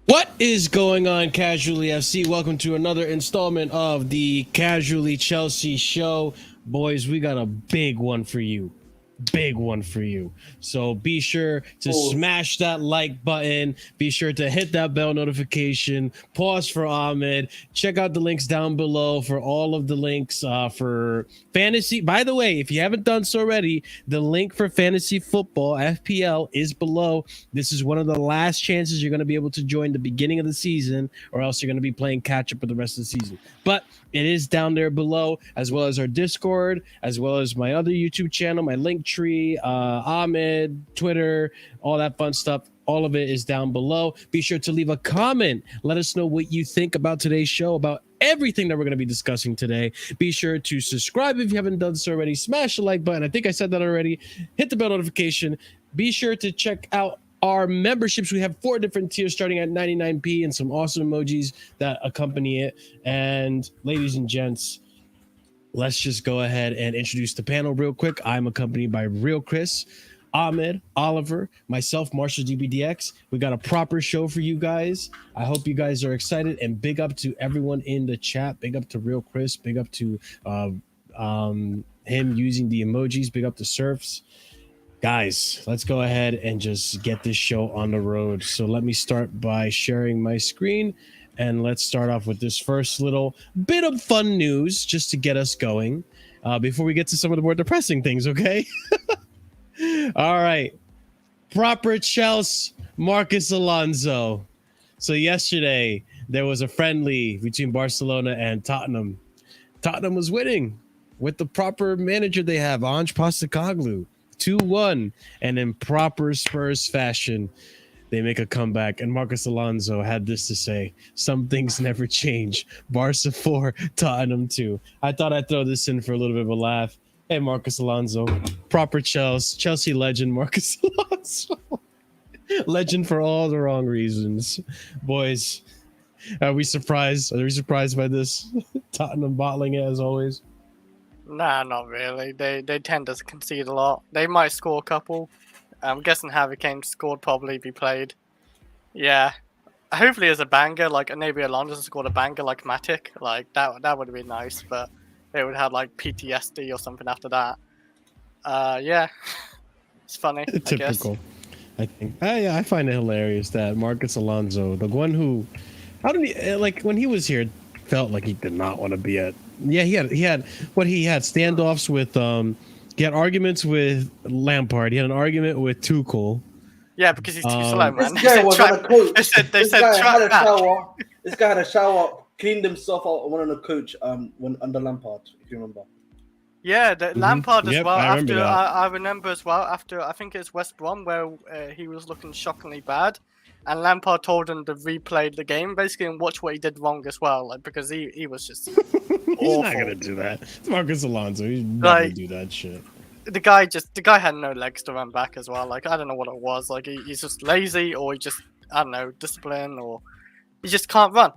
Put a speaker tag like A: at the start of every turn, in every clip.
A: What is going on, Casually FC? Welcome to another installment of the Casually Chelsea show. Boys, we got a big one for you. Big one for you. So be sure to smash that like button. Be sure to hit that bell notification. Pause for Ahmed. Check out the links down below for all of the links for fantasy. By the way, if you haven't done so already, the link for fantasy football FPL is below. This is one of the last chances you're going to be able to join the beginning of the season, or else you're going to be playing catch up for the rest of the season. But it is down there below, as well as our Discord, as well as my other YouTube channel, my link tree, Ahmed, Twitter, all that fun stuff. All of it is down below. Be sure to leave a comment. Let us know what you think about today's show, about everything that we're going to be discussing today. Be sure to subscribe if you haven't done so already. Smash the like button. I think I said that already. Hit the bell notification. Be sure to check out our memberships. We have 4 different tiers starting at 99p and some awesome emojis that accompany it. And ladies and gents, let's just go ahead and introduce the panel real quick. I'm accompanied by Real Chris, Ahmed, Oliver, myself, Marshall GBDX. We got a proper show for you guys. I hope you guys are excited, and big up to everyone in the chat. Big up to Real Chris. Big up to him using the emojis. Big up to Surfs. Guys, let's go ahead and just get this show on the road. So let me start by sharing my screen, and let's start off with this first little bit of fun news just to get us going before we get to some of the more depressing things, okay? All right. Proper Chelsea, Marcos Alonso. So yesterday, there was a friendly between Barcelona and Tottenham. Tottenham was winning with the proper manager they have, Ange Postecoglou. 2-1, and in proper Spurs fashion, they make a comeback, and Marcos Alonso had this to say: some things never change. Barca 4, Tottenham 2. I thought I'd throw this in for a little bit of a laugh. Hey, Marcos Alonso, proper Chelsea legend, Marcos Alonso. Legend for all the wrong reasons. Boys, are we surprised? Are we surprised by this? Tottenham bottling it as always.
B: Nah, not really. They tend to concede a lot. They might score a couple. I'm guessing Harry Kane scored probably if he played. Yeah. Hopefully it's a banger, like maybe Alonso scored a banger like Matic. Like that would have been nice, but they would have like PTSD or something after that. Yeah. It's funny.
A: Typical. I think. Yeah, I find it hilarious that Marcos Alonso, the one who, how did he, like when he was here, felt like he did not want to be at. Yeah, he had standoffs with he had arguments with Lampard. He had an argument with Tuchel.
B: Yeah, because he's too slow, man.
C: This guy was on a coach.
B: This guy had a
C: shower. This guy had a shower, cleaned himself out, and went on a coach when under Lampard, if you remember.
B: Yeah, Lampard as well.
A: I
B: remember as well after I think it's West Brom where he was looking shockingly bad, and Lampard told him to replay the game basically and watch what he did wrong as well, like because he was just
A: he's not gonna do that. It's Marcos Alonso. He's not gonna do that shit.
B: The guy had no legs to run back as well. Like I don't know what it was. Like he's just lazy, or he just I don't know discipline, or he just can't run.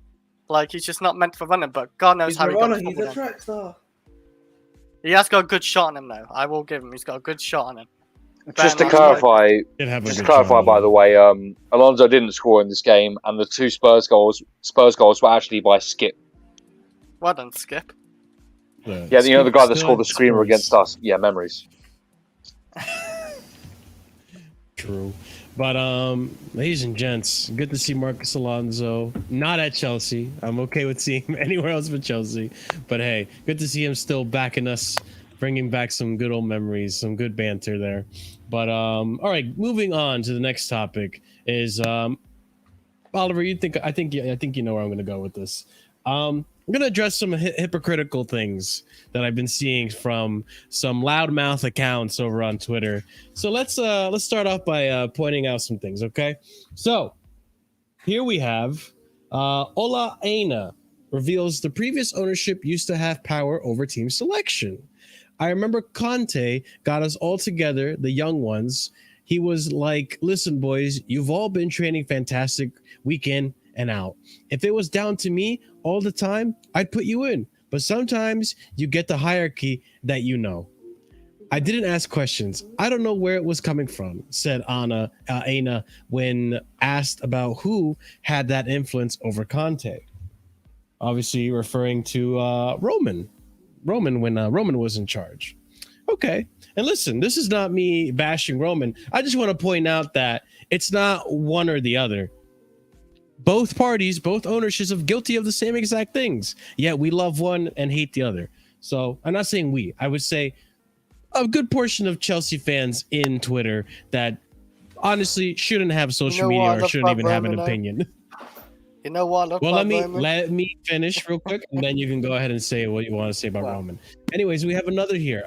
B: Like he's just not meant for running. But God knows how he got.
C: He's a track star.
B: He has got a good shot on him, though. I will give him. He's got a good shot on him.
D: Just to clarify, by the way, Alonso didn't score in this game, and the 2 Spurs goals were actually by Skip.
B: Well done, Skip.
D: Yeah, you know the guy that scored the screamer against us. Yeah, memories.
A: True. But ladies and gents, good to see Marcos Alonso not at Chelsea. I'm okay with seeing him anywhere else but Chelsea. But hey, good to see him still backing us, bringing back some good old memories, some good banter there. But all right, moving on to the next topic is Oliver. I think you know where I'm going to go with this. I'm going to address some hypocritical things that I've been seeing from some loudmouth accounts over on Twitter. So let's start off by pointing out some things, okay? So here we have ORNSTIEN reveals the previous ownership used to have power over team selection. I remember Conte got us all together, the young ones. He was like, listen, boys, you've all been training fantastic week in and out. If it was down to me all the time, I'd put you in. But sometimes you get the hierarchy that you know. I didn't ask questions. I don't know where it was coming from, said Aina when asked about who had that influence over Conte. Obviously referring to Roman when Roman was in charge. Okay. And listen, this is not me bashing Roman. I just want to point out that it's not one or the other. Both parties, both ownerships are guilty of the same exact things. Yet we love one and hate the other. So I'm not saying we. I would say a good portion of Chelsea fans in Twitter that honestly shouldn't have social media or shouldn't even have an opinion.
B: You know what?
A: Well, let me finish real quick, and then you can go ahead and say what you want to say about Roman. Anyways, we have another here.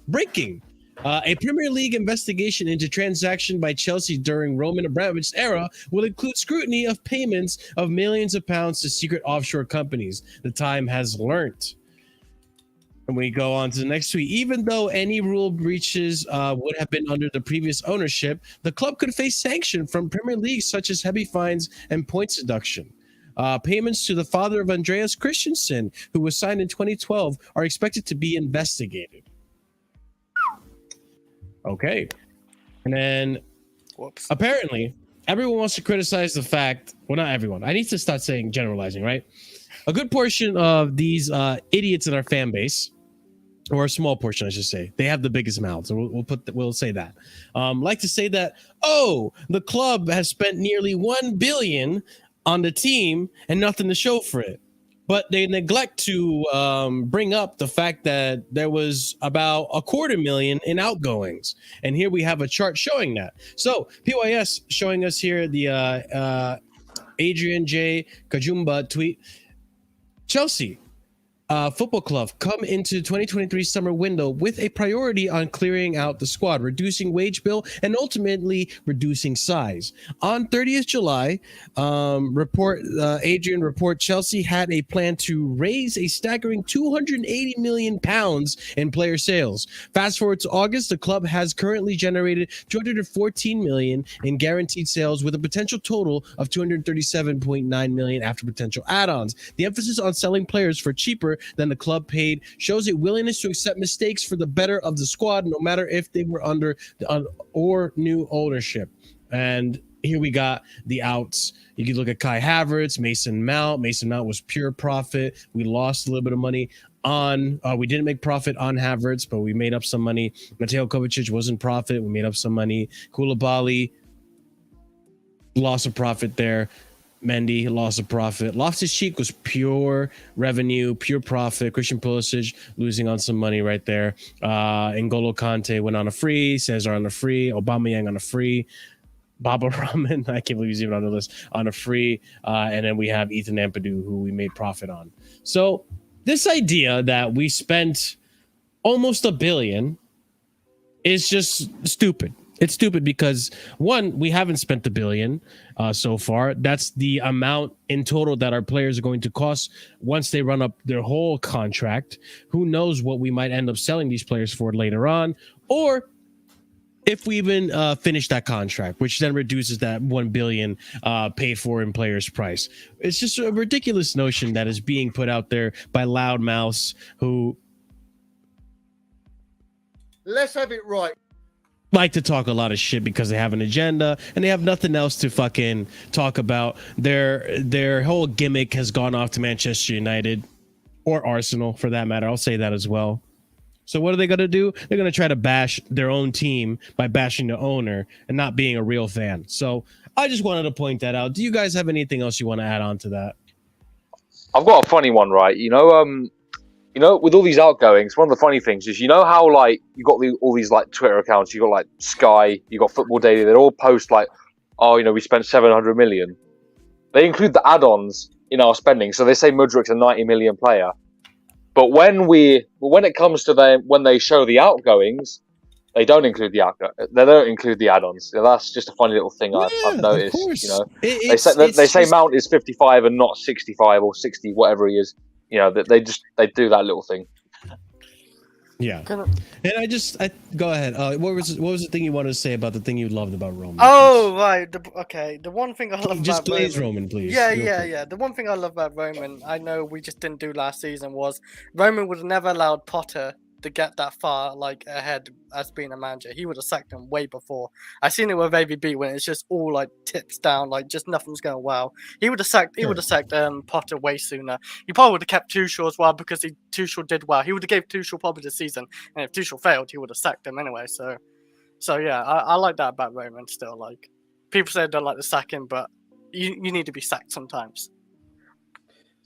A: Breaking. A Premier League investigation into transaction by Chelsea during Roman Abramovich's era will include scrutiny of payments of millions of pounds to secret offshore companies. The Time has learnt. And we go on to the next tweet. Even though any rule breaches would have been under the previous ownership, the club could face sanction from Premier League, such as heavy fines and points deduction. Payments to the father of Andreas Christensen, who was signed in 2012, are expected to be investigated. Okay. And then apparently everyone wants to criticize the fact, well, not everyone. I need to start saying generalizing, right? A good portion of these idiots in our fan base, or a small portion, I should say, they have the biggest mouths. So we'll say that. Like to say that, the club has spent nearly $1 billion on the team and nothing to show for it. But they neglect to bring up the fact that there was about $250,000 in outgoings. And here we have a chart showing that. So PYS showing us here the Adrian J. Kajumba tweet. Chelsea Football Club come into 2023 summer window with a priority on clearing out the squad, reducing wage bill, and ultimately reducing size. On 30th July, Adrian report Chelsea had a plan to raise a staggering £280 million in player sales. Fast forward to August, the club has currently generated $214 million in guaranteed sales, with a potential total of $237.9 million after potential add-ons. The emphasis on selling players for cheaper than the club paid shows a willingness to accept mistakes for the better of the squad, no matter if they were under or new ownership. And here we got the outs. You can look at Kai Havertz, Mason Mount. Mason Mount was pure profit. We lost a little bit of money on. We didn't make profit on Havertz, but we made up some money. Mateo Kovacic wasn't profit. We made up some money. Koulibaly, loss of profit there. Mendy, loss of profit. Loftus-Cheek was pure revenue, pure profit. Christian Pulisic losing on some money right there. N'Golo Kante went on a free. Cesar on a free. Aubameyang on a free. Baba Rahman, I can't believe he's even on the list, on a free. And then we have Ethan Ampadu, who we made profit on. So this idea that we spent almost $1 billion is just stupid. It's stupid because, one, we haven't spent $1 billion so far. That's the amount in total that our players are going to cost once they run up their whole contract. Who knows what we might end up selling these players for later on, or if we even finish that contract, which then reduces that $1 billion paid for in players' price. It's just a ridiculous notion that is being put out there by loudmouths who,
E: let's have it right,
A: like to talk a lot of shit because they have an agenda and they have nothing else to fucking talk about. Their whole gimmick has gone off to Manchester United or Arsenal, for that matter. I'll say that as well. So what are they going to do? They're going to try to bash their own team by bashing the owner and not being a real fan. So I just wanted to point that out. Do you guys have anything else you want to add on to that?
D: I've got a funny one, right? You know, with all these outgoings, one of the funny things is, you know how, like, you got all these, like, Twitter accounts, you got, like, Sky, you got Football Daily, they all post, like, oh, you know, we spent 700 million. They include the add-ons in our spending, so they say Mudrik's a 90 million player. But when it comes to them, when they show the outgoings, they don't include the add-ons. So that's just a funny little thing I've noticed. You know, they say Mount is 55 and not 65 or 60, whatever he is. You know, they do that little thing.
A: Yeah, and I go ahead. What was the thing you wanted to say about the thing you loved about Roman?
B: Oh, right. The one thing I love
A: just
B: about
A: glaze Roman, please.
B: Yeah. The one thing I love about Roman, I know we just didn't do last season, was Roman would have never allowed Potter to get that far like ahead as being a manager. He would have sacked him way before. I seen it with AVB when it's just all like tips down, like just nothing's going well. He would have sacked. He would have sacked Potter way sooner. He probably would have kept Tuchel as well because Tuchel did well. He would have gave Tuchel probably the season, and if Tuchel failed, he would have sacked him anyway. So yeah, I like that about Roman still. Like people say they don't like the sacking, but you need to be sacked sometimes.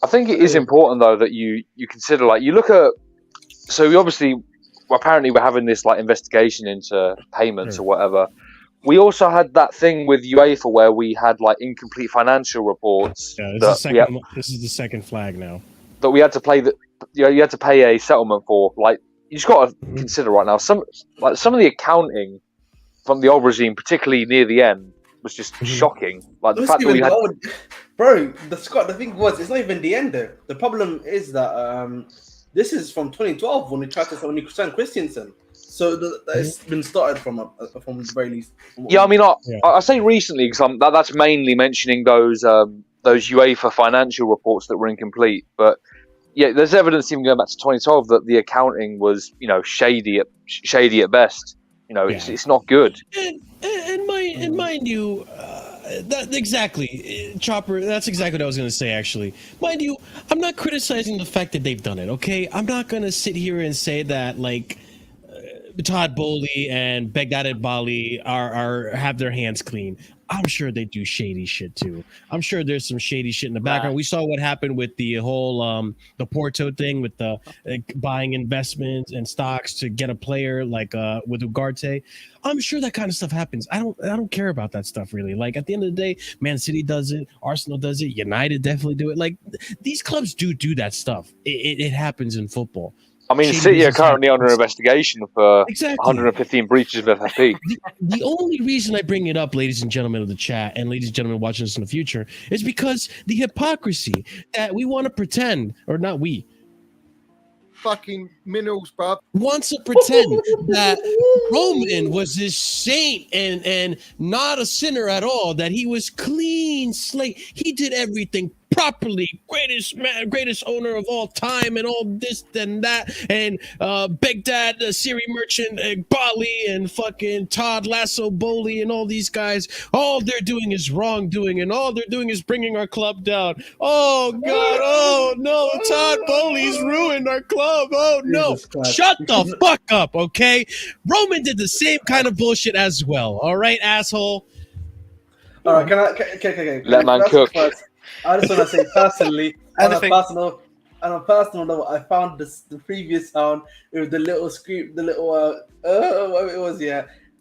D: I think it is important though that you consider, like, you look at, so we obviously, apparently we're having this like investigation into payments or whatever. We also had that thing with UEFA where we had like incomplete financial reports.
A: Yeah, this is the second flag now
D: that we had to play. That you had to pay a settlement for. Like, you just got to consider right now some of the accounting from the old regime, particularly near the end, was just shocking. Like the fact that we had.
C: Bro, the thing was, it's not even the end though. The problem is that this is from 2012 when we tried to sign Christensen. So it's been started from the very least.
D: Yeah, I mean, I say recently because that's mainly mentioning those UEFA financial reports that were incomplete. But yeah, there's evidence even going back to 2012 that the accounting was, shady at best. It's not good.
A: And mind you, that exactly, Chopper. That's exactly what I was going to say. Actually, mind you, I'm not criticizing the fact that they've done it. Okay, I'm not going to sit here and say that like Todd Bowley and Begdad Bali have their hands clean. I'm sure they do shady shit too. I'm sure there's some shady shit in the background. We saw what happened with the whole the Porto thing with the buying investments and stocks to get a player like with Ugarte. I'm sure that kind of stuff happens. I don't care about that stuff really. Like at the end of the day, Man City does it, Arsenal does it, United definitely do it. Like these clubs do that stuff. It happens in football.
D: I mean, City are currently under investigation for 115 breaches of FFP.
A: The only reason I bring it up, ladies and gentlemen of the chat, and ladies and gentlemen watching this in the future, is because the hypocrisy that we want to pretend, or not we,
E: fucking minerals, bruv.
A: wants to pretend that Roman was this saint and not a sinner at all, that he was clean slate. He did everything properly, greatest owner of all time, and all this and that, and Begdad, the Siri merchant, Bali, and fucking Todd Lasso Bowley, and all these guys. All they're doing is wrongdoing, and all they're doing is bringing our club down. Oh God! Oh no! Todd Bowley's ruined our club. Oh no! Shut the fuck up, okay? Roman did the same kind of bullshit as well. All right, asshole.
C: All right, can
D: Let man cook.
C: I just want to say personally, on a personal level, I found the previous sound with the little scream, the little what it was,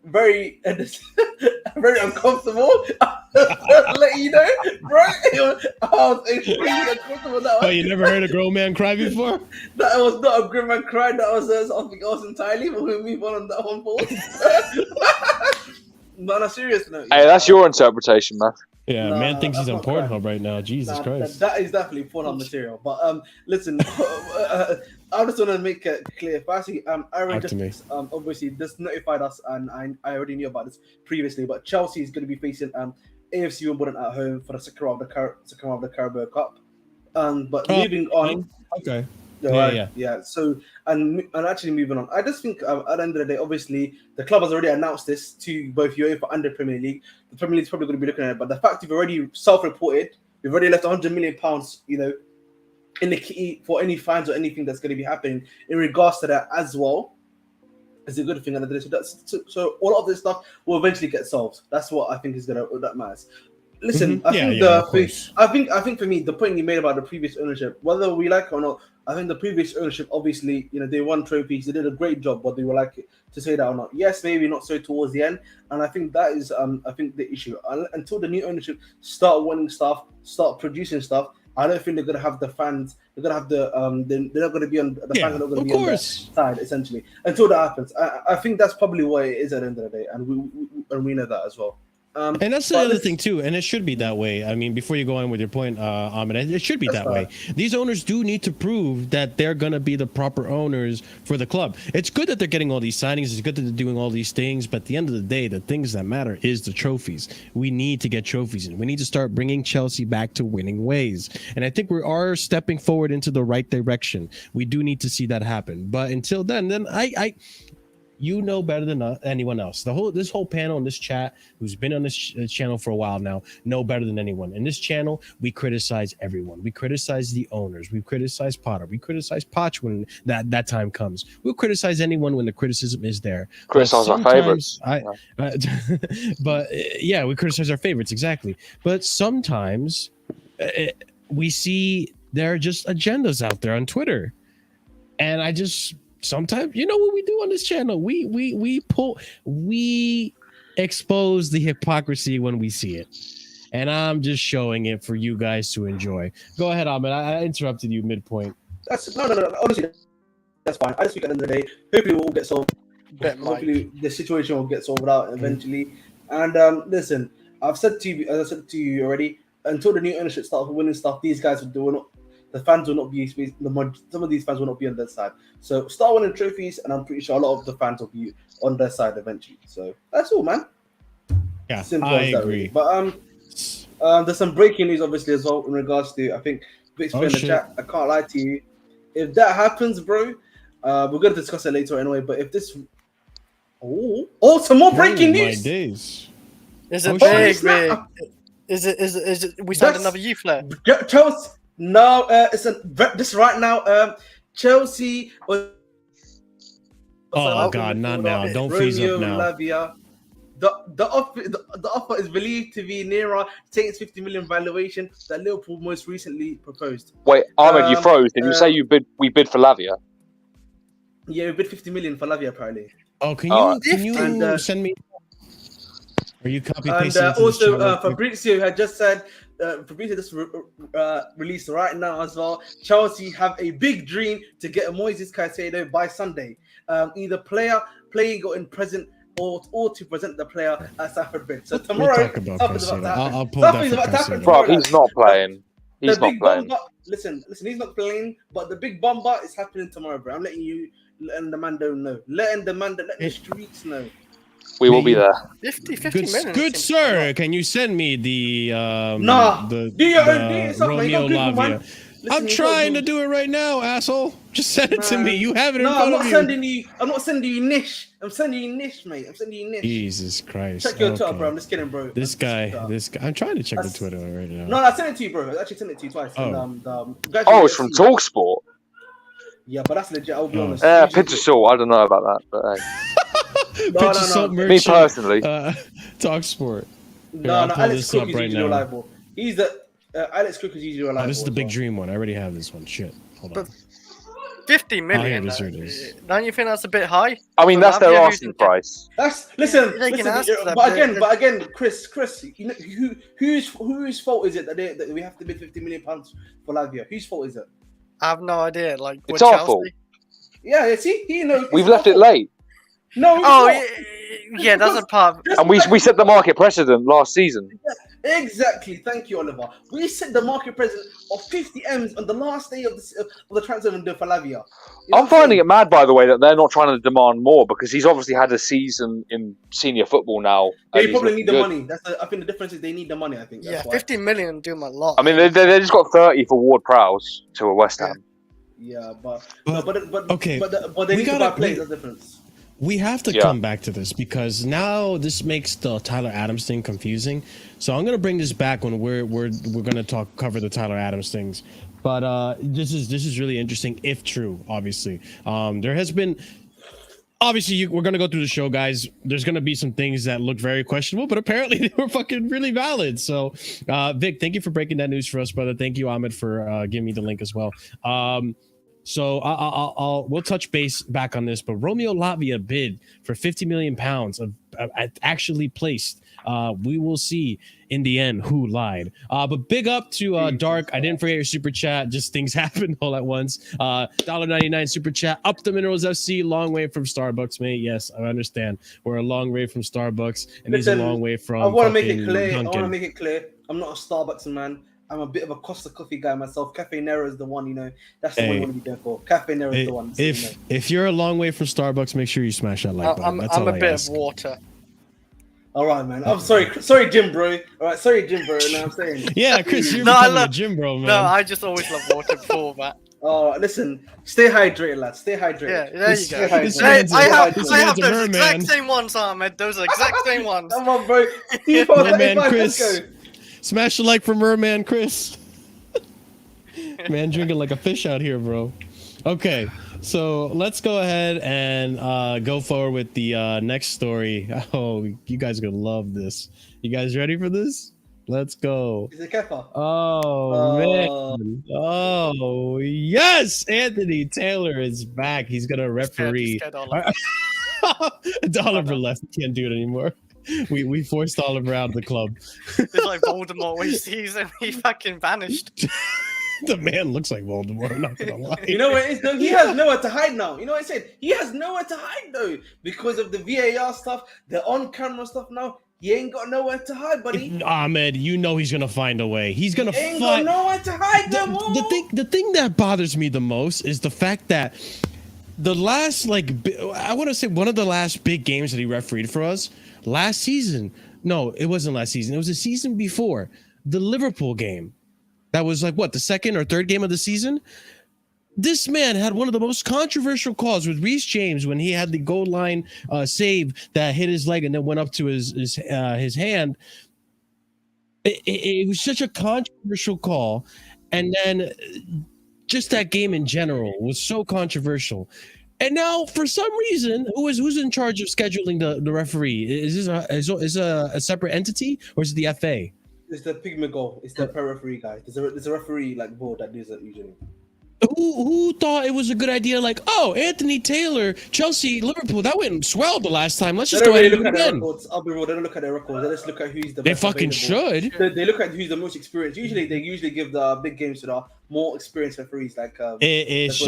C: very very uncomfortable. Let you know, right? I was extremely uncomfortable.
A: Oh, you never heard a grown man cry before?
C: That was not a grown man cry. That was something else entirely. But we'll move on that one, Paul. But on a serious note,
D: hey, that's your interpretation, man.
A: Yeah, man thinks he's on Pornhub right now. Jesus Christ.
C: That is definitely Pornhub material. But listen, I just want to make it clear. Firstly, Aaron just obviously just notified us, and I already knew about this previously. But Chelsea is going to be facing AFC Wimbledon at home for the second round of the Carabao Cup. But moving on.
A: Okay.
C: Yeah. So and actually moving on, I just think at the end of the day, obviously the club has already announced this to both UEFA and the Premier League. The Premier League's probably going to be looking at it, but the fact you've already self-reported, you've already left £100 million, in the key for any fines or anything that's going to be happening in regards to that as well, is a good thing. So all of this stuff will eventually get solved. That's what I think is that matters. Listen, I think for me, the point you made about the previous ownership, whether we like it or not, I think the previous ownership, obviously, they won trophies, they did a great job, whether you would like it to say that or not. Yes, maybe not so towards the end, and I think that is, the issue. Until the new ownership start winning stuff, start producing stuff, I don't think they're gonna have the fans. They're gonna have the they're not gonna be on the fans are not gonna be on their side essentially until that happens. I think that's probably what it is at the end of the day, and we know that as well.
A: And that's the
C: but
A: other
C: this-
A: thing too, and it should be that way. I mean, before you go on with your point, Ahmed, it should be
C: That's
A: that way. These owners do need to prove that they're going to be the proper owners for the club. It's good that they're getting all these signings. It's good that they're doing all these things, but at the end of the day, the things that matter is the trophies. We need to get trophies in. We need to start bringing Chelsea back to winning ways, and I think we are stepping forward into the right direction. We do need to see that happen, but until then I you know better than anyone else. This whole panel and this chat, who's been on this channel for a while now, know better than anyone. In this channel, we criticize everyone. We criticize the owners. We criticize Potter. We criticize Poch when that time comes. We'll criticize anyone when the criticism is there.
D: Criticize our favorites.
A: But yeah, we criticize our favorites, exactly. But sometimes we see there are just agendas out there on Twitter, and I just. Sometimes, you know what we do on this channel? We expose the hypocrisy when we see it, and I'm just showing it for you guys to enjoy. Go ahead, Ahmed. I interrupted you midpoint.
C: That's no. Honestly, that's fine. I just think at the end of the day, hopefully we'll all get solved. Hopefully the situation will get sorted out eventually. And listen, I've said to you, as I said to you already, until the new ownership starts winning stuff, these guys will not. The fans will not be. Some of these fans will not be on their side. So start winning trophies, and I'm pretty sure a lot of the fans will be on their side eventually. So that's all, man.
A: Yeah,
C: Simple
A: I
C: as that,
A: agree.
C: really. But there's some breaking news, obviously, as well in regards to. I think Vic's in the chat. I can't lie to you. If that happens, bro, we're going to discuss it later anyway. But if this, some more breaking news.
A: My days.
B: Is it
A: shit.
B: big? Is it? We signed another youth player.
C: Chelsea. No, this right now. Chelsea.
A: Oh God, not now! Don't freeze up now.
C: Lavia. The offer is believed to be nearer Saints' 50 million valuation that Liverpool most recently proposed.
D: Wait, Ahmed, you froze. Did you say we bid for Lavia?
C: Yeah, we bid 50 million for Lavia apparently.
A: Oh, can you send me? Are you copy
C: And
A: pasting?
C: also, Fabrizio had just said. Fabrizio just released right now as well. Chelsea have a big dream to get a Moises Caicedo by Sunday. Either playing or in present, or to present the player at Stamford Bridge. So tomorrow,
A: we'll talk about
C: something's about to happen.
A: I'll pull that
C: Something's about to happen.
D: Bro, he's not playing. He's
C: The
D: not
C: big
D: playing.
C: bomber, listen, he's not playing, but the big bomber is happening tomorrow, bro. I'm letting the man know. Let the streets know.
D: We will be there.
B: 50
A: Good,
B: minutes.
A: good sir. Can you send me the
C: Do your own thing.
A: Romeo Lavia? I'm trying to do it right now, asshole. Just send it to me. You have it in front of you.
C: I'm not sending you Nish. I'm sending you Nish, mate. I'm sending you Nish.
A: Jesus Christ.
C: Check your Twitter, bro. I'm just kidding, bro.
A: This guy. I'm trying to check the Twitter right now.
C: No, I sent it to you, bro. I actually sent it to you twice.
A: Oh.
D: Oh, it's from TalkSport.
C: Yeah, but that's legit. I'll be honest.
D: Yeah, Pizza Salt. I don't know about that, but hey.
C: No.
D: Me personally.
A: Talk Sport.
C: No, Alex Cook is usually reliable. He's the Alex Cook is usually reliable.
A: Oh, this is the big dream one. I already have this one. Shit. Hold on.
B: 50 million.
A: Here it is.
B: Don't you think that's a bit high?
D: I mean, that's their asking price.
C: Listen.
B: They can ask for that,
C: But again, Chris, you know whose fault is it that we have to bid £50 million for Lavia? Whose fault is it?
B: I have no idea. Like,
D: It's our fault.
C: Yeah, see, he knows.
D: We've left it late.
C: No.
B: Yeah, that's a part.
D: And we set the market precedent last season.
C: Exactly. Thank you, Oliver. We set the market precedent of 50 M's on the last day of the transfer window for Lavia.
D: I'm finding it mad, by the way, that they're not trying to demand more because he's obviously had a season in senior football now.
C: They probably need the money. I think the difference is they need the money. I think.
B: Yeah, 50 million do them a lot.
D: I mean, they just got 30 for Ward-Prowse to a West Ham.
C: Yeah, but
A: okay.
C: But they need to buy players. That's the difference.
A: We have to come back to this because now this makes the Tyler Adams thing confusing. So I'm gonna bring this back when we're gonna cover the Tyler Adams things. But this is really interesting if true. Obviously, there has been. Obviously, we're gonna go through the show, guys. There's gonna be some things that look very questionable, but apparently they were fucking really valid. So, Vic, thank you for breaking that news for us, brother. Thank you, Ahmed, for giving me the link as well. So we'll touch base back on this, but Romeo Lavia bid for 50 million pounds of actually placed. We will see in the end who lied. But big up to Dark. I didn't forget your super chat. Just things happen all at once. $1.99 super chat. Up the Minerals FC. Long way from Starbucks, mate. Yes, I understand. We're a long way from Starbucks, and he's a long way from.
C: I want to make it clear.
A: Dunkin'.
C: I want to make it clear. I'm not a Starbucks man. I'm a bit of a Costa coffee guy myself. Cafe Nero is the one, you know. That's the one you want to be there for. Cafe Nero is the one.
A: If you're a long way from Starbucks, make sure you smash that like button.
B: I'm a bit of water.
C: All right, man. I'm sorry, Jim bro. All right, sorry, Jim bro. You know what I'm saying?
A: Yeah, Chris, you're becoming a Jim bro, man.
B: No, I just always love water before that.
C: Oh, listen, stay hydrated, lads. Stay hydrated.
B: Yeah, there you go.
A: I
B: have those exact same ones, Ahmed. Those are exact same ones.
C: Come on, bro.
A: Man, Chris. Smash the like for Merman, Chris. Man, drinking like a fish out here, bro. Okay, so let's go ahead and go forward with the next story. Oh, you guys are gonna love this. You guys ready for this? Let's go.
C: Is it Kepa?
A: Oh, man. Oh, yes. Anthony Taylor is back. He's gonna referee. Oliver left. He can't do it anymore. We forced Oliver out of the club.
B: It's like Voldemort when he sees him, he fucking vanished.
A: The man looks like Voldemort, I'm not gonna lie.
C: You know what it is though? He has nowhere to hide now. You know what I said? He has nowhere to hide though. Because of the VAR stuff, the on-camera stuff now. He ain't got nowhere to hide, buddy.
A: Ahmed, you know he's gonna find a way. He's gonna
C: ain't
A: find
C: got nowhere to hide them all.
A: The thing that bothers me the most is the fact that the last, I want to say one of the last big games that he refereed for us last season. No, it wasn't last season. It was the season before, the Liverpool game. That was the second or third game of the season. This man had one of the most controversial calls with Reece James when he had the goal line save that hit his leg and then went up to his hand. It was such a controversial call, and then just that game in general was so controversial. And now, for some reason, who's in charge of scheduling the referee? Is this a separate entity, or is it the FA?
C: It's the Pigment goal. It's the referee guy. There's a referee board that does it usually.
A: Who thought it was a good idea? Anthony Taylor, Chelsea, Liverpool, that went swell the last time. Let's just go ahead and do it again.
C: I'll be real. They don't look at their records. They just look at who's the
A: They
C: best
A: fucking
C: available.
A: should.
C: They look at who's the most experienced. Usually, they give the big games to the more experienced referees.
A: It's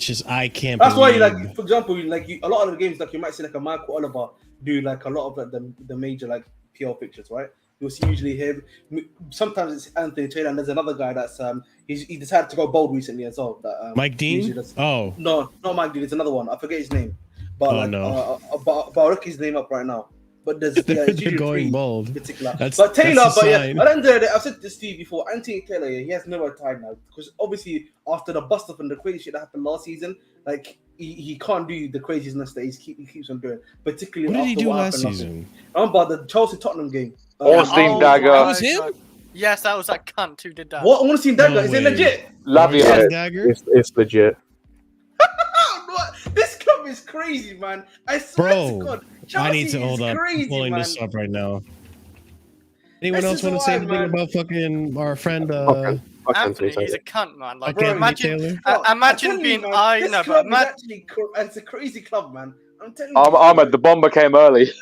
A: just I can't.
C: That's why, for example, a lot of the games, you might see a Michael Oliver do a lot of the major PL fixtures, right? You'll see usually him. Sometimes it's Anthony Taylor, and there's another guy that's he decided to go bold recently as well. That
A: Mike Dean. Oh
C: no, not Mike Dean. It's another one. I forget his name. But but I'll look his name up right now. But there's
A: they're going bold.
C: Particular.
A: But
C: Taylor, at the end of the day, I've said to Steve before. Anthony Taylor, he has nowhere to hide now because obviously after the bust up and the crazy shit that happened last season, he can't do the craziness that he keeps on doing. Particularly
A: what did he do last
C: happened
A: season?
C: I remember the Chelsea Tottenham game.
D: Ornstein dagger.
A: That was him?
B: Yes, that was that cunt who did that.
C: What? Ornstein dagger?
A: No
C: Is
A: way.
C: it legit?
D: Lavia.
A: Dagger?
F: It's legit.
C: This club is crazy, man. I swear to God.
A: I need to
C: Chelsea
A: hold
C: is
A: up.
C: crazy,
A: I'm pulling
C: man.
A: this up right now. Anyone
C: This
A: else
C: is
A: want to say
C: wild,
A: anything
C: man.
A: about fucking our friend?
B: Anthony, he's a cunt, man.
A: Anthony
B: Imagine
C: Taylor?
B: being
C: This
B: no,
C: club
B: but
C: is actually it's a crazy club, man. I'm telling you.
D: Ahmed, the bomber came early.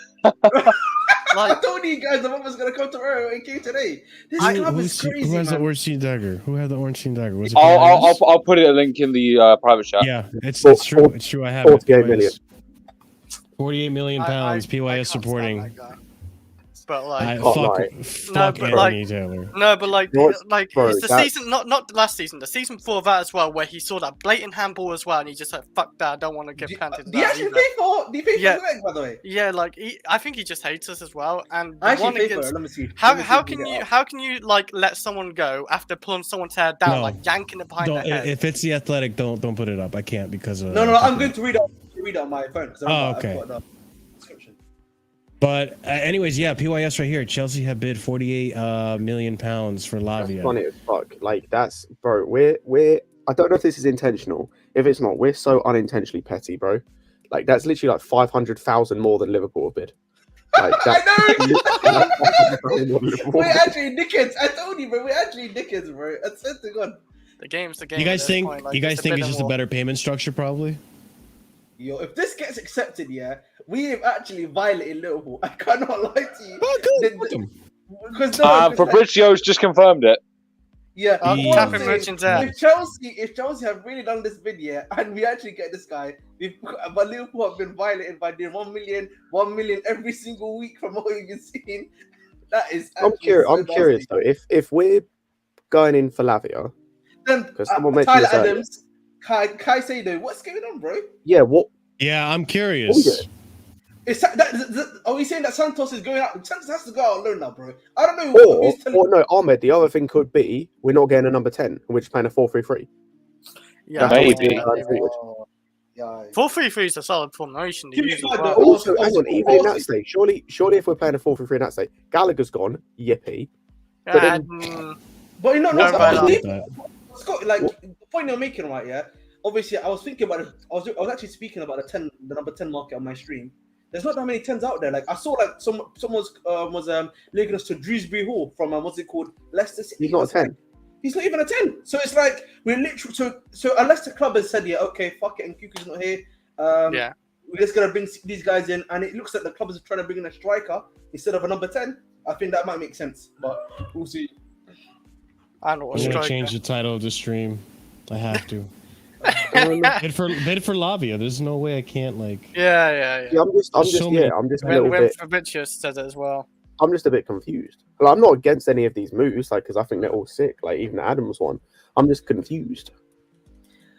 C: I told you guys the bomber's gonna come tomorrow. It came today. This club is crazy,
A: who has the
C: man.
A: Ornstein dagger? Who had the Ornstein dagger? Was it
D: I'll put a link in the private chat.
A: Yeah, it's true. It's true. I have
F: 48 million.
A: 48 million pounds. PYS supporting.
B: But
A: fuck Anthony Taylor.
B: No, but
F: Bro,
B: it's the season, not the last season, the season before that as well, where he saw that blatant handball as well, and he just said, "Fuck that, I don't want to get planted."
C: Do you actually pay for? Do you pay for the by the way?
B: Yeah, I think he just hates us as well. And
C: I actually pay for it. Let me see.
B: How can you let someone go after pulling someone's hair down, yanking it behind their head?
A: If it's the Athletic, don't put it up. I can't because of.
C: No, I'm going to read it on my phone.
A: Okay. But anyways, yeah, PYS right here. Chelsea have bid 48 million pounds for Lavia.
F: That's funny as fuck. That's bro. We're. I don't know if this is intentional. If it's not, we're so unintentionally petty, bro. That's literally 500,000 more than Liverpool bid.
C: I know. We're actually dickheads. I told you, bro. We're actually dickheads, bro. I said to God.
B: The game's the game.
A: You guys
B: at this
A: think
B: point, like,
A: you guys
B: it's
A: think
B: bit
A: it's just a
B: more-
A: better payment structure, probably?
C: Yo, if this gets accepted, yeah, we have actually violated Liverpool. I cannot lie to you.
A: Oh, good.
C: The-
A: Fuck 'em.
C: Because no, because, like,
D: Fabrizio's just confirmed it.
C: yeah,
A: Yeah.
C: what I'm
B: Capping
C: saying,
B: merchants out.
C: if Chelsea have really done this bid, yeah, and we actually get this guy, but Liverpool have been violated by doing 1 million every single week from what we've been seeing. That is.
F: I'm
C: actually
F: curious.
C: so
F: I'm curious
C: nasty.
F: though. If we're going in for Lavia,
C: Then
F: because someone mentioned
C: Tyler
F: this earlier.
C: Adams, Caicedo, what's going on, bro?
F: Yeah. What?
A: Yeah, I'm curious.
C: Are we saying that Santos is going out? Santos has to go out alone now, bro. I don't know. Who's telling
F: Or no, Ahmed. The other thing could be we're not getting a number 10, and we're just playing a 4-3-3.
B: Yeah,
D: Maybe.
C: Yeah.
B: 4-3-3 is a solid formation to
C: To be
B: use as
C: fair,
B: well.
C: though,
F: Also, hang on. Even in that state, surely if we're playing a 4-3-3 in that state, Gallagher's gone. Yippee. but
B: Yeah,
F: then-
C: But you know,
B: No,
C: no,
B: but,
C: Scott, like the point you're making, right? Yeah. Obviously, I was thinking about it. I was actually speaking about the number 10 market on my stream. There's not that many 10s out there. Like I saw, like someone was linking us to Dewsbury-Hall from what's it called, Leicester City.
F: He's not a 10.
C: He's not even a 10. So it's like we're literally so a Leicester club has said, yeah, okay, fuck it, and Nkunku's not here.
B: Yeah.
C: We're just gonna bring these guys in, and it looks like the club is trying to bring in a striker instead of a number 10. I think that might make sense, but we'll see.
B: I know
A: I'm gonna change the title of the stream. I have to. bid for Lavia. There's no way I can't like.
B: Yeah.
F: Yeah, I'm just
A: so
F: a
A: many-
F: little
B: When
F: bit.
B: Fabrizio said it as well.
F: I'm just a bit confused. Well, I'm not against any of these moves, like because I think they're all sick. Like even Adams one. I'm just confused.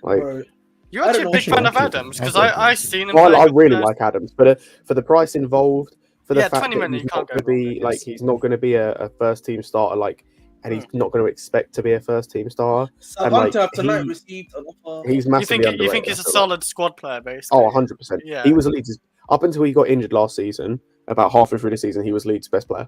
F: Like,
C: Bro,
B: You're
C: I
B: actually a
C: don't
B: big
C: know.
B: fan of
A: I'll
B: Adams because
A: take it.
B: I seen him.
F: well,
B: play
F: I
B: with
F: really
B: the-
F: like Adams, for the price involved, for the
B: Yeah,
F: fact
B: 20
F: that
B: million,
F: he's
B: you can't
F: not going to
B: go wrong
F: be
B: with
F: like
B: this.
F: he's not going to be a first team starter, like, and he's not going to expect to be a first team starter.
C: Southampton have
F: he-
C: tonight received an offer.
F: He's
B: You
F: massively
B: think
F: underrated.
B: he's a
F: I feel like.
B: solid squad player, basically?
F: Oh, 100%.
B: Yeah.
F: He was Leeds up until he got injured last season. About halfway through the season, he was Leeds' best player.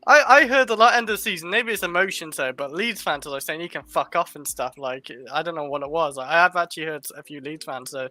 B: I heard a lot end of the season. Maybe it's emotion, so, but Leeds fans are saying he can fuck off and stuff. Like I don't know what it was. I have actually heard a few Leeds fans. So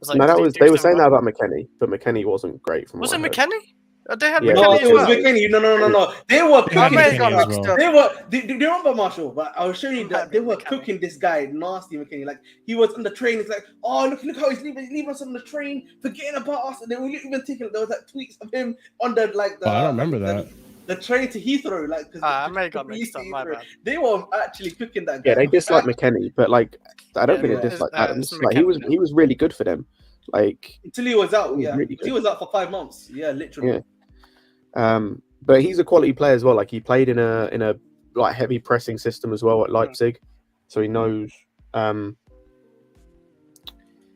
B: it's like,
F: No,
B: did he do
F: they were
B: something
F: saying that
B: wrong?
F: about McKennie, but McKennie wasn't great. From
B: Was
F: what
B: it
F: I heard.
B: McKennie? They had
F: Yeah.
C: No,
B: McKennie
C: it
B: as
C: was
B: well.
C: McKennie. No. They were
A: Yeah,
B: I
C: cooking
B: may
C: this
B: have got
A: McKennie as
C: guy.
A: well.
C: They were. Do you remember Marshall? But I was showing you
B: Might
C: that they
B: be
C: were
B: McKennie.
C: cooking this guy, nasty McKennie. Like he was on the train. It's like, oh look how he's leaving us on the train, forgetting about us. And they were even taking there was like tweets of him on the like the.
A: Oh, I don't remember that.
C: The train to Heathrow, like. 'cause
B: I
C: the-
B: may have got
C: the
B: mixed up.
C: Heathrow.
B: My bad.
C: They were actually cooking that guy.
F: Yeah, they dislike McKennie, but like I don't
B: Yeah,
F: think
B: yeah,
F: they dislike
B: it's-
F: Adams.
B: it's
F: Like
B: McKennie.
F: he was really good for them. Like
C: Until he was out.
F: He was
C: Yeah,
F: really
C: he was out for 5 months. Yeah, literally.
F: Yeah. But he's a quality player as well. Like he played in a like heavy pressing system as well at Leipzig, so he knows.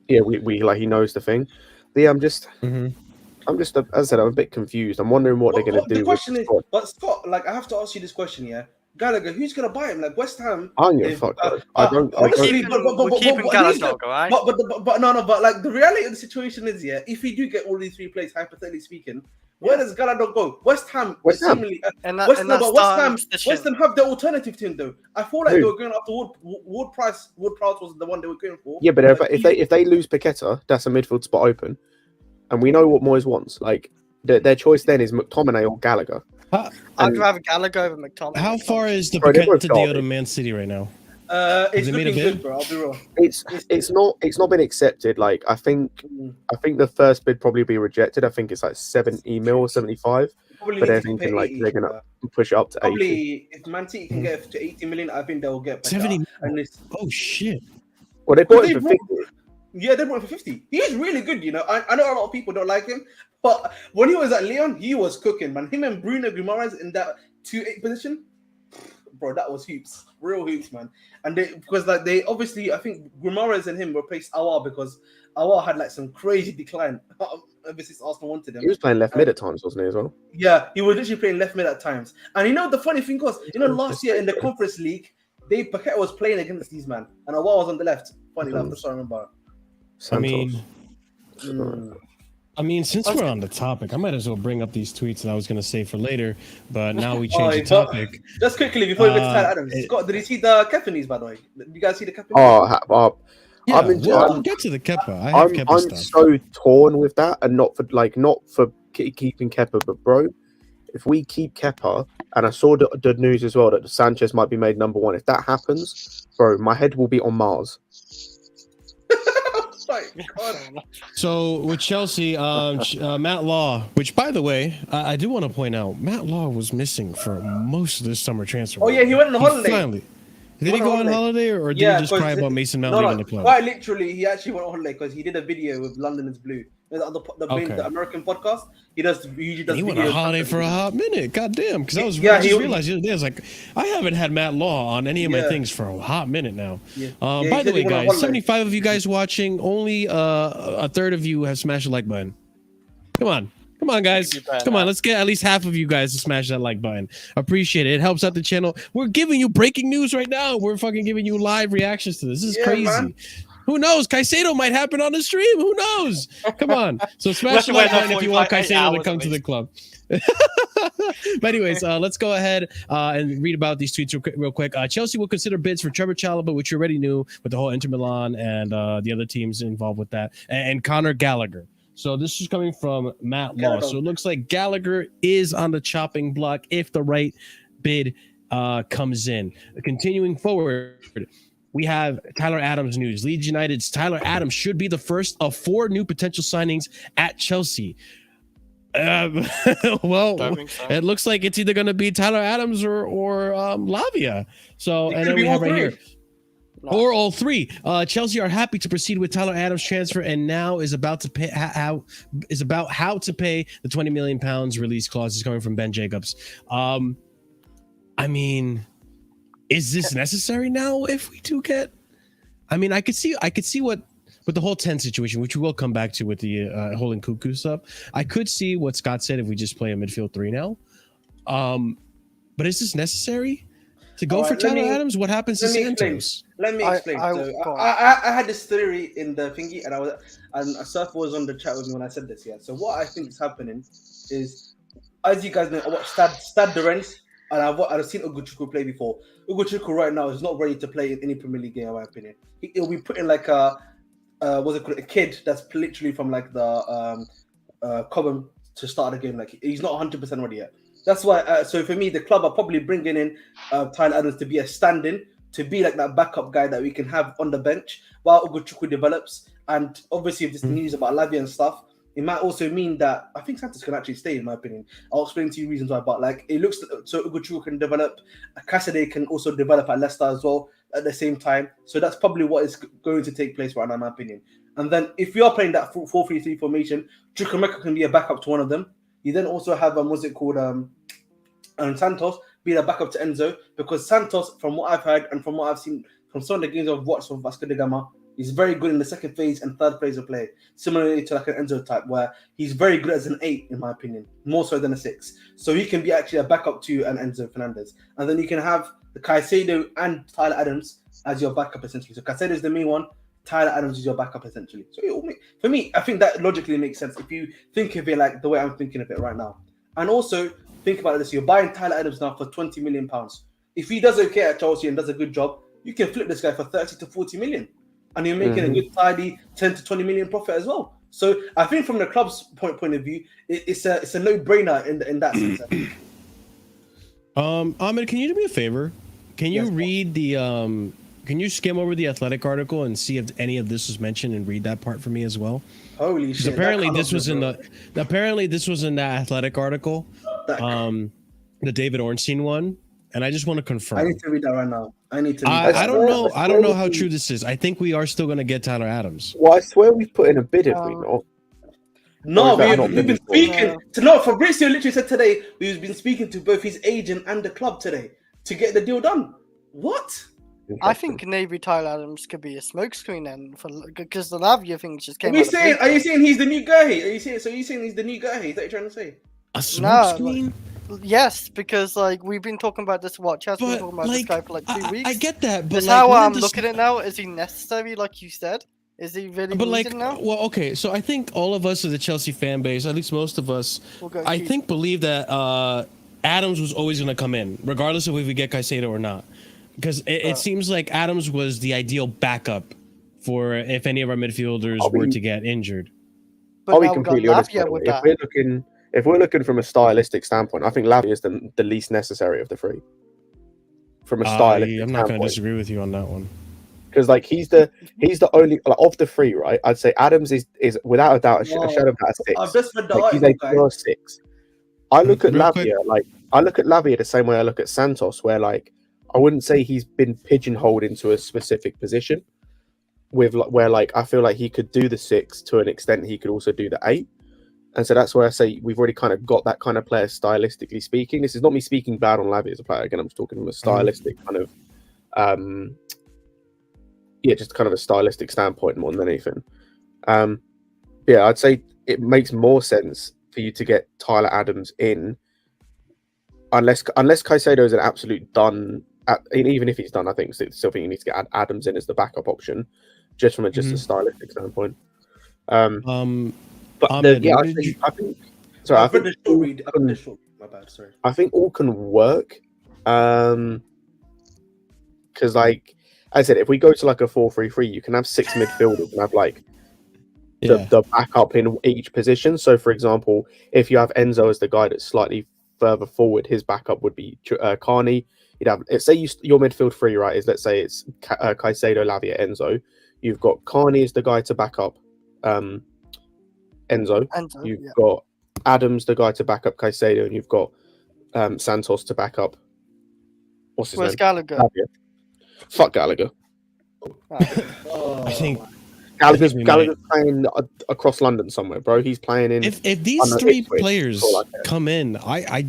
F: Yeah, we like he knows the thing. But yeah, I'm just as I said, I'm a bit confused. I'm wondering what they're going to do.
C: The question
F: with
C: is,
F: the squad.
C: but Scott, like I have to ask you this question, yeah. Gallagher, who's gonna buy him? Like West Ham.
F: I don't give a
C: if-
F: fuck.
C: uh,
F: bro. I don't.
C: honestly,
B: We're keeping
C: but
B: Gallagher,
C: he's got-
B: alright?
C: but like the reality of the situation is, yeah, if we do get all these 3 players, hypothetically speaking, where does Gallagher go? West Ham.
F: West Ham.
C: seemingly-
B: And that,
C: West,
B: and
C: no,
B: that
C: but West
B: starting
C: Ham,
B: position.
C: West Ham have the alternative to him though. I feel like
F: Who?
C: they were going after Ward Price. Ward Prowse was the one they were going for.
F: Yeah, but
C: Like,
F: if they lose Paqueta, that's a midfield spot open, and we know what Moyes wants. Like their choice then is McTominay or Gallagher.
B: I'd
F: and-
B: rather Gallagher over McTominay.
A: How far is the
F: Bro, they're both
A: Paqueta deal to
F: garbage.
A: Man City right now?
C: it's
A: they made a
C: looking
A: bid?
C: good, bro. I'll be real.
F: It's not been accepted. Like I think the first bid probably be rejected. I think it's like 70 mil or 75.
C: Probably
F: But they're
C: need to
F: thinking
C: pay
F: like
C: 80,
F: they're gonna push it up to 80.
C: probably if Man City can get it to 80 million, I think they'll get better.
A: 70
C: And it's,
A: Oh shit!
F: Well, they bought
C: But
F: it for
C: they
F: 50.
C: yeah, they brought him for 50. He's really good, you know. I know a lot of people don't like him, but when he was at Lyon, he was cooking, man. Him and Bruno Guimaraes in that 2-8 position, bro, that was hoops, real hoops, man. And they obviously, I think Guimaraes and him replaced Aouar because Aouar had like some crazy decline ever since Arsenal wanted him.
F: He was playing left mid at times, wasn't he, as well?
C: Yeah, he was literally playing left mid at times. And you know the funny thing was, you know, last year in the Conference League, Paqueta was playing against these man, and Aouar was on the left. Funny enough, that's what I remember.
F: Santos.
A: I mean, since we're on the topic, I might as well bring up these tweets that I was going to say for later, but now we
C: Oh,
A: change the
C: but-
A: topic.
C: Just quickly before we get to Tyler Adams, Scott, did you see the Kepa news, by the way? Did you guys see the Kepa news?
A: Yeah,
F: I'm
A: we'll get to the Kepa. I have Kepa
F: I'm
A: stuff.
F: so torn with that, and not for keeping Kepa, but bro, If we keep Kepa, and I saw the news as well that Sanchez might be made number 1. If that happens, bro, my head will be on Mars.
A: So with Chelsea, Matt Law, which by the way, I do want to point out, Matt Law was missing for most of this summer transfer.
C: Oh yeah, he went on holiday.
A: Finally, did he go on holiday, or did he just cry about Mason Mount leaving the club?
C: Quite literally, he actually went on holiday because he did a video with London is Blue. The American podcast. He usually does.
A: He went on holiday for a hot minute. God damn! Because I just realized the other day, I was like, I haven't had Matt Law on any of my things for a hot minute now. By the way, guys, 75 of you guys watching, only a third of you have smashed the like button. Come on, guys. Come on, let's get at least half of you guys to smash that like button. Appreciate it. It helps out the channel. We're giving you breaking news right now. We're fucking giving you live reactions to this. This is crazy. Man. Who knows? Caicedo might happen on the stream. Who knows? Come on. So smash the like button if you want Caicedo to come to the club. But anyways, let's go ahead and read about these tweets real quick. Chelsea will consider bids for Trevor Chalobah, which you already knew with the whole Inter Milan and the other teams involved with that, and Conor Gallagher. So this is coming from Matt Law. So it looks like Gallagher is on the chopping block if the right bid comes in. Continuing forward, we have Tyler Adams news. Leeds United's Tyler Adams should be the first of 4 new potential signings at Chelsea. Well, it looks like it's either going to be Tyler Adams or Lavia. So, and then we have right here. Or all 3. Chelsea are happy to proceed with Tyler Adams' transfer, and now is about to pay how to pay the £20 million release clause is coming from Ben Jacobs. I mean, is this necessary now? If we do get, I mean, I could see what with the whole 10 situation, which we will come back to with the whole Nkunku stuff. I could see what Scott said if we just play a midfield 3 now. But is this necessary to go for Tyler Adams? What happens to Santos?
C: Let me explain. I had this theory in the thingy, and Surf was on the chat with me when I said this. Yeah. So what I think is happening is, as you guys know, I watched Stade de Rennes, and I've seen Ugochukwu play before. Ugochukwu right now is not ready to play in any Premier League game, in my opinion. He'll be put in like a kid that's literally from like the Cobham to start the game. Like he's not 100% ready yet. That's why. So for me, the club are probably bringing in Tyler Adams to be a stand-in, to be like that backup guy that we can have on the bench while Ugochukwu develops. And obviously, if this news about Lavia and stuff, it might also mean that I think Santos can actually stay, in my opinion. I'll explain to you reasons why. But like, it looks so Ugochukwu can develop. CASADEI can also develop at Leicester as well at the same time. So that's probably what is going to take place right now, in my opinion. And then if you are playing that 4-3-3 formation, Chukwuemeka can be a backup to one of them. You then also have Santos being a backup to Enzo, because Santos, from what I've heard and from what I've seen from some of the games I've watched from Vasco da Gama, is very good in the second phase and third phase of play, similarly to like an Enzo type, where he's very good as an 8, in my opinion, more so than a 6. So he can be actually a backup to an Enzo Fernandez. And then you can have the Caicedo and Tyler Adams as your backup, essentially. So Caicedo is the main one, Tyler Adams is your backup, essentially. So for me, I think that logically makes sense if you think of it like the way I'm thinking of it right now. And also, think about this. You're buying Tyler Adams now for £20 million. If he does okay at Chelsea and does a good job, you can flip this guy for 30 to 40 million. And you're making a good, tidy 10 to 20 million profit as well. So I think from the club's point of view, it's a no-brainer in that sense.
A: Ahmed, can you do me a favor? Can you read the can you skim over the Athletic article and see if any of this was mentioned and read that part for me as well?
C: Holy shit!
A: Apparently this was in the Athletic article, the David Ornstein one, and I just want to confirm.
C: I need to read that right now. I
A: don't know how true this is. I think we are still going to get Tyler Adams.
F: Well, I swear we've put in a bid, have we not?
C: No, we've been speaking to. No, Fabrizio literally said today we've been speaking to both his agent and the club today to get the deal done. What?
B: I think maybe Tyler Adams could be a smokescreen then, because the Lavia thing just came.
C: Are you saying he's the new guy? Are you saying he's the new guy? Is that what you're trying to say?
A: A smokescreen?
B: Yes, because like we've been talking about this. Chat's been talking about this guy for like 2 weeks.
A: I get that, but
B: that's how I'm looking at it now. Is he necessary, like you said? Is he really needed now?
A: Well, okay. So I think all of us as a Chelsea fan base, at least most of us, believe that Adams was always going to come in, regardless of if we get Caicedo or not. Because it seems like Adams was the ideal backup for if any of our midfielders were to get injured.
F: I'll be completely honest. if we're looking from a stylistic standpoint, I think Lavia is the least necessary of the three. From a stylistic
A: I'm not going to
F: standpoint,
A: disagree with you on that one.
F: because like he's the only like, of the three, right? I'd say Adams is without a doubt a shadow of that a 6.
C: I've just read the
F: Like, he's
C: article,
F: a pure
C: guys.
F: 6. I look at
A: Real
F: Lavia the same way I look at Santos, where like I wouldn't say he's been pigeonholed into a specific position. With where like I feel like he could do the 6 to an extent, he could also do the 8. And so that's where I say we've already kind of got that kind of player stylistically speaking. This is not me speaking bad on Lavia as a player. Again, I'm just talking from a stylistic kind of, just kind of a stylistic standpoint more than anything. Yeah, I'd say it makes more sense for you to get Tyler Adams in, unless Caicedo is an absolute done. Even if he's done, I think still think you need to get Adams in as the backup option, just from a stylistic standpoint. But
A: Ahmed,
F: yeah,
A: what
F: I
A: did you-
F: think. Sorry, I think
C: short read. My bad. Sorry.
F: I think all can work. Because, like I said, if we go to like a 4-3-3, you can have 6 midfielders and have like the backup in each position. So, for example, if you have Enzo as the guy that's slightly further forward, his backup would be Carney. You'd have, say, your midfield 3, right? Is let's say it's Caicedo, Lavia, Enzo. You've got Carney as the guy to back up Enzo. You've got Adams, the guy to back up Caicedo, and you've got Santos to back up. What's his
B: Where's
F: name?
B: Gallagher?
F: Lavia. Fuck Gallagher.
A: I think
F: Gallagher's
A: we
F: playing across London somewhere, bro. He's playing in.
A: if these
F: on
A: three
F: Ipswich,
A: players
F: all like that.
A: come in, I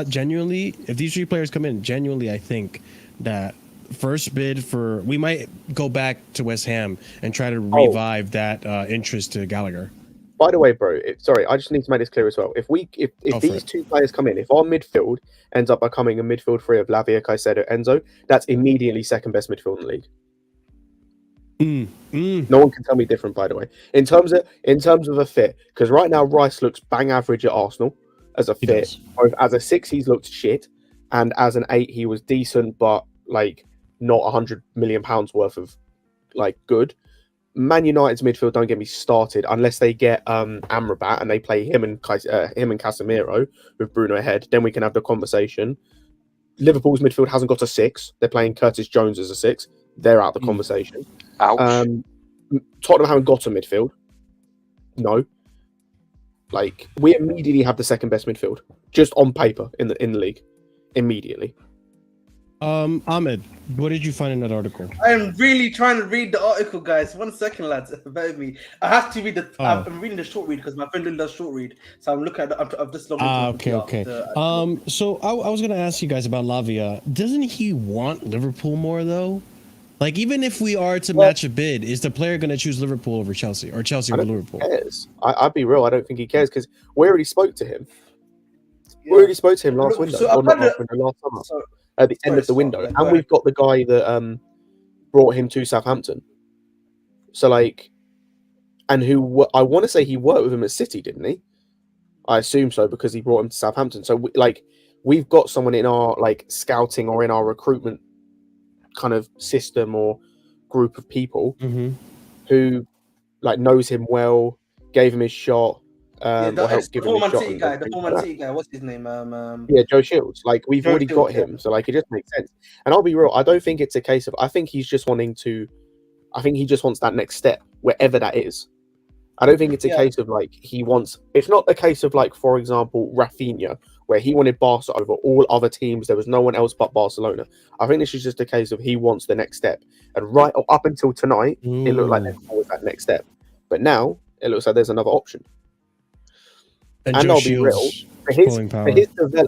A: genuinely, if these 3 players come in, genuinely, I think that first bid for, we might go back to West Ham and try to revive that interest to Gallagher.
F: By the way, bro, sorry, I just need to make this clear as well. If these 2 players come in, if our midfield ends up becoming a midfield 3 of Lavia, Caicedo, Enzo, that's immediately second best midfield in the league. No one can tell me different, by the way. In terms of a fit, because right now Rice looks bang average at Arsenal as a fit. Or as a 6, he's looked shit, and as an 8, he was decent, but like not £100 million worth of like good. Man United's midfield, don't get me started, unless they get Amrabat and they play him and Casemiro with Bruno ahead, then we can have the conversation. Liverpool's midfield hasn't got a 6. They're playing Curtis Jones as a 6. They're out the conversation.
D: Ouch.
F: Tottenham haven't got a midfield. No. Like, we immediately have the second best midfield, just on paper in the league. Immediately.
A: Ahmed, what did you find in that article?
C: I am really trying to read the article, guys. 1 second, lads. Bear with me. I have to read I'm reading the short read because my friend does short read. So I'm looking at I've just logged into
A: okay. So I was gonna ask you guys about Lavia. Doesn't he want Liverpool more though? Like, even if we are to match a bid, is the player gonna choose Liverpool over Chelsea or Chelsea over Liverpool?
F: He cares. I'd be real. I don't think he cares because we already spoke to him. Yeah. We already spoke to him last window. Last summer. At the end of the window, and we've got the guy that brought him to Southampton. So like, and who I want to say he worked with him at City, didn't he? I assume so because he brought him to Southampton. So we've got someone in our like scouting or in our recruitment kind of system or group of people who like knows him well, gave him his shot.
C: The former City guy. What's his name?
F: Joe Shields. Like, we've already got him, so like it just makes sense. And I'll be real, I don't think it's a case of. I think he's just wanting to. I think he just wants that next step, wherever that is. I don't think it's a case of like he wants. It's not a case of like, for example, Rafinha, where he wanted Barca over all other teams. There was no one else but Barcelona. I think this is just a case of he wants the next step. And right up until tonight, it looked like Liverpool was that next step, but now it looks like there's another option. And I'll be real,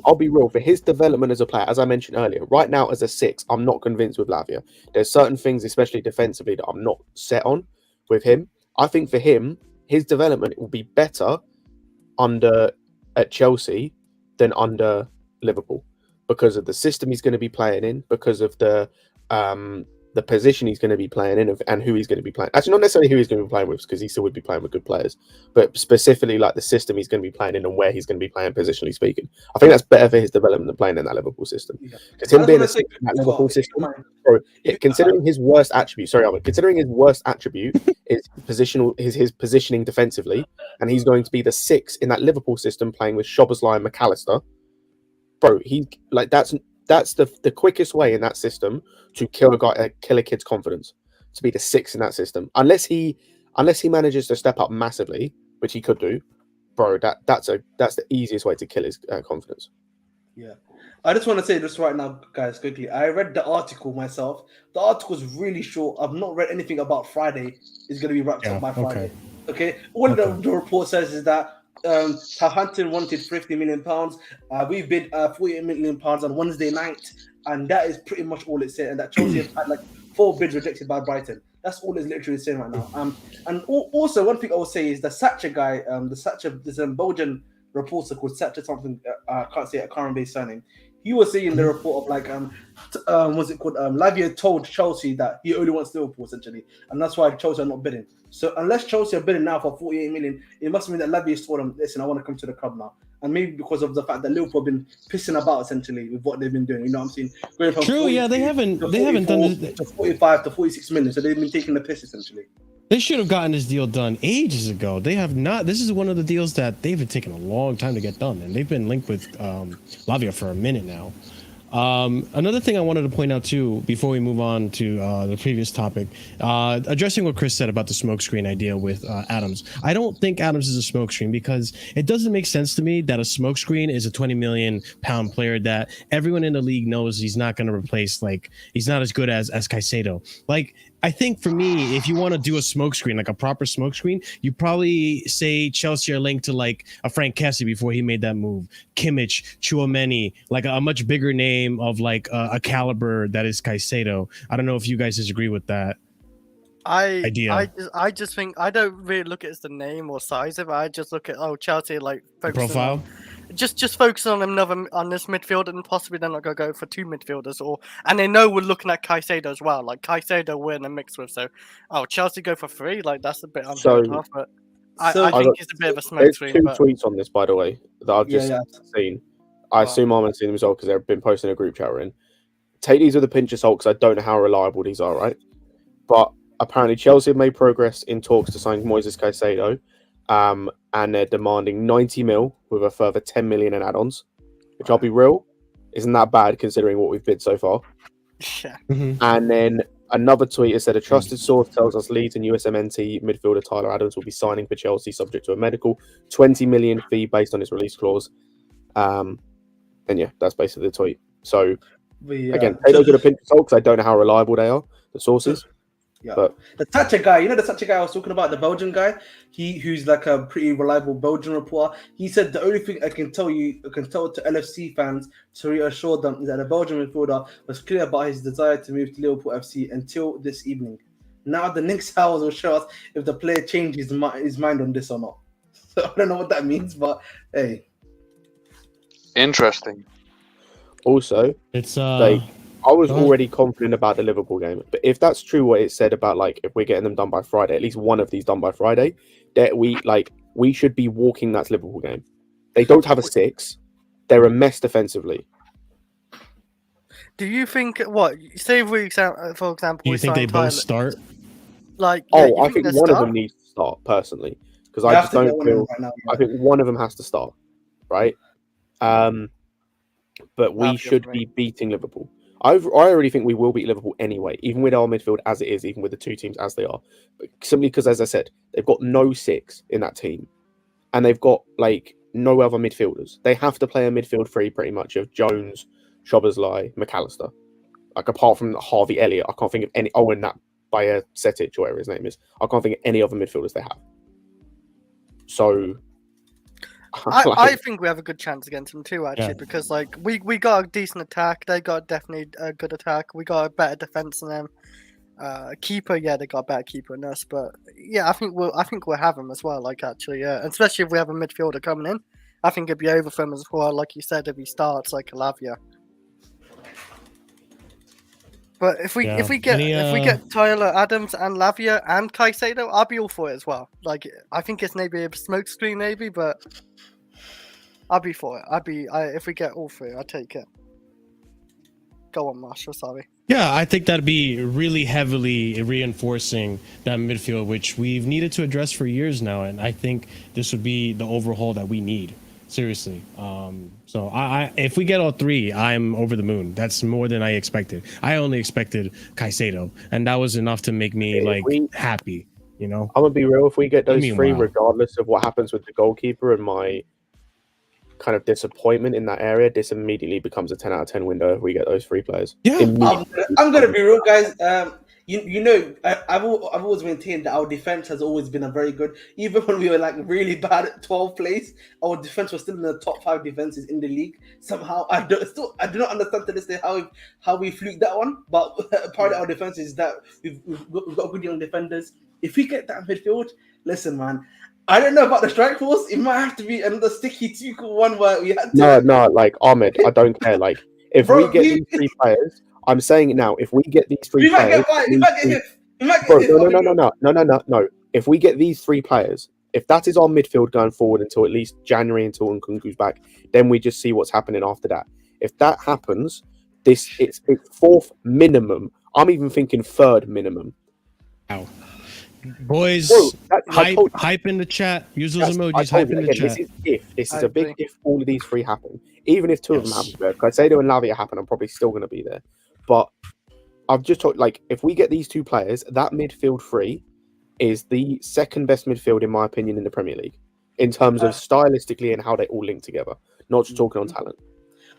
F: I'll be real, for his development as a player, as I mentioned earlier, right now as a 6, I'm not convinced with Lavia. There's certain things, especially defensively, that I'm not set on with him. I think for him, his development will be better at Chelsea than under Liverpool because of the system he's going to be playing in, because of the the position he's going to be playing in and who he's going to be playing. Actually, not necessarily who he's going to be playing with, because he still would be playing with good players, but specifically like the system he's going to be playing in and where he's going to be playing positionally speaking. I think that's better for his development than playing in that Liverpool system. Because him being in that Liverpool system, considering his worst attribute, considering his worst attribute is his positioning defensively, and he's going to be the 6 in that Liverpool system playing with Szoboszlai and McAllister. Bro, that's the quickest way in that system to kill a kid's confidence, to be the 6 in that system. Unless he manages to step up massively, which he could do, bro. That's the easiest way to kill his confidence.
C: Yeah, I just want to say this right now, guys, quickly. I read the article myself. The article is really short. I've not read anything about Friday. It's going to be wrapped up by Friday. Okay. All the report says is that Southampton wanted £50 million. We bid £48 million on Wednesday night, and that is pretty much all it said. And that Chelsea have had like 4 bids rejected by Brighton. That's all it's literally saying right now. And also one thing I will say is the Satcher guy, this Belgian reporter called Satcher something. I can't say a current-based surname. He was saying in the report of like what's it called? Lavia told Chelsea that he only wants Liverpool essentially, and that's why Chelsea are not bidding. So unless Chelsea are bidding now for 48 million, it must mean that Lavia told them, listen, I want to come to the club now. And maybe because of the fact that Liverpool have been pissing about essentially with what they've been doing. You know what I'm saying? Going from
A: True, yeah, they haven't done this
C: to 45 to 46 million. So they've been taking the piss essentially.
A: They should have gotten this deal done ages ago. They have not. This is one of the deals that they've been taking a long time to get done, and they've been linked with Lavia for a minute now. Another thing I wanted to point out too, before we move on to the previous topic, addressing what Chris said about the smokescreen idea with Adams. I don't think Adams is a smokescreen, because it doesn't make sense to me that a smokescreen is a £20 million player that everyone in the league knows he's not going to replace. Like, he's not as good as Caicedo. Like, I think for me, if you want to do a smokescreen, like a proper smokescreen, you probably say Chelsea are linked to like a Frank Kessie before he made that move, Kimmich, Chouameni, like a much bigger name of like a caliber that is Caicedo. I don't know if you guys disagree with that idea.
B: I just think I don't really look at it as the name or size of it. I just look at Chelsea like
A: Profile.
B: Just focus on on this midfield, and possibly they're not gonna go for 2 midfielders, and they know we're looking at Caicedo as well. Like Caicedo we're in a mix with, so Chelsea go for 3, like that's a bit unheard of, but I think it's a bit of a smoke screen.
F: There's 2 tweets on this, by the way, that I've just seen. I assume I'm seeing them as well because they've been posting a group chat we're in. Take these with a pinch of salt because I don't know how reliable these are, right? But apparently Chelsea have made progress in talks to sign Moises Caicedo, and they're demanding 90 mil with a further 10 million in add-ons, which I'll be real, isn't that bad considering what we've bid so far.
B: Yeah.
F: And then another tweet has said a trusted source tells us Leeds and USMNT midfielder Tyler Adams will be signing for Chelsea subject to a medical 20 million fee based on his release clause. And yeah, that's basically the tweet. So again, take those with a pinch of salt because I don't know how reliable they are, the sources.
C: Yeah,
F: but
C: the Thatcher guy, the Thatcher guy I was talking about, the Belgian guy, who's like a pretty reliable Belgian reporter. He said the only thing I can tell to LFC fans to reassure them is that the Belgian midfielder was clear about his desire to move to Liverpool FC until this evening. Now the next hours will show us if the player changes his mind on this or not. So I don't know what that means, but hey,
D: interesting.
F: Also,
A: it's
F: I was already confident about the Liverpool game, but if that's true, what it said about like if we're getting them done by Friday, at least one of these done by Friday, that we should be walking that Liverpool game. They don't have a 6; they're a mess defensively.
B: Do you think say for example?
A: Do you think they both start?
B: Like,
F: I think one of them needs to start personally because I just don't feel.
C: Right now,
F: I think one of them has to start, right? But we should be beating Liverpool. I already think we will beat Liverpool anyway, even with our midfield as it is, even with the 2 teams as they are. But simply because, as I said, they've got no 6 in that team, and they've got like no other midfielders. They have to play a midfield 3 pretty much of Jones, Szoboszlai, McAllister. Like apart from Harvey Elliott, I can't think of any. And that Setic, or whatever his name is. I can't think of any other midfielders they have. So.
B: I think we have a good chance against them too, actually, because like we got a decent attack, they got definitely a good attack, we got a better defense than them. Keeper, they got a better keeper than us, but yeah, I think we'll have them as well. Like actually, and especially if we have a midfielder coming in, I think it'd be over for him as well. Like you said, if he starts like Lavia. But if we get Tyler Adams and Lavia and Caicedo, I'll be all for it as well. Like I think it's maybe a smokescreen, maybe, but I'll be for it. If we get all three, I'll take it. Go on, Marshall. Sorry.
A: Yeah, I think that'd be really heavily reinforcing that midfield, which we've needed to address for years now, and I think this would be the overhaul that we need. Seriously. So I if we get all three, I'm over the moon. That's more than I expected. I only expected Caicedo, and that was enough to make me happy. You know,
F: I'm gonna be real. If we get those three, regardless of what happens with the goalkeeper and my kind of disappointment in that area, this immediately becomes a 10 out of 10 window if we get those three players.
A: Yeah,
C: I'm gonna be real, guys. You know, I've always maintained that our defense has always been a very good. Even when we were like really bad at 12th place, our defense was still in the top 5 defenses in the league. Somehow, I do not understand to this day how we fluked that one. But part of our defense is that we've got good young defenders. If we get that midfield, listen, man. I don't know about the strike force. It might have to be another sticky Tuchel one where we had to.
F: No, like Ahmed, I don't care. Like if we get these three players. I'm saying it now. If we get these three players, no. If we get these three players, if that is our midfield going forward until at least January, until Nkunku's back, then we just see what's happening after that. If that happens, it's 4th minimum. I'm even thinking 3rd minimum.
A: Wow. Boys, hype in the chat. Use those emojis. Hype in the chat.
F: This is a big if all of these three happen. Even if 2 of them happen, Caicedo and Lavia happen, I'm probably still going to be there. But I've just talked, like, if we get these 2 players, that midfield 3 is the 2nd best midfield, in my opinion, in the Premier League, in terms of stylistically and how they all link together. Not just talking on talent.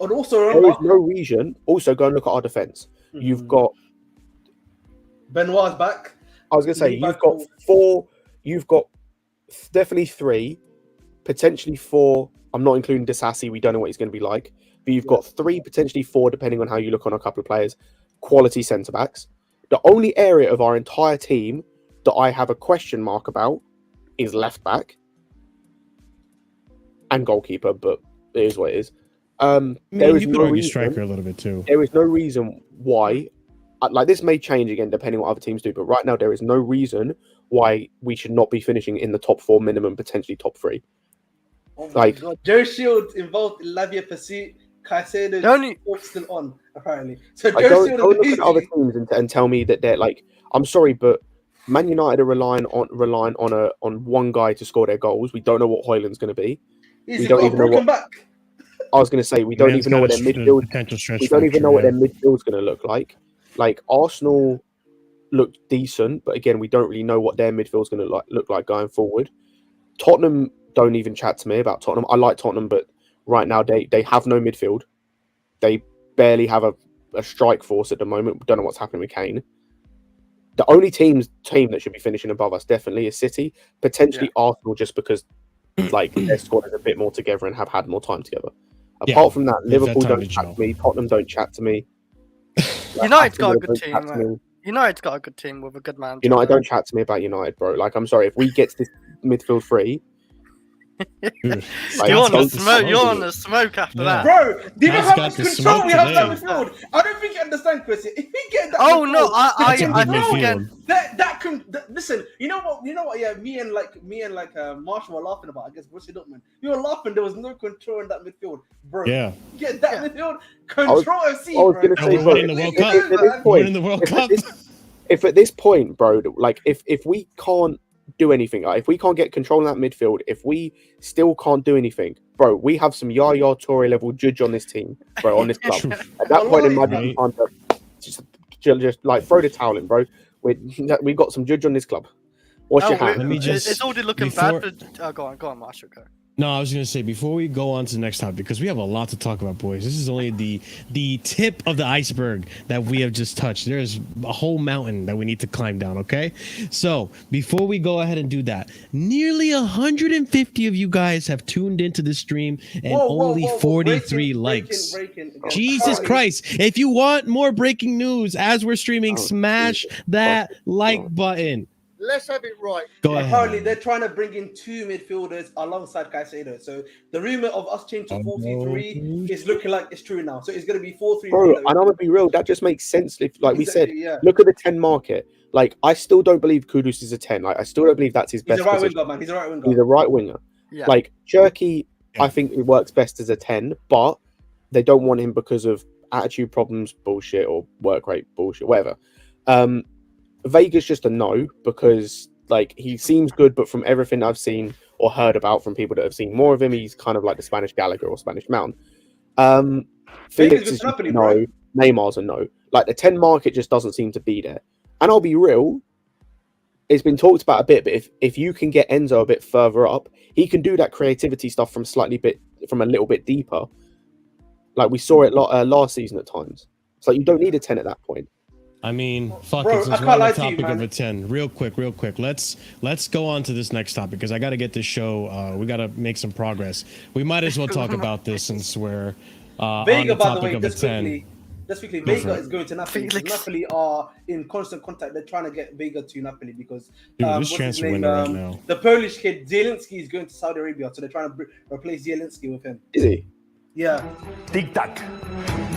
C: And also,
F: there is no reason. Also, go and look at our defense. You've got
C: Benoit's back.
F: I was going to say, you've got 4. You've got definitely 3, potentially 4. I'm not including Disassi. We don't know what he's going to be like. But you've got 3, potentially 4, depending on how you look on a couple of players, quality centre-backs. The only area of our entire team that I have a question mark about is left-back and goalkeeper, but it is what it is. There is no reason,
A: striker a little bit too.
F: There is no reason why, like, this may change again depending on what other teams do, but right now there is no reason why we should not be finishing in the top 4 minimum, potentially top 3.
C: Oh my God. Joe Shields involved in Lavia pursuit. Caicedo still on, apparently. So
F: don't look at other teams and tell me that they're like, I'm sorry, but Man United are relying on one guy to score their goals. We don't know what Højlund's going to be.
C: We don't even know what back.
F: I was going to say, we don't even know what their midfield. We don't even know what their midfield's going to look like. Like, Arsenal looked decent, but again, we don't really know what their midfield's going to look like going forward. Tottenham don't even chat to me about Tottenham. I like Tottenham, but right now they have no midfield. They barely have a strike force at the moment. We don't know what's happening with Kane. The only team that should be finishing above us definitely is City, potentially Arsenal, just because like their squad is a bit more together and have had more time together. Apart from that, Liverpool don't chat to me. Tottenham don't chat to me.
B: United's got a good team. United's got a good team with a good man.
F: United don't chat to me about United, bro. Like, I'm sorry, if we get this midfield 3,
B: you're on the smoke after that,
C: bro. Do you know how much control we have that midfield? I don't think you understand, Chris. If we get that,
B: I
C: listen. You know what? Yeah, me and Marshall were laughing about. I guess Borussia Dortmund. We were laughing. There was no control in that midfield, bro.
A: Yeah.
C: Get that midfield control. FC.
F: I was going to say,
A: we're winning the World Cup. We're in the World Cup.
F: If at this point, bro, like if we can't do anything, like, if we can't get control of that midfield, if we still can't do anything, bro, we have some Yaya Toure level judge on this team, bro, on this club. At that point, it might be time to just like throw the towel in, bro. We got some judge on this club. What's your hand?
B: It's already looking bad. Go on, Marshall. Go.
A: No, I was going to say, before we go on to the next topic, because we have a lot to talk about, boys. This is only the tip of the iceberg that we have just touched. There's a whole mountain that we need to climb down, okay? So, before we go ahead and do that, nearly 150 of you guys have tuned into this stream and only 43 likes. Jesus Christ. If you want more breaking news as we're streaming, smash that like button.
E: let's have it right.
A: Go ahead.
C: Apparently, they're trying to bring in 2 midfielders alongside Caicedo. So the rumor of us changing to 4-3-3 is looking like it's true now. So it's going to be 4-3-3.
F: Bro, and I'm gonna be real. That just makes sense. If, like we said,
C: yeah.
F: look at the 10 market. Like, I still don't believe Kudus is a 10. Like, I still don't believe that's his
C: He's
F: best
C: a right
F: position.
C: winger, man. He's a right winger.
F: He's a right winger.
B: Yeah.
F: Like, Cherky, I think it works best as a 10, but they don't want him because of attitude problems, bullshit, or work rate bullshit, whatever. Vega's just a no because, like, he seems good, but from everything I've seen or heard about from people that have seen more of him, he's kind of like the Spanish Gallagher or Spanish Mount. Felix is
C: Napoli,
F: no.
C: bro.
F: Neymar's a no. Like, the 10 market just doesn't seem to be there. And I'll be real, it's been talked about a bit, but if you can get Enzo a bit further up, he can do that creativity stuff from a little bit deeper. Like, we saw it last season at times. It's like, you don't need a 10 at that point.
A: I mean, fuck
C: Bro,
A: it. Since
C: I
A: we're
C: can't
A: on the
C: lie to you,
A: topic of
C: man.
A: a 10, real quick. Let's go on to this next topic because I got to get this show. We got to make some progress. We might as well talk about this since we're on
C: Vega,
A: the
C: by the
A: topic
C: way,
A: of a
C: just
A: 10.
C: quickly. Just quickly,
A: Go for
C: Vega
A: it.
C: is going to Napoli.
B: Felix.
C: Napoli are in constant contact. They're trying to get Vega to Napoli because
A: Dude, this
C: what's his
A: transfer
C: name?
A: window right now.
C: The Polish kid Zielinski is going to Saudi Arabia, so they're trying to replace Zielinski with him.
F: Is he?
C: Yeah,
G: Tic-tac.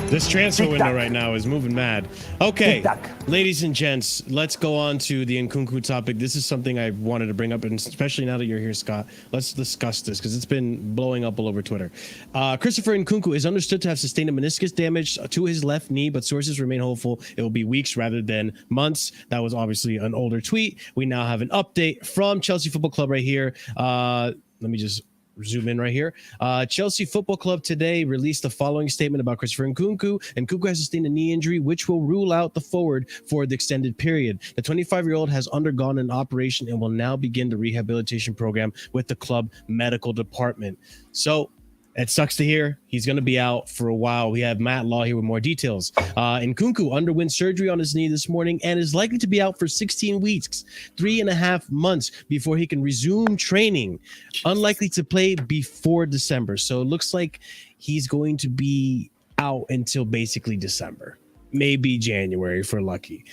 A: This transfer
G: Tic-tac.
A: window right now is moving mad. Okay,
G: Tic-tac.
A: ladies and gents, let's go on to the Nkunku topic. This is something I wanted to bring up, and especially now that you're here, Scott, let's discuss this because it's been blowing up all over Twitter. Christopher Nkunku is understood to have sustained a meniscus damage to his left knee, but sources remain hopeful it will be weeks rather than months. That was obviously an older tweet. We now have an update from Chelsea Football Club right here. Let me just zoom in right here. Chelsea Football Club today released the following statement about Christopher Nkunku. Nkunku has sustained a knee injury, which will rule out the forward for the extended period. The 25-year-old has undergone an operation and will now begin the rehabilitation program with the club medical department. So it sucks to hear. He's going to be out for a while. We have Matt Law here with more details. Nkunku underwent surgery on his knee this morning and is likely to be out for 16 weeks, 3.5 months before he can resume training. Unlikely to play before December. So it looks like he's going to be out until basically December, maybe January if we're lucky.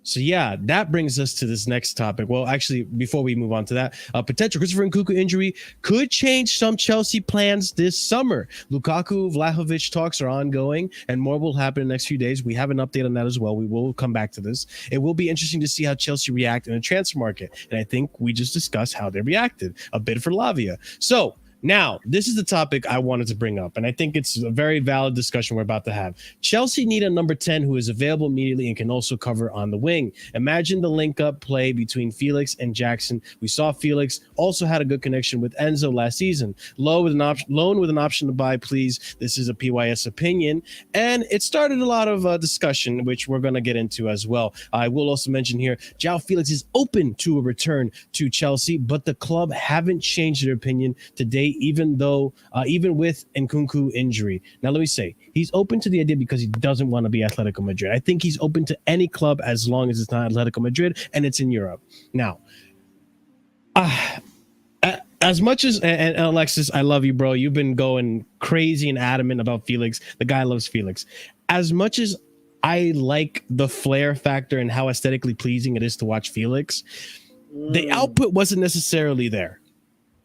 A: So yeah, that brings us to this next topic. Well, actually, before we move on to that, potential Christopher Nkunku injury could change some Chelsea plans this summer. Lukaku, Vlahovic talks are ongoing, and more will happen in the next few days. We have an update on that as well. We will come back to this. It will be interesting to see how Chelsea react in the transfer market, and I think we just discussed how they reacted. A bid for Lavia. So now, this is the topic I wanted to bring up, and I think it's a very valid discussion we're about to have. Chelsea need a number 10 who is available immediately and can also cover on the wing. Imagine the link-up play between Felix and Jackson. We saw Felix also had a good connection with Enzo last season. Loan with an option to buy, please. This is a PYS opinion, and it started a lot of discussion, which we're going to get into as well. I will also mention here, João Felix is open to a return to Chelsea, but the club haven't changed their opinion today, even with Nkunku injury. Now, let me say, he's open to the idea because he doesn't want to be Atletico Madrid. I think he's open to any club as long as it's not Atletico Madrid and it's in Europe. Now, as much as, and Alexis, I love you, bro. You've been going crazy and adamant about Felix. The guy loves Felix. As much as I like the flair factor and how aesthetically pleasing it is to watch Felix, the output wasn't necessarily there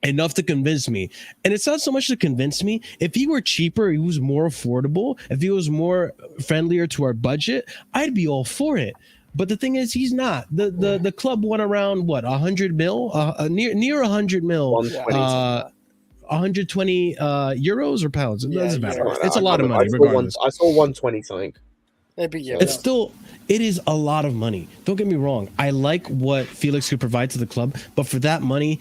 A: enough to convince me. And it's not so much to convince me. If he were cheaper, he was more affordable, if he was more friendlier to our budget, I'd be all for it. But the thing is, he's not. The club went around, what, 100 mil? Near 100 mil. 120 euros or pounds. It doesn't matter. It's a lot of money, regardless.
F: I saw 120 something.
B: Maybe, yeah.
A: It is a lot of money. Don't get me wrong. I like what Felix could provide to the club, but for that money,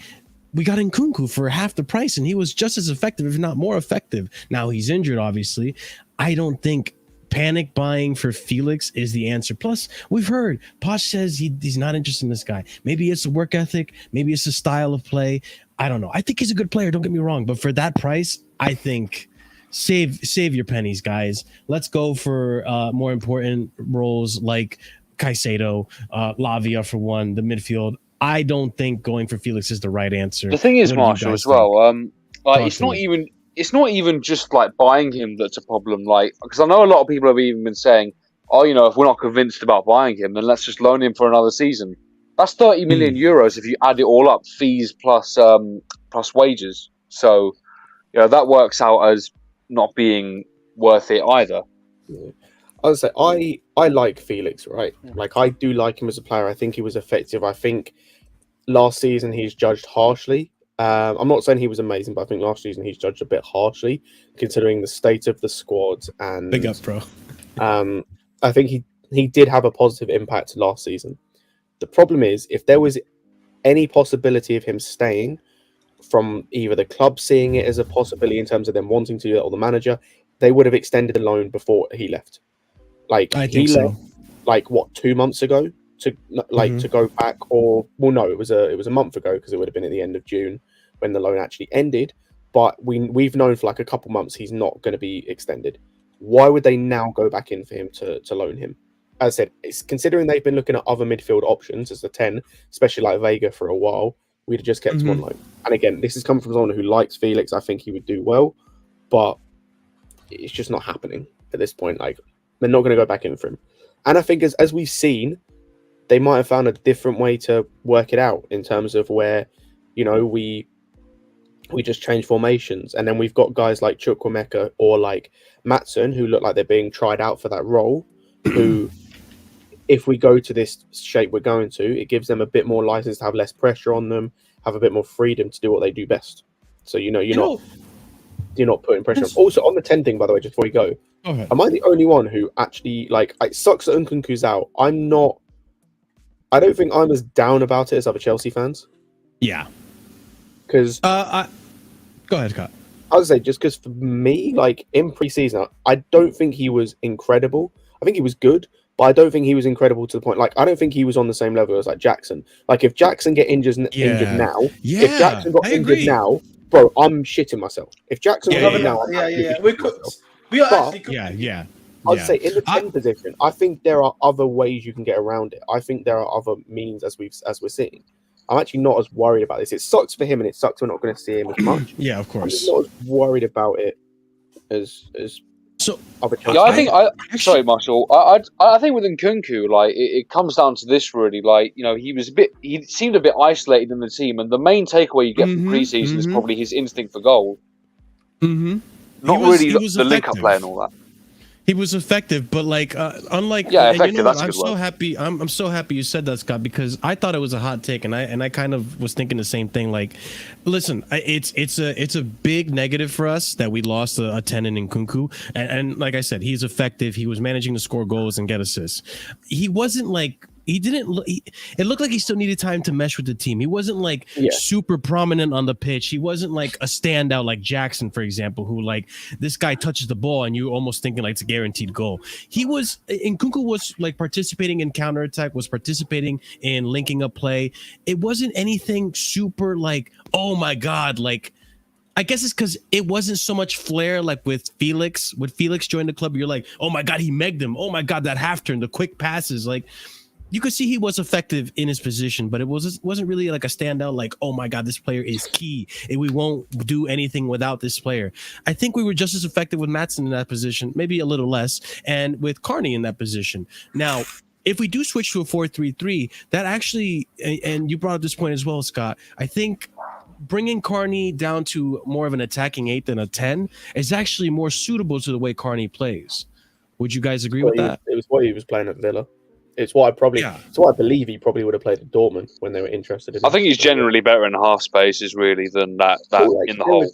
A: we got Nkunku for half the price, and he was just as effective, if not more effective. Now he's injured, obviously. I don't think panic buying for Felix is the answer. Plus, we've heard Poch says he's not interested in this guy. Maybe it's a work ethic. Maybe it's a style of play. I don't know. I think he's a good player. Don't get me wrong. But for that price, I think save your pennies, guys. Let's go for more important roles like Caicedo, Lavia for one, the midfield. I don't think going for Felix is the right answer.
D: The thing is, Marshall, as well, like it's not even just like buying him that's a problem. Like, because I know a lot of people have even been saying, "Oh, if we're not convinced about buying him, then let's just loan him for another season." That's 30 million euros if you add it all up, fees plus wages. So, that works out as not being worth it either.
F: Yeah. I would say I like Felix, right? Like, I do like him as a player. I think he was effective. I think last season he's judged harshly. I'm not saying he was amazing, but I think last season he's judged a bit harshly, considering the state of the squad. And
A: Big up, bro.
F: I think he did have a positive impact last season. The problem is, if there was any possibility of him staying, from either the club seeing it as a possibility in terms of them wanting to do it or the manager, they would have extended the loan before he left. Like, he left, like, what, 2 months ago to to go back, or no, it was a month ago, because it would have been at the end of June when the loan actually ended. But we've known for like a couple months he's not going to be extended. Why would they now go back in for him to loan him? As I said, it's considering they've been looking at other midfield options as the 10, especially like Vega for a while. We'd have just kept him on loan. And again, this is coming from someone who likes Felix. I think he would do well, but it's just not happening at this point. Like, they're not going to go back in for him. And I think as we've seen, they might have found a different way to work it out in terms of where, we just change formations. And then we've got guys like Chukwuemeka or like Maatsen, who look like they're being tried out for that role, who, if we go to this shape we're going to, it gives them a bit more license to have less pressure on them, have a bit more freedom to do what they do best. So, you're not putting pressure on. Also, on the 10 thing, by the way, just before you go, am I the only one who actually, like, it sucks that Nkunku's out? I don't think I'm as down about it as other Chelsea fans.
A: Yeah.
F: Because
A: go ahead, Scott.
F: I would say, just because for me, like, in pre-season, I don't think he was incredible. I think he was good, but I don't think he was incredible to the point. Like, I don't think he was on the same level as like Jackson. Like, if Jackson get injured now, if Jackson got injured now, bro, I'm shitting myself. If Jackson got injured now,
C: we're cooked. We are actually cooked.
F: I'd say in the 10 position, I think there are other ways you can get around it. I think there are other means as we're seeing. I'm actually not as worried about this. It sucks for him, and it sucks we're not going to see him as much.
A: Yeah, of course.
F: I'm not as worried about it as
A: so.
F: Other
D: sorry, Marshall. I think with Nkunku, like, it comes down to this really. Like, he seemed a bit isolated in the team, and the main takeaway you get from preseason is probably his instinct for goal. Not really the link-up play and all that.
A: He was effective, but like unlike
D: effective. That's a
A: I'm
D: good
A: so
D: word.
A: happy. I'm so happy you said that, Scott, because I thought it was a hot take, and I kind of was thinking the same thing. Like, listen, it's a big negative for us that we lost a 10 in Nkunku, and like I said, he's effective. He was managing to score goals and get assists. He wasn't like. It looked like he still needed time to mesh with the team. He wasn't like super prominent on the pitch. He wasn't like a standout like Jackson, for example, who like this guy touches the ball and you're almost thinking like it's a guaranteed goal. Nkunku was like participating in counterattack, was participating in linking up play. It wasn't anything super like, oh my God, like, I guess it's because it wasn't so much flair like with Felix. When Felix joined the club, you're like, oh my God, he megged him. Oh my God, that half turn, the quick passes, like. You could see he was effective in his position, but it wasn't really like a standout like, oh my God, this player is key and we won't do anything without this player. I think we were just as effective with Maatsen in that position, maybe a little less, and with Carney in that position. Now, if we do switch to a 4-3-3, that actually, and you brought up this point as well, Scott, I think bringing Carney down to more of an attacking 8 than a 10 is actually more suitable to the way Carney plays. Would you guys agree with that?
F: It was what he was playing at Villa. It's what I believe he probably would have played at Dortmund when they were interested in him.
D: I think he's generally better in half spaces really than that in the hole.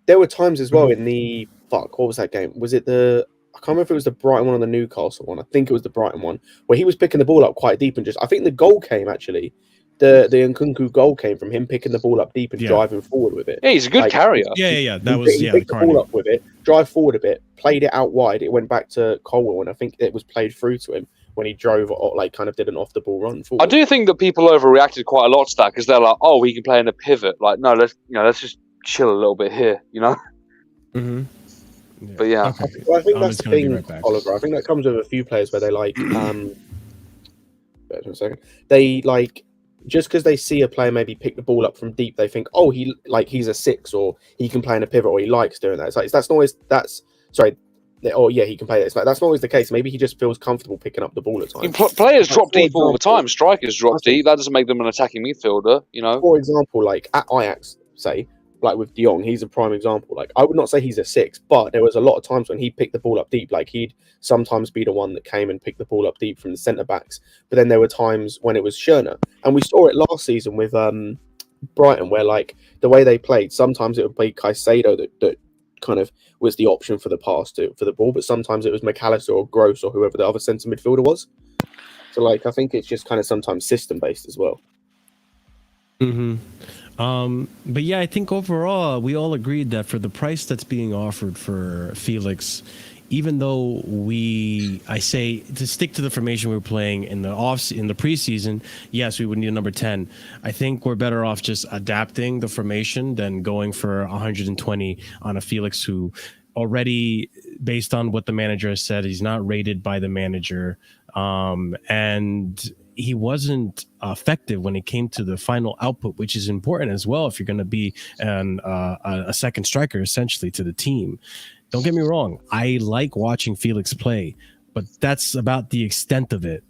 F: There were times as well in the what was that game? Was it I can't remember if it was the Brighton one or the Newcastle one. I think it was the Brighton one where he was picking the ball up quite deep and I think the goal came actually. The Nkunku goal came from him picking the ball up deep and driving forward with it.
D: Yeah, he's a good carrier.
A: Yeah.
F: He picked the ball up with it, drive forward a bit, played it out wide. It went back to Colwell, and I think it was played through to him when he drove, or like kind of did an off the ball run forward.
D: I do think that people overreacted quite a lot to that because they're like, "Oh, he can play in a pivot." Like, no, let's just chill a little bit here,
A: Mm-hmm.
D: Yeah. But yeah,
A: okay.
F: Well, I think that's the thing, Oliver. I think that comes with a few players where they like. Wait a second. They like just because they see a player maybe pick the ball up from deep, they think, "Oh, he's a 6, or he can play in a pivot, or he likes doing that." It's like that's not always. he can play this. Like, that's not always the case. Maybe he just feels comfortable picking up the ball at times.
D: Players drop
F: for
D: deep all the
F: example-
D: time. Strikers drop deep. That doesn't make them an attacking midfielder, you know.
F: For example, like at Ajax, say, like with De Jong, he's a prime example. Like, I would not say he's a 6, but there was a lot of times when he picked the ball up deep. Like, he'd sometimes be the one that came and picked the ball up deep from the centre backs. But then there were times when it was Schürrle, and we saw it last season with Brighton, where like the way they played, sometimes it would be Caicedo that kind of was the option for the pass for the ball, but sometimes it was McAllister or Gross or whoever the other centre midfielder was. So like, I think it's just kind of sometimes system based as well.
A: But yeah, I think overall we all agreed that for the price that's being offered for Felix, even though I say to stick to the formation we were playing in the preseason, yes, we would need a number 10. I think we're better off just adapting the formation than going for 120 on a Felix who already, based on what the manager has said, he's not rated by the manager. And he wasn't effective when it came to the final output, which is important as well if you're going to be a second striker essentially to the team. Don't get me wrong, I like watching Felix play, but that's about the extent of it.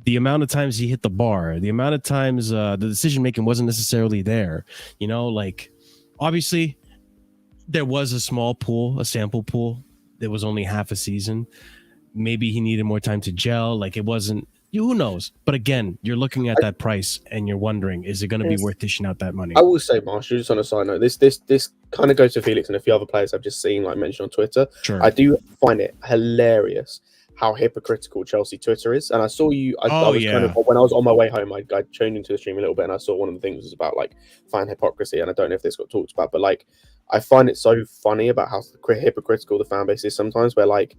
A: The amount of times he hit the bar, the amount of times the decision making wasn't necessarily there. You know, like obviously there was a small pool, a sample pool. There was only half a season. Maybe he needed more time to gel. Like it wasn't. Who knows? But again, you're looking at that price and you're wondering, is it going to be worth dishing out that money?
F: I will say, Marshall, just on a side note, this kind of goes to Felix and a few other players I've just seen like mentioned on Twitter.
A: Sure.
F: I do find it hilarious how hypocritical Chelsea Twitter is. And I saw you. I was kind of, when I was on my way home, I tuned into the stream a little bit, and I saw one of the things was about like fan hypocrisy. And I don't know if this got talked about, but like I find it so funny about how hypocritical the fan base is sometimes, where like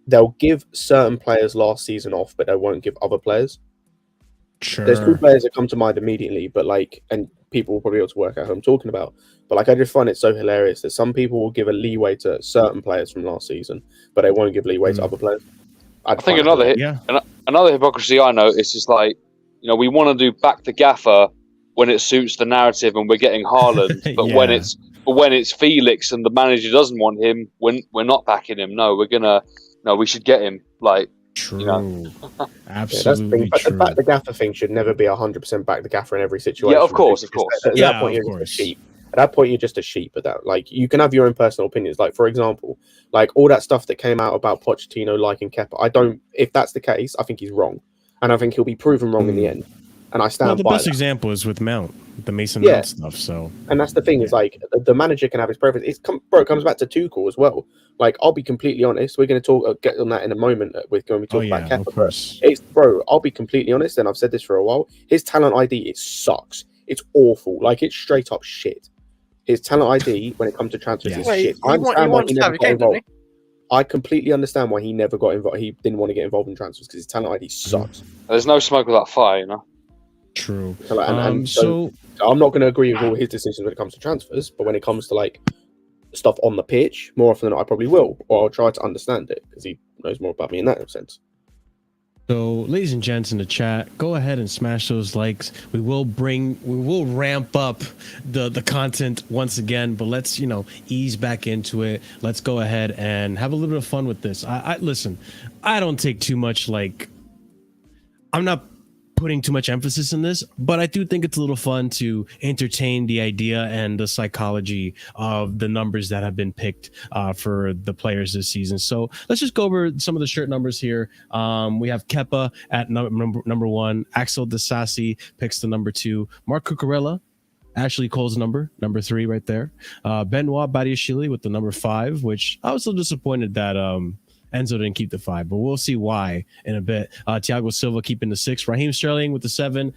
F: they'll give certain players last season off, but they won't give other players.
A: Sure.
F: There's 2 players that come to mind immediately, but like, and people will probably be able to work out who I'm talking about. But like, I just find it so hilarious that some people will give a leeway to certain players from last season, but they won't give leeway to other players.
D: I think another hypocrisy I notice is like, you know, we want to do back the gaffer when it suits the narrative and we're getting Haaland, but when it's Felix and the manager doesn't want him, we're not backing him. No, we should get him. Like,
A: true.
D: You know.
A: Absolutely
F: but
A: true.
F: the back the gaffer thing should never be 100% back the gaffer in every situation.
D: Yeah, of course.
F: At that point, you're just a sheep. At that point, you're just a sheep. At that, like, you can have your own personal opinions. Like, for example, like all that stuff that came out about Pochettino liking Kepa. If that's the case, I think he's wrong, and I think he'll be proven wrong in the end. And I stand by that.
A: The best example is with Mount, the Mason Mount stuff. So,
F: and that's the thing is like the manager can have his preference. It comes back to Tuchel as well. Like, I'll be completely honest. We're going to get on that in a moment when we talk about Kepa. I'll be completely honest, and I've said this for a while. His talent ID, it sucks. It's awful. Like, it's straight up shit. His talent ID when it comes to transfers is shit. I completely understand why he never got involved. He didn't want to get involved in transfers because his talent ID sucks.
D: There's no smoke without fire, you know.
A: True.
F: So I'm not going to agree with all his decisions when it comes to transfers, but when it comes to like stuff on the pitch, more often than not, I probably will, or I'll try to understand it because he knows more about me in that sense.
A: So, ladies and gents in the chat, go ahead and smash those likes. We will ramp up the content once again, but let's, ease back into it. Let's go ahead and have a little bit of fun with this. Listen, I don't take too much, I'm not putting too much emphasis in this, but I do think it's a little fun to entertain the idea and the psychology of the numbers that have been picked for the players this season. So let's just go over some of the shirt numbers here. We have Kepa at number 1. Axel Disasi picks the number 2. Mark Cucurella, Ashley Cole's number 3 right there. Benoit Badiashile with the number 5, which I was a little disappointed that Enzo didn't keep the 5, but we'll see why in a bit. Thiago Silva keeping the 6. Raheem Sterling with the 7.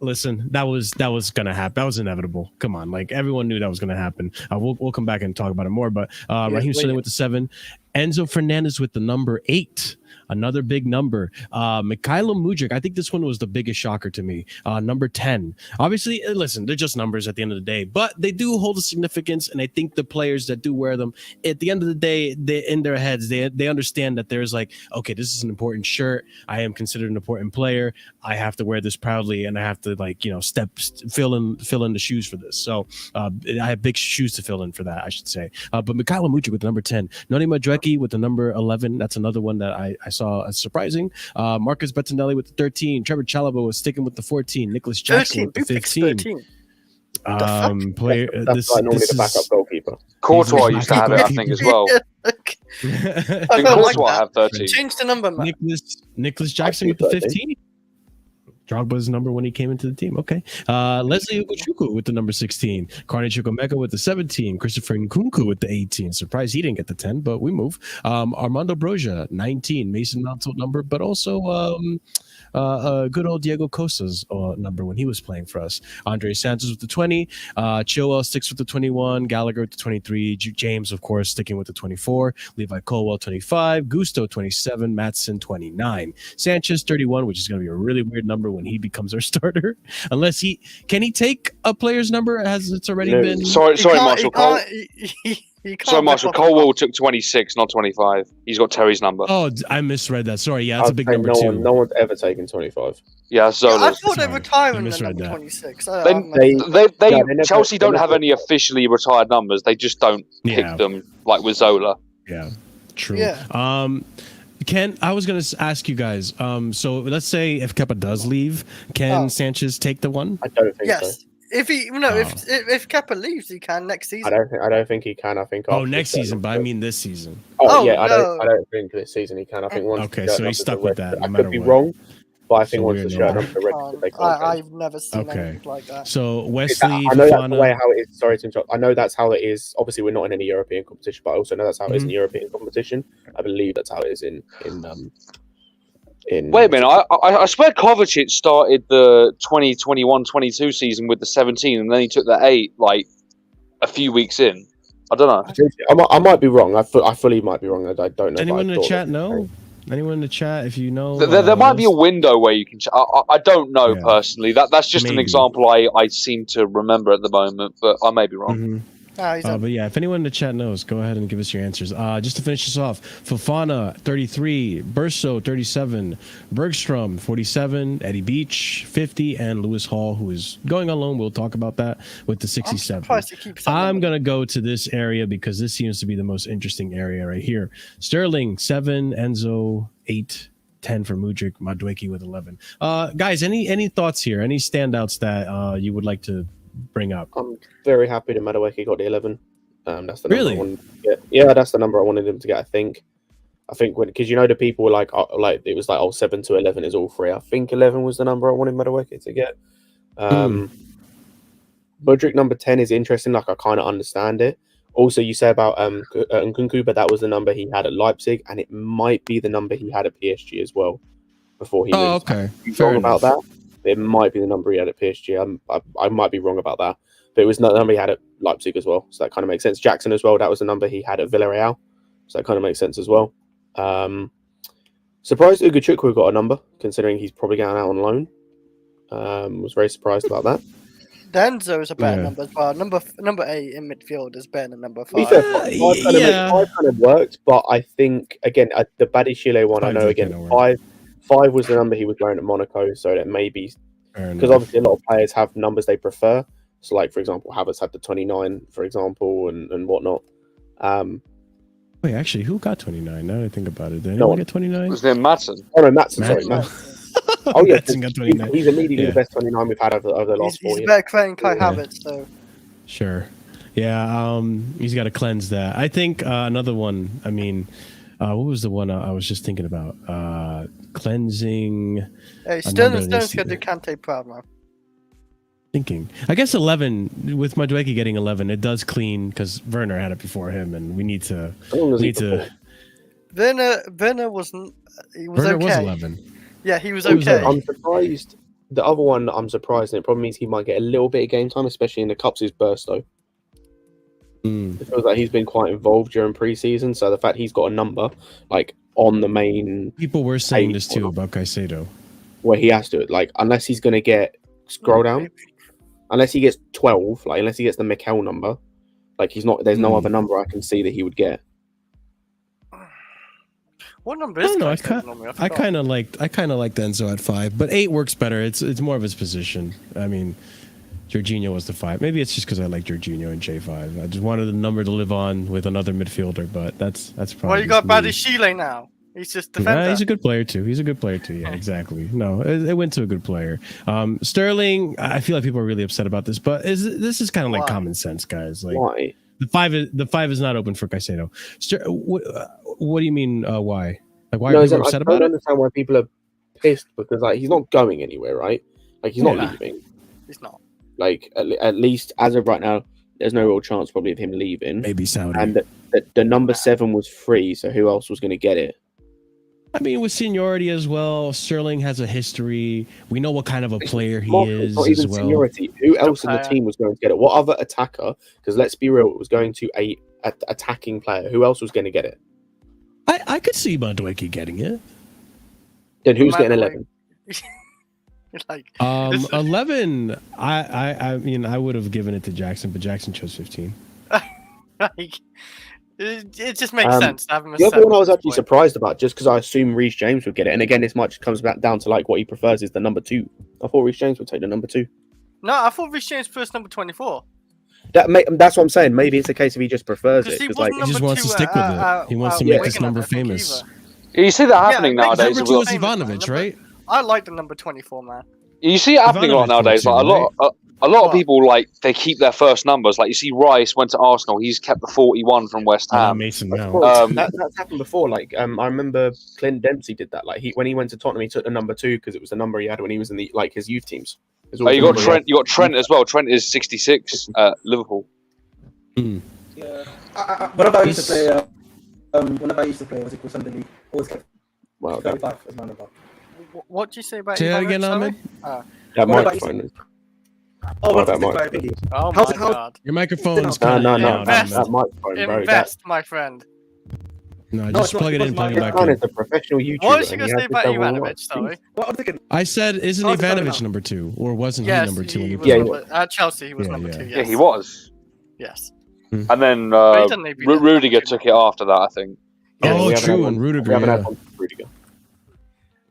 A: Listen, that was gonna happen. That was inevitable. Come on, everyone knew that was gonna happen. We'll come back and talk about it more. But Raheem Sterling with the 7. Enzo Fernandez with the number 8. another big number. Mikhailo Mudryk, I think this one was the biggest shocker to me. Number 10. Obviously, listen, they're just numbers at the end of the day, but they do hold a significance, and I think the players that do wear them, at the end of the day, they in their heads, they understand that there's like, okay, this is an important shirt. I am considered an important player. I have to wear this proudly, and I have to fill in the shoes for this. So I have big shoes to fill in for that, I should say. But Mikhailo Mudryk with the number 10, Noni Madueke with the number 11. That's another one that I saw as surprising. Marcus Bettinelli with the 13. Trevor Chalobah was sticking with the 14. Nicholas Jackson with the 15. Player.
F: That's normally the backup goalkeeper.
D: Courtois used to have it, I think, as well. I think Courtois have 13.
B: Change the number, man.
A: Nicholas Jackson with the 15. Drogba's number when he came into the team. Okay. Leslie Ugochukwu with the number 16. Carney Chukwuemeka with the 17. Christopher Nkunku with the 18. Surprised he didn't get the 10, but we move. Armando Broja, 19. Mason Mount's number, but also good old Diego Costa's number when he was playing for us. Andre Santos with the 20. Chilwell sticks with the 21. Gallagher with the 23. James, of course, sticking with the 24. Levi Colwell, 25. Gusto, 27. Maatsen, 29. Sanchez, 31, which is going to be a really weird number when he becomes our starter. Unless can he take a player's number as it's already been?
D: Sorry, Marshall.
B: Sorry,
D: Marshall. Colwell took 26, not 25. He's got Terry's number.
A: Oh, I misread that. Sorry. Yeah, that's a big number too.
F: No one's ever taken 25
D: Yeah, Zola.
B: I thought they retired in the number 26.
D: Chelsea don't have any officially retired numbers. They just don't pick them like with Zola.
A: Yeah, true.
B: Yeah.
A: Ken, I was going to ask you guys. So let's say if Kepa does leave, can Sanchez take the one?
F: I don't think so.
B: Yes. If Kepa leaves, he can next season.
F: I don't think he can. I think.
A: Next season, but I mean this season.
F: I don't think this season he can. I think once.
A: Okay, so he's stuck with that.
F: I could be wrong, but I think once the shirt number registered, they can't.
B: I've never seen anything like that.
A: So Wesley,
F: I know that's the way how it is. Sorry to interrupt. I know that's how it is. Obviously, we're not in any European competition, but I also know that's how it is in European competition. I believe that's how it is in.
D: Wait a minute, I swear Kovacic started the 2021-22 season with the 17, and then he took the 8 like a few weeks in. I don't know.
F: I might be wrong. I fully might be wrong. I don't know.
A: Anyone in the chat know? Anyone in the chat, if you know?
D: There might be a window where you can... I don't know personally. That's just an example I seem to remember at the moment, but I may be wrong.
A: But yeah, if anyone in the chat knows, go ahead and give us your answers. Just to finish this off, Fofana 33, Burso 37, Bergstrom 47, Eddie Beach 50, and Lewis Hall, who is going on loan. We'll talk about that with the 67. I'm gonna go to this area because this seems to be the most interesting area right here. Sterling 7, Enzo 8. 10 for Mudryk, Madueke with 11. Guys, any thoughts here? Any standouts that you would like to bring up?
F: I'm very happy that Madueke got the 11. That's the number
A: really?
F: I wanted to get. Yeah, that's the number I wanted him to get. I think because the people were like it was like 7 to 11 is all free. I think 11 was the number I wanted Madueke to get. Mudryk number 10 is interesting. Like I kind of understand it. Also, you say about Nkunku, but that was the number he had at Leipzig, and it might be the number he had at PSG as well before he moved.
A: Okay.
F: Wrong about that. It might be the number he had at PSG. I might be wrong about that, but it was the number he had at Leipzig as well. So that kind of makes sense. Jackson as well. That was the number he had at Villarreal. So that kind of makes sense as well. Surprised Ugochukwu got a number, considering he's probably going out on loan. Was very surprised about that.
B: Denzo is a better number as well. Number 8 in midfield is better than number 5.
F: Five kind of worked, but I think again the Badiashile one. I know again 5 was the number he was wearing at Monaco, so that maybe because obviously a lot of players have numbers they prefer. So like for example, Havertz had the 29, for example, and whatnot.
A: Wait, actually, who got 29? Now that I think about it, did anyone get 29?
D: Was there Maatsen?
F: Oh no, Maatsen. Sorry, Maatsen. Oh yeah,
A: got 29.
F: He's immediately the best 29 we've had over the last 4 years.
B: He's better playing Kai Havertz, so.
A: Sure. Yeah, he's got to cleanse that. I think another one, I mean, what was the one I was just thinking about? Cleansing.
B: Hey, Sterling's going to do Kante proud, man.
A: Thinking. I guess 11, with Madueke getting 11, it does clean because Werner had it before him, and we need to.
B: Werner wasn't. He was
A: Werner
B: okay.
A: was 11.
B: Yeah, he was okay.
F: I'm surprised. The other one I'm surprised, and it probably means he might get a little bit of game time, especially in the Cups, is Bursto. It feels like he's been quite involved during pre-season, so the fact he's got a number, like on the main
A: People were saying this
F: Hey,
A: too about Caicedo.
F: where he has to, like, unless he's going to get scroll down, unless he gets 12, like, unless he gets the Mikel number, like, he's not. There's no other number I can see that he would get.
B: What number
A: I
B: is
A: don't know.
B: Caicedo normally?
A: I
B: forgot.
A: kind of like Enzo at 5, but 8 works better. It's more of his position. I mean, Jorginho was the 5. Maybe it's just because I like Jorginho and J5. I just wanted the number to live on with another midfielder, but that's probably.
B: Well, you got
A: just
B: Bradley
A: me.
B: Shealy now. He's just defender.
A: He's a good player too. Yeah, exactly. No, it went to a good player. Sterling, I feel like people are really upset about this, but this is kind of like
B: Why?
A: common sense, guys. Like
F: Why?
A: the 5 is not open for Caicedo. What do you mean? Why? Like why
F: No,
A: are people
F: I
A: upset
F: don't
A: about it?
F: understand why people are pissed because, like, he's not going anywhere, right? Like, he's not
B: Yeah.
F: leaving.
B: He's not.
F: Like, at least as of right now, there's no real chance probably of him leaving.
A: Maybe Saudi.
F: And the number 7 was free, so who else was going to get it?
A: I mean, with seniority as well, Sterling has a history. We know what kind of a player he
F: Not,
A: is
F: not
A: as
F: even
A: well.
F: seniority. Who else in the
B: player.
F: team was going to get it? What other attacker? Because let's be real, it was going to a attacking player. Who else was going to get it?
A: I could see Madueke getting it.
F: Then who's
B: Matter
F: getting
B: like-
F: 11?
B: Like,
A: 11. I mean, I would have given it to Jackson, but Jackson chose 15.
B: like it just makes sense to have him as
F: The other one I was
B: seventh
F: actually
B: point.
F: surprised about, just because I assumed Reece James would get it. And again, this much comes back down to like what he prefers is the number 2. I thought Reece James would take the number 2.
B: No, I thought Reece James first number 24.
F: That's what I'm saying. Maybe it's a case of he just prefers it.
B: Because he
F: Because
B: wasn't
F: like,
A: He just
B: number
A: wants to
B: 2
A: stick with it. He wants to make this
B: Wigan
A: number
B: at the
A: famous.
B: Kiva.
D: You see that happening
B: Yeah,
D: nowadays.
A: Number
D: with
A: 2
D: a-
A: is Ivanovic, right?
B: I like the number 24, man.
D: You see it happening a lot
A: Ivanovic
D: nowadays.
A: too,
D: Like a lot of
B: What?
D: people, like they keep their first numbers. Like you see, Rice went to Arsenal. He's kept the 41 from West Ham.
A: Mason Mount.
F: well, that's happened before. Like, I remember Clint Dempsey did that. Like, when he went to Tottenham, he took the number 2 because it was the number he had when he was in the his youth teams. It was
D: Oh,
F: always
D: you
F: the
D: got
F: number he
D: Trent. You got Trent as well. Trent is 66 at Liverpool.
C: Yeah. Whenever I used to play, was it called Sunday League? Always kept
F: had. Well,
C: 35 as my number.
B: What do you say about
A: Say that
B: Ivanovic,
A: again,
B: sorry?
A: Ahmed.
F: that
C: What about
F: microphone.
C: Oh,
F: What
C: what's
F: about
C: my opinion?
B: Oh
C: How's-
B: my
C: how's-
B: god.
A: Your microphone's
C: No,
A: kind
F: No,
A: of
F: no,
B: Invest.
F: that microphone, bro. That
B: Invest, my friend.
A: No,
C: No,
A: just
C: it's not-
A: plug it
C: it's
A: in,
C: not
A: plug it
C: my-
A: back
F: man
A: in.
F: is a professional YouTuber.
B: What was you
F: and
B: going
F: he
B: to say
F: has
B: about
F: this level of
B: Ivanovic, sorry?
C: What I'm thinking?
A: I said, isn't
C: How's it going
A: Ivanovic
C: now?
A: number 2, or wasn't
B: Yes,
A: he number 2 when
B: he
A: he
B: was
F: Yeah,
B: number, at Chelsea, he was
A: Yeah,
B: number
A: yeah.
B: 2, yes.
D: Yeah, he was.
B: Yes.
D: And then
B: But he doesn't need to be number
D: Rudiger
B: 2.
D: took it after that, I think.
F: Yeah,
A: Oh,
F: we haven't
A: true,
F: had
A: and
F: one-
A: Rudiger,
F: We haven't
A: yeah.
F: had one for Rudiger.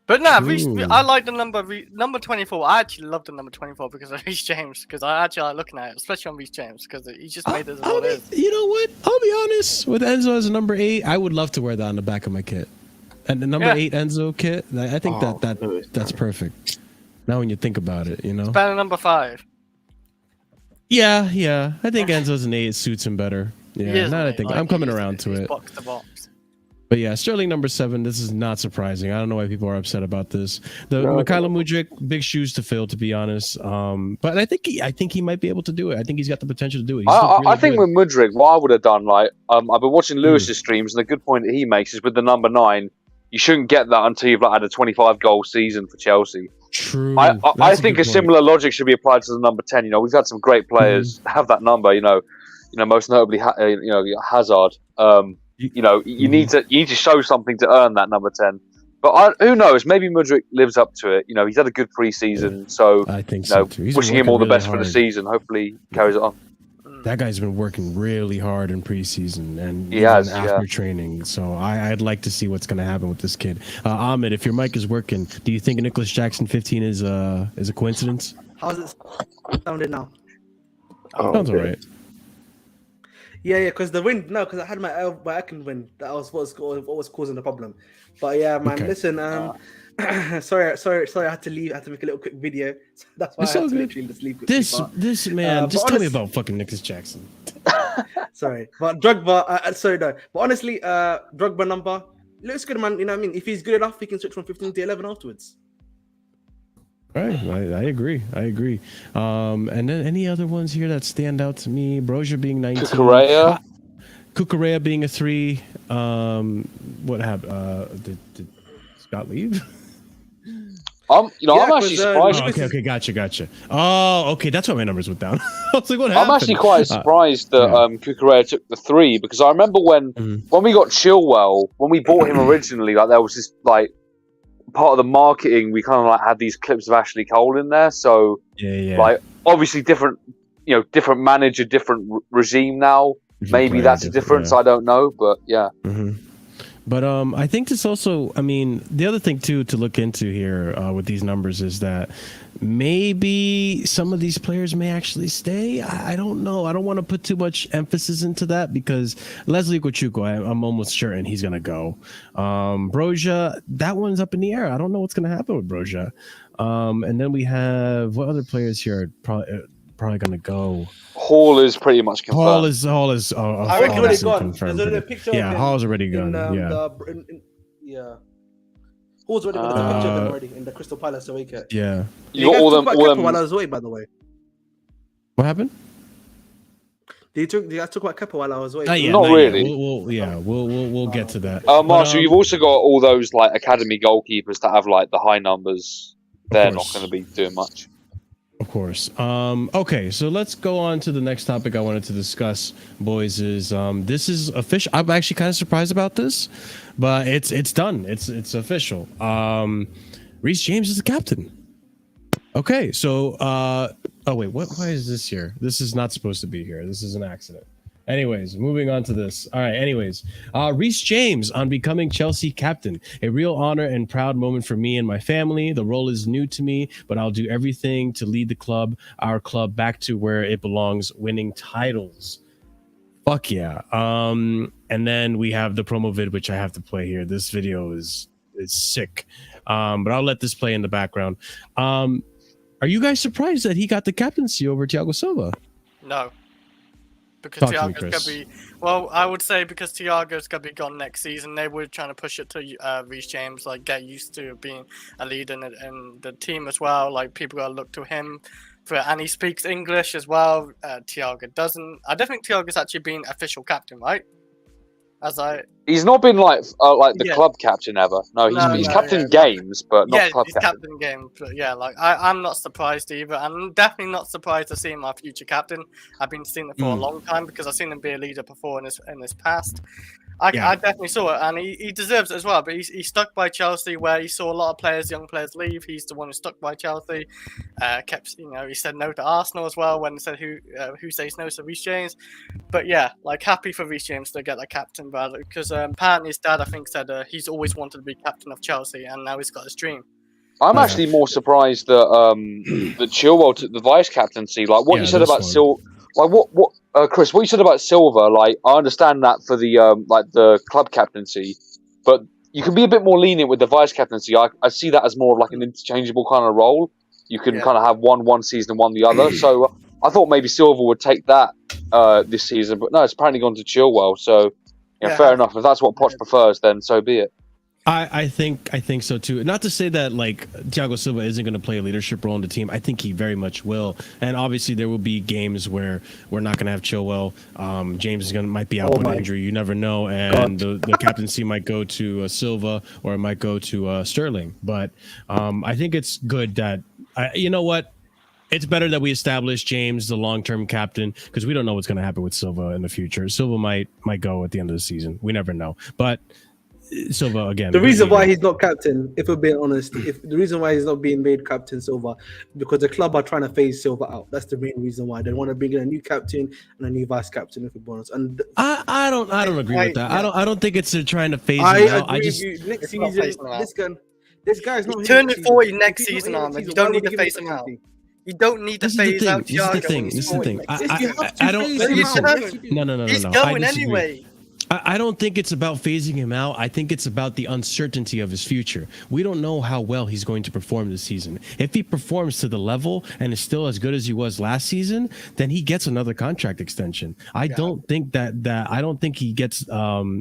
B: But no,
A: True.
B: I like the number 24. I actually love the number 24 because of Reece James. Because I actually like looking at it, especially on Reece James, because he just made it as what it is.
A: You know what? I'll be honest. With Enzo as a number 8, I would love to wear that on the back of my kit. And the number
B: Yeah.
A: 8 Enzo kit, I think
F: Oh, Lewis,
A: that's perfect. Now when you think about it, you know.
B: Better than number 5.
A: Yeah. I think Enzo's an 8 suits him better.
B: He
A: Yeah,
B: is,
A: now that I
B: mate,
A: think
B: like,
A: I'm coming
B: he's-
A: around to
B: he's
A: it.
B: Box to box.
A: But yeah, Sterling number 7. This is not surprising. I don't know why people are upset about this. The
F: No,
A: Mikhailo Mudryk, big shoes to fill, to be honest. But I think he might be able to do it. I think he's got the potential to do it. He's looked
D: I
A: really
D: think
A: good.
D: with Mudryk, what I would have done, like, I've been watching Lewis's streams, and the good point that he makes is with the number 9, you shouldn't get that until you've like, had a 25 goal season for Chelsea.
A: True.
D: I
A: That's
D: think
A: good
D: a
A: point.
D: similar logic should be applied to the number 10. You know, we've had some great players have that number. You know, most notably, Hazard. You need to show something to earn that number 10. But who knows? Maybe Mudryk lives up to it. You know, he's had a good pre-season, so
A: I think so too. He's been
D: wishing him all the
A: working
D: best for
A: really
D: the
A: hard.
D: season. Hopefully, he carries it on.
A: That guy's been working really hard in preseason and
D: He
A: even
D: has,
A: after
D: yeah.
A: training. So I'd like to see what's going to happen with this kid. Ahmed, if your mic is working, do you think Nicholas Jackson 15 is a coincidence?
C: How's it sounding now?
F: Oh,
A: Sounds
F: okay.
A: alright.
C: Yeah, because the wind. No, because I had my Akin wind. That was what was causing the problem. But yeah, man.
A: Okay.
C: Listen, sorry. I had to leave. I had to make a little quick video. So that's why
A: It's
C: I
A: all
C: had to
A: good.
C: literally just leave quickly.
A: This man,
C: but
A: just tell me
C: honest-
A: about fucking Nicholas Jackson.
C: Sorry, but Drogba. Sorry, no. But honestly, Drogba number looks good, man. You know what I mean? If he's good enough, he can switch from 15 to 11 afterwards.
A: Right, I agree. And then any other ones here that stand out to me? Brozier being 19. Cucurella being a 3. What happened? Did Scott leave?
D: I'm
C: Yeah,
D: actually
C: 'cause,
D: surprised.
A: Oh, okay, gotcha. Oh, okay, that's why my numbers went down. I was like, what happened?
D: I'm actually quite surprised that
A: yeah.
D: Cucurella took the 3 because I remember when we got Chilwell, when we bought him originally, like there was this like part of the marketing, we kind of like had these clips of Ashley Cole in there. So
A: Yeah.
D: like obviously different, different manager, different regime now. Maybe that's a difference.
A: Yeah.
D: I don't know, but yeah.
A: But I think this also, I mean, the other thing too to look into here with these numbers is that maybe some of these players may actually stay. I don't know. I don't want to put too much emphasis into that because Leslie Kochuko, I'm almost certain he's going to go. Broja, that one's up in the air. I don't know what's going to happen with Broja. And then we have, what other players here are probably going to go?
D: Hall is pretty much confirmed.
A: Hall is
C: I reckon already gone.
A: confirmed.
C: There's already a picture
A: Yeah,
C: of him
A: Hall's already gone.
C: yeah. Hall's already got a picture of him already in the Crystal Palace away kit.
A: Yeah.
D: You got all them.
C: While I was away, by the way.
A: What happened?
C: You guys talk about Kepa while I was away.
D: Not really.
A: We'll get to that.
D: Marshall, you've also got all those like academy goalkeepers that have like the high numbers. They're not going to be doing much.
A: Of course. Okay, so let's go on to the next topic I wanted to discuss, boys. Is this is official? I'm actually kind of surprised about this, but it's done. It's official. Reece James is the captain. Okay, so oh wait, why is this here? This is not supposed to be here. This is an accident. Anyways, moving on to this. All right, anyways. Reece James on becoming Chelsea captain. A real honor and proud moment for me and my family. The role is new to me, but I'll do everything to lead the club, our club, back to where it belongs, winning titles. Fuck yeah. And then we have the promo vid, which I have to play here. This video is sick. But I'll let this play in the background. Are you guys surprised that he got the captaincy over Thiago Silva?
B: No. Because Thiago's going to be... Well, I would say because Thiago's going to be gone next season, they were trying to push it to Reece James, like get used to being a leader in the team as well. Like people got to look to him and he speaks English as well. Thiago doesn't. I don't think Thiago's actually been official captain, right?
D: He's not been like the club captain ever. No, he's captained games, but not club captain.
B: Captain games, but yeah, like I'm not surprised either. I'm definitely not surprised to see him our future captain. I've been seeing it for a long time because I've seen him be a leader before in his past. I definitely saw it, and he deserves it as well. But he's stuck by Chelsea, where he saw a lot of young players leave. He's the one who stuck by Chelsea. He said no to Arsenal as well when he said who says no to Reece James. But yeah, like happy for Reece James to get that captain, because apparently his dad, I think, said he's always wanted to be captain of Chelsea, and now he's got his dream.
D: I'm actually more surprised that that Chilwell took the vice captaincy. Like what you said about Silva. Like what Chris, what you said about Silva, like I understand that for the the club captaincy, but you can be a bit more lenient with the vice captaincy. I see that as more of like an interchangeable kind of role. You can kind of have one season and one the other. So I thought maybe Silva would take that this season, but no, it's apparently gone to Chilwell. So fair enough. If that's what Poch prefers, then so be it.
A: I think so too. Not to say that like Thiago Silva isn't going to play a leadership role in the team. I think he very much will. And obviously there will be games where we're not going to have Chilwell. James might be out with an injury. You never know. And the captaincy might go to Silva, or it might go to Sterling. But I think it's good that you know what. It's better that we establish James the long-term captain, because we don't know what's going to happen with Silva in the future. Silva might go at the end of the season. We never know. But Silva again.
C: The reason why he's not captain, if we're being honest, the reason why he's not being made captain, Silva, because the club are trying to phase Silva out. That's the main reason why they want to bring in a new captain and a new vice captain. If we're honest, and
A: I don't agree with that.
C: Yeah.
A: I don't think it's trying to phase him out.
C: I just next season, this guy's not
B: turning 40 next season, Ahmed. You don't need to phase him out. You don't need to phase out Thiago.
A: This is the thing.
C: I don't
A: listen. No.
B: He's going anyway.
A: I don't think it's about phasing him out. I think it's about the uncertainty of his future. We don't know how well he's going to perform this season. If he performs to the level and is still as good as he was last season, then he gets another contract extension. I don't think I don't think he gets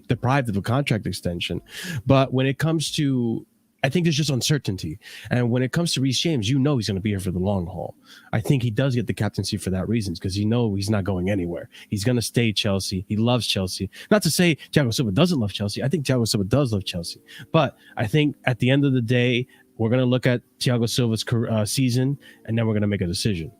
A: deprived of a contract extension. But when it comes to, I think there's just uncertainty. And when it comes to Reece James, you know he's going to be here for the long haul. I think he does get the captaincy for that reason, because you know he's not going anywhere. He's going to stay Chelsea. He loves Chelsea. Not to say Thiago Silva doesn't love Chelsea. I think Thiago Silva does love Chelsea. But I think at the end of the day, We're gonna look at Thiago Silva's season, and then we're gonna make a decision.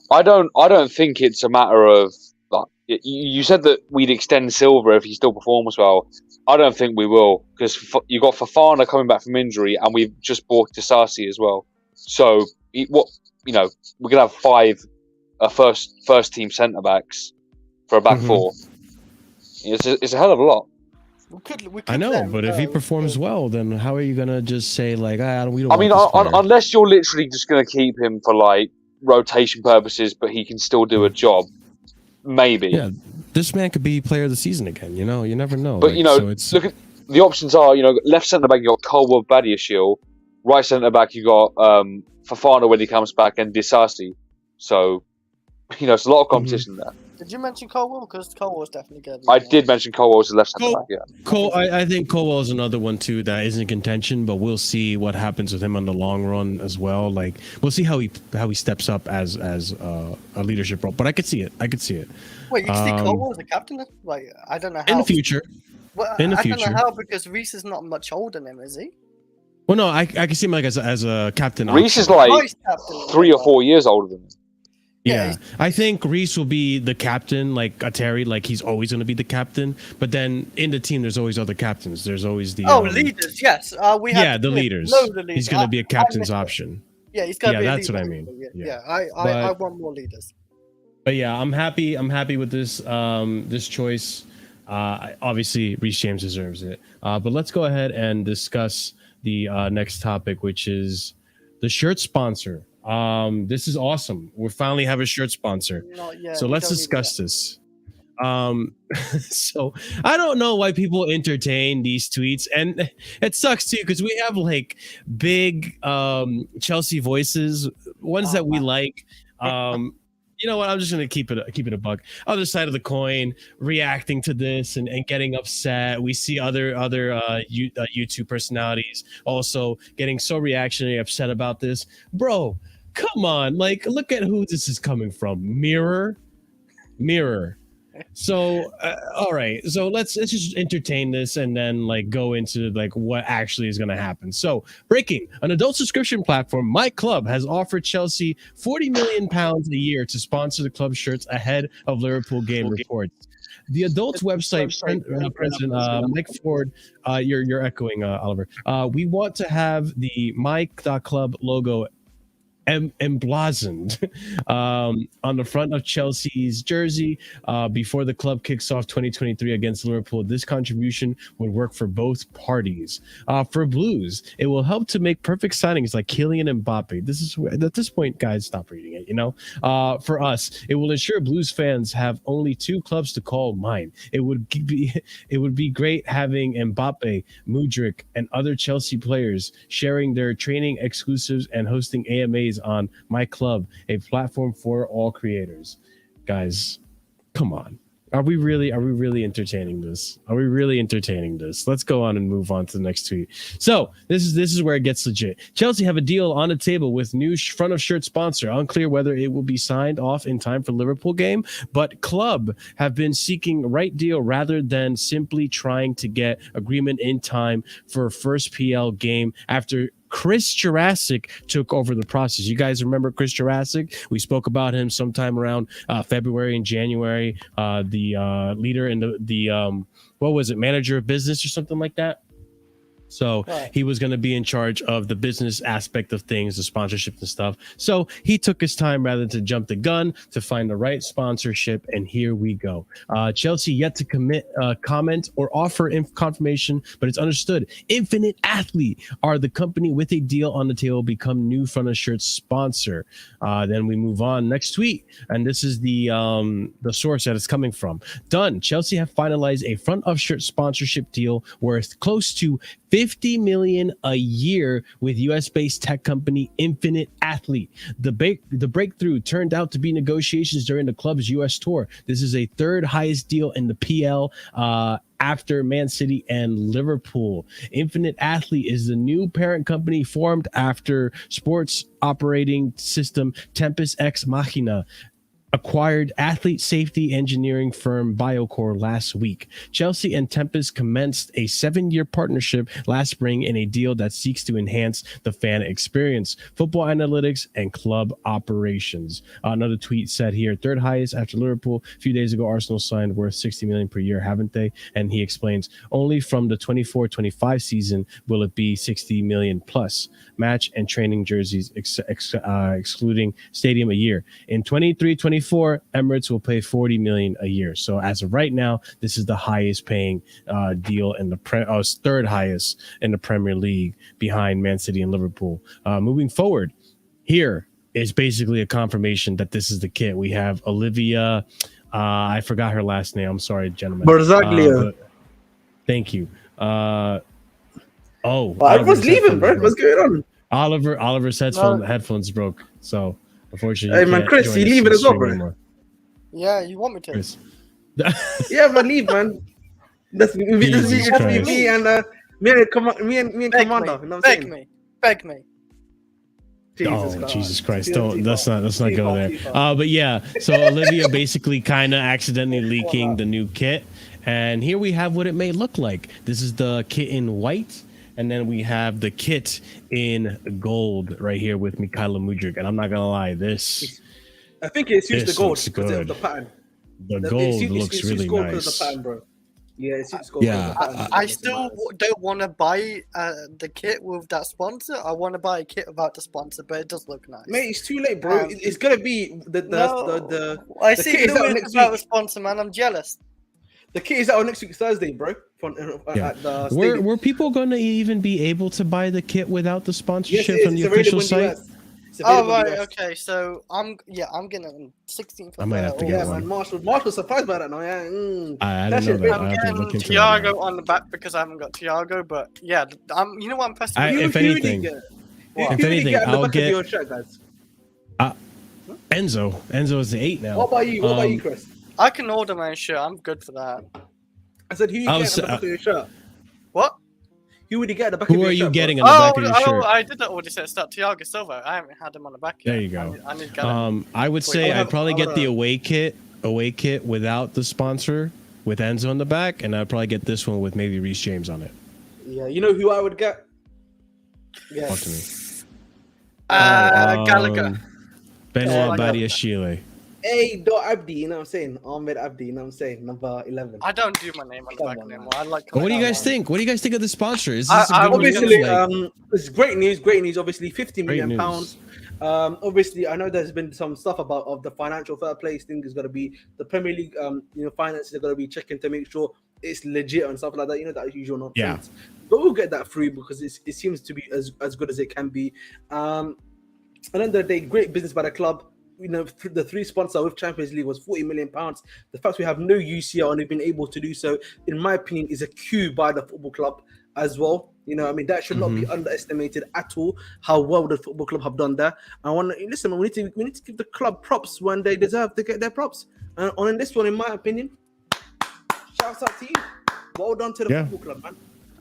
D: I don't think it's a matter of like you said that we'd extend Silva if he still performs well. I don't think we will because you got Fofana coming back from injury, and we've just bought Disasi as well. So we're gonna have 5 first team centre backs for a back four. It's a hell of a lot.
B: We could
A: I know, but if he performs well, then how are you gonna just say like, we don't?
D: I mean, unless you're literally just gonna keep him for like rotation purposes, but he can still do a job. Maybe.
A: Yeah, this man could be player of the season again. You know, you never know.
D: But look at the options are. Left centre back you got Colwell Badiashile, right centre back you got Fofana when he comes back, and Disasi. So, it's a lot of competition there.
B: Did you mention Colwell? Because Colwell's definitely good.
D: I did mention Colwell as a left centre back. Yeah.
A: I think Colwell is another one too that isn't in contention, but we'll see what happens with him on the long run as well. Like we'll see how he steps up as a leadership role. But I could see it.
B: Wait, you can see Colwell as a captain? Like I don't know how.
A: In the future.
B: Well, I don't know how because Reece is not much older than him, is he?
A: Well, no, I can see him like as a captain.
D: Reece is like 3 or 4 years older than him.
A: Yeah, I think Reece will be the captain, like Terry, like he's always going to be the captain. But then in the team, there's always other captains. There's always the
B: leaders. Yes, we have
A: the leaders. He's going to be a captain's option.
B: Yeah, he's going to be.
A: Yeah, that's what I mean.
B: Yeah, I want more leaders.
A: But yeah, I'm happy. I'm happy with this this choice. Obviously, Reece James deserves it. But let's go ahead and discuss the next topic, which is the shirt sponsor. This is awesome. We finally have a shirt sponsor. So let's discuss this. So I don't know why people entertain these tweets, and it sucks too because we have like big Chelsea voices, ones that we like. You know what? I'm just gonna keep it a buck. Other side of the coin, reacting to this and getting upset. We see other YouTube personalities also getting so reactionary, upset about this. Bro, come on! Like, look at who this is coming from. Mirror. So, all right. So let's just entertain this and then like go into like what actually is going to happen. So, breaking: an adult subscription platform, My Club, has offered Chelsea £40 million a year to sponsor the club shirts ahead of Liverpool game reports. The adults website president Mike Ford, you're echoing, Oliver. We want to have the My.Club logo emblazoned on the front of Chelsea's jersey before the club kicks off 2023 against Liverpool. This contribution would work for both parties. For Blues, it will help to make perfect signings like Kylian Mbappe. This is at this point, guys, stop reading it. For us, it will ensure Blues fans have only 2 clubs to call mine. It would be great having Mbappe, Mudryk, and other Chelsea players sharing their training exclusives and hosting AMAs on My Club, a platform for all creators. Guys, come on. Are we really entertaining this? Let's go on and move on to the next tweet. So this is where it gets legit. Chelsea have a deal on the table with new front of shirt sponsor. Unclear whether it will be signed off in time for Liverpool game, but club have been seeking right deal rather than simply trying to get agreement in time for first PL game after Chris Jurassic took over the process. You guys remember Chris Jurassic? We spoke about him sometime around February and January. The leader in the what was it, manager of business or something like that. So he was going to be in charge of the business aspect of things, the sponsorship and stuff. So he took his time rather than jump the gun to find the right sponsorship. And here we go. Chelsea yet to comment or offer confirmation, but it's understood. Infinite Athlete are the company with a deal on the table, become new front of shirt sponsor. Then we move on. Next tweet. And this is the source that it's coming from. Done. Chelsea have finalized a front of shirt sponsorship deal worth close to $50 million a year with US-based tech company Infinite Athlete. The breakthrough turned out to be negotiations during the club's US tour. This is a third highest deal in the PL after Man City and Liverpool. Infinite Athlete is the new parent company formed after sports operating system Tempest Ex Machina acquired athlete safety engineering firm Biocore last week. Chelsea and Tempest commenced a 7-year partnership last spring in a deal that seeks to enhance the fan experience, football analytics, and club operations. Another tweet said here, third highest after Liverpool. A few days ago, Arsenal signed worth 60 million per year, haven't they? And he explains, only from the 24-25 season will it be 60 million plus. Match and training jerseys excluding stadium a year. In 23-24, Emirates will pay 40 million a year. So as of right now, this is the highest paying deal in the third highest in the Premier League behind Man City and Liverpool. Moving forward, here is basically a confirmation that this is the kit. We have Olivia. I forgot her last name. I'm sorry, gentlemen.
C: Berzaglio.
A: Thank you.
C: Everyone's leaving, bro. What's going on?
A: Oliver's headphones broke. So unfortunately,
C: hey man, Chris, you leaving as well, bro?
A: Anymore.
B: Yeah, you want me to?
A: Chris.
C: Yeah, man, leave, man. That's me and Commander. You know what I'm saying?
B: Beg me.
A: Jesus Christ! Let's not go there. But yeah, so Olivia basically kind of accidentally leaking the new kit, and here we have what it may look like. This is the kit in white. And then we have the kit in gold right here with Mykhailo Mudryk. And I'm not going to lie,
C: I think it suits the gold
A: because
C: of the pattern.
A: The gold looks really nice.
C: The pattern, bro. Yeah, it suits gold.
A: Yeah,
B: I still don't want to buy the kit with that sponsor. I want to buy a kit without the sponsor, but it does look nice.
C: Mate, it's too late, bro. It's going to be
B: I see Lewis without a sponsor, man. I'm jealous.
C: The kit is out next week Thursday, bro.
A: Were people going to even be able to buy the kit without the sponsorship from the official site?
B: Oh right, okay. So I'm getting 16th.
A: I might have to get one.
C: Marshall's surprised by that now. Yeah,
A: I don't know.
B: I'm getting Thiago on the back because I haven't got Thiago. But yeah, you know what I'm pressing.
A: If anything, I'll get
C: your shirt, guys.
A: Enzo. Enzo is the 8 now.
C: What about you, Chris?
B: I can order my own shirt. I'm good for that.
C: I said, who you get on the back of your shirt?
B: What?
C: Who would you get at the back of your shirt?
A: Who are you getting on the back of your shirt?
B: I did that already. Said start Thiago Silva. I haven't had him on the back yet.
A: There you go.
B: I need to get him.
A: I would say I'd probably get the away kit without the sponsor with Enzo on the back, and I'd probably get this one with maybe Reece James on it.
C: Yeah, you know who I would get? Yeah.
A: Talk to me.
B: Gallagher.
A: Benoit Badiashile.
C: Hey, Abdi, you know what I'm saying? Ahmed Abdi, you know what I'm saying? Number 11.
B: I don't do my name on the back anymore. I like.
A: What do you guys think? What do you guys think of the sponsor? Is this
C: obviously it's great news. Great news. Obviously, 50 million pounds. Obviously, I know there's been some stuff of the financial fair play thing is going to be the Premier League. Finances are going to be checking to make sure it's legit and stuff like that. You know, that usual nonsense.
A: Yeah.
C: But we'll get that through because it seems to be as good as it can be. At the end of the day, great business by the club. You know, the 3 sponsor with Champions League was 40 million pounds. The fact we have no UCL and we've been able to do so, in my opinion, is a coup by the football club as well. You know, I mean, that should not be underestimated at all. How well the football club have done that. We need to give the club props when they deserve to get their props. And on this one, in my opinion, shouts out to you. Well done to the football club, man.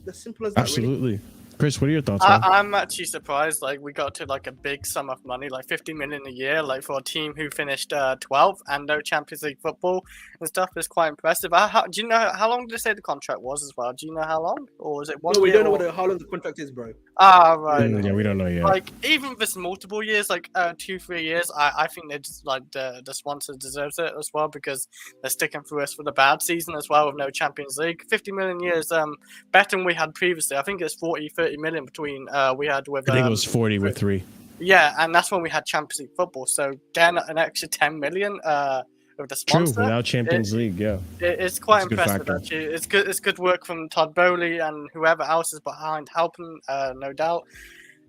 C: As simple as that.
A: Absolutely. Really. Chris, what are your thoughts?
B: I'm actually surprised. Like, we got to like a big sum of money, like 50 million a year, like for a team who finished 12th and no Champions League football and stuff is quite impressive. Do you know how long did they say the contract was as well? Do you know how long, or is it 1 year?
C: No, we don't know how long the contract is, bro.
B: Right.
A: Yeah, we don't know yet.
B: Like, even if it's multiple years, like 2-3 years, I think they just like the sponsor deserves it as well because they're sticking through us for the bad season as well with no Champions League. 50 million years, better than we had previously. I think it's 30 million between we had with.
A: I think it was 40 with 3.
B: Yeah, and that's when we had Champions League football. So getting an extra 10 million with the sponsor.
A: True, without Champions League, yeah.
B: It's quite impressive actually. It's good work from Todd Bowley and whoever else is behind helping, no doubt.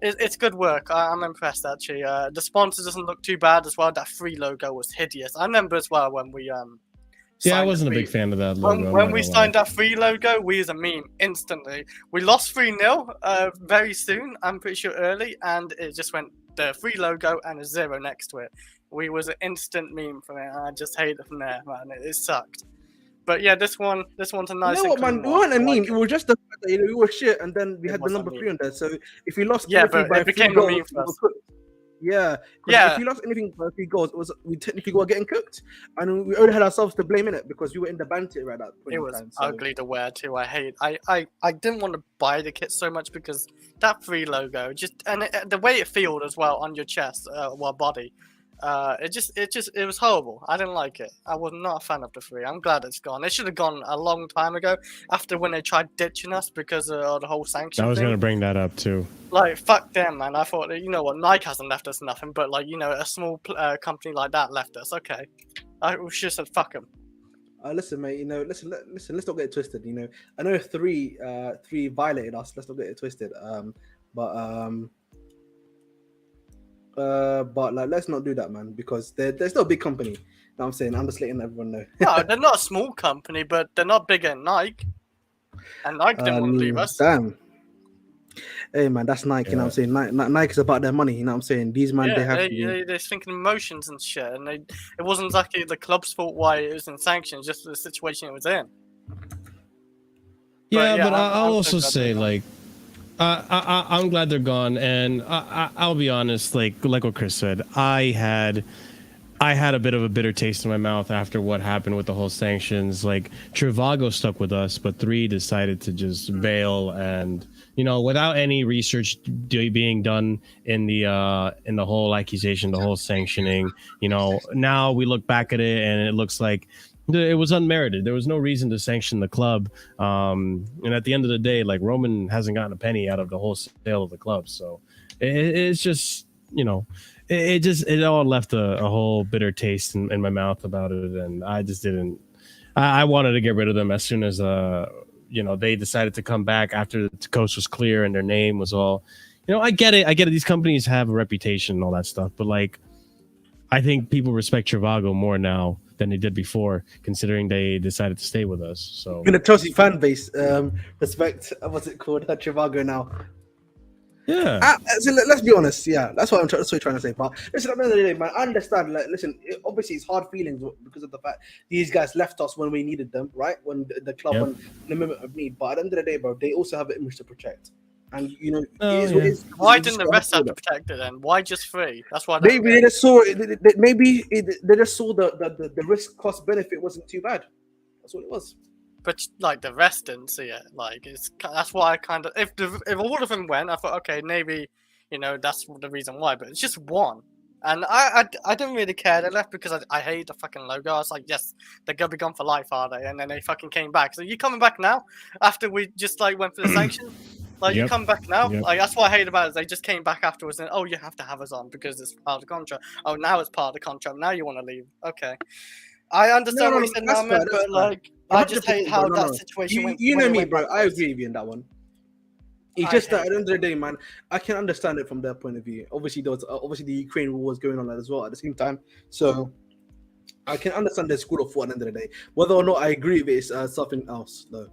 B: It's good work. I'm impressed actually. The sponsor doesn't look too bad as well. That free logo was hideous. I remember as well when we
A: I wasn't a big fan of that logo.
B: When we signed that free logo, we was a meme instantly. We lost 3-0 very soon, I'm pretty sure early, and it just went the free logo and a 0 next to it. We was an instant meme from it, and I just hate it from there, man. It sucked. But yeah, this one's a nice.
C: You know what, man? We weren't a meme. It was just the fact that we were shit, and then we had the number 3 on there. So if we lost,
B: but it became a meme for us.
C: Yeah, 'cause
B: Yeah.
C: if you lost anything by 3 goals, we technically were getting cooked, and we only had ourselves to blame in it because we were in the banter right at that point
B: It
C: in
B: was
C: time. So.
B: ugly to wear too. I didn't want to buy the kit so much because that 3 logo the way it felt as well on your chest, body, it was horrible. I didn't like it. I was not a fan of the 3. I'm glad it's gone. It should have gone a long time ago after when they tried ditching us because of the whole sanction
A: I was
B: thing.
A: gonna bring that up too.
B: Like, fuck them, man. I thought, you know what, Nike hasn't left us nothing, but like, you know, a small company like that left us. Okay, I should have said fuck them.
C: Listen, mate. You know, listen. Let's not get it twisted. You know, I know 3 violated us. Let's not get it twisted. But like, let's not do that, man, because they're still a big company. You know what I'm saying? I'm just letting everyone know.
B: No, they're not a small company, but they're not bigger than Nike. And Nike didn't want to leave us.
C: Damn. Hey, man, that's Nike. You know what I'm saying? Nike's about their money. You know what I'm saying? These man, they have.
B: They're thinking emotions and shit, and it wasn't exactly the club's fault why it was in sanctions, just the situation it was in.
A: But I'll also say, like, I'm glad they're gone, and I'll be honest, like what Chris said, I had a bit of a bitter taste in my mouth after what happened with the whole sanctions. Like, Trivago stuck with us, but 3 decided to just bail, and you know, without any research being done in the whole accusation, the whole sanctioning. You know, now we look back at it, and it looks like it was unmerited. There was no reason to sanction the club. And at the end of the day, like, Roman hasn't gotten a penny out of the whole sale of the club. So it's just, you know, it all left a whole bitter taste in my mouth about it. And I just didn't, I wanted to get rid of them as soon as, you know, they decided to come back after the coast was clear and their name was all, you know, I get it. These companies have a reputation and all that stuff, but like, I think people respect Trivago more now than they did before, considering they decided to stay with us. So
C: in the Chelsea fan base, respect, what's it called, Trivago now.
A: Yeah.
C: So let's be honest. Yeah, that's what I'm trying to say. But listen, at the end of the day, man, I understand. Like, listen, obviously it's hard feelings because of the fact these guys left us when we needed them, right? When the club on the moment of need. But at the end of the day, bro, they also have an image to protect. And you know,
B: why didn't the rest have to protect it then? Why just 3? That's why.
C: Maybe they just saw. Maybe they just saw the risk cost benefit wasn't too bad. That's what it was.
B: But like, the rest didn't see it. Like, that's why I kind of, if all of them went, I thought, okay, maybe, you know, that's the reason why. But it's just 1, and I didn't really care. They left because I hate the fucking logo. I was like, yes, they're gonna be gone for life, are they? And then they fucking came back. So you coming back now after we just like went for the sanction? Like, you come back now? Like, that's what I hate about it. They just came back afterwards and, oh, you have to have us on because it's part of the contract. Oh, now it's part of the contract. Now you want to leave. Okay. I understand what you said, Mohammed, but like, I just hate how that situation went.
C: You know me, bro. I agree with you in that one. It's just that at the end of the day, man, I can understand it from their point of view. Obviously, there was the Ukraine war was going on as well at the same time. So I can understand their school of thought at the end of the day. Whether or not I agree with it is something else, though.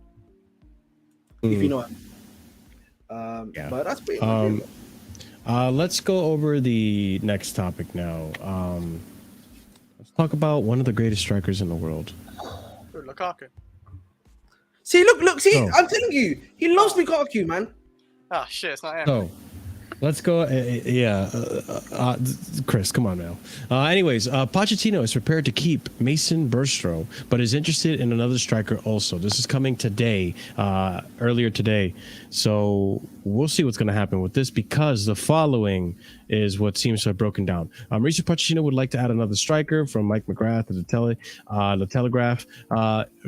C: If you know what I mean. But that's pretty much it.
A: Let's go over the next topic now. Let's talk about one of the greatest strikers in the world.
B: Lukaku.
C: See, look, I'm telling you, he loves Lukaku, man.
B: Oh shit, it's not him.
A: So let's go. Chris, come on now. Anyways, Pochettino is prepared to keep Mason Burstro, but is interested in another striker also. This is coming today, earlier today. So we'll see what's going to happen with this, because the following is what seems to have broken down. Mauricio Pochettino would like to add another striker, from Mike McGrath of the Telegraph.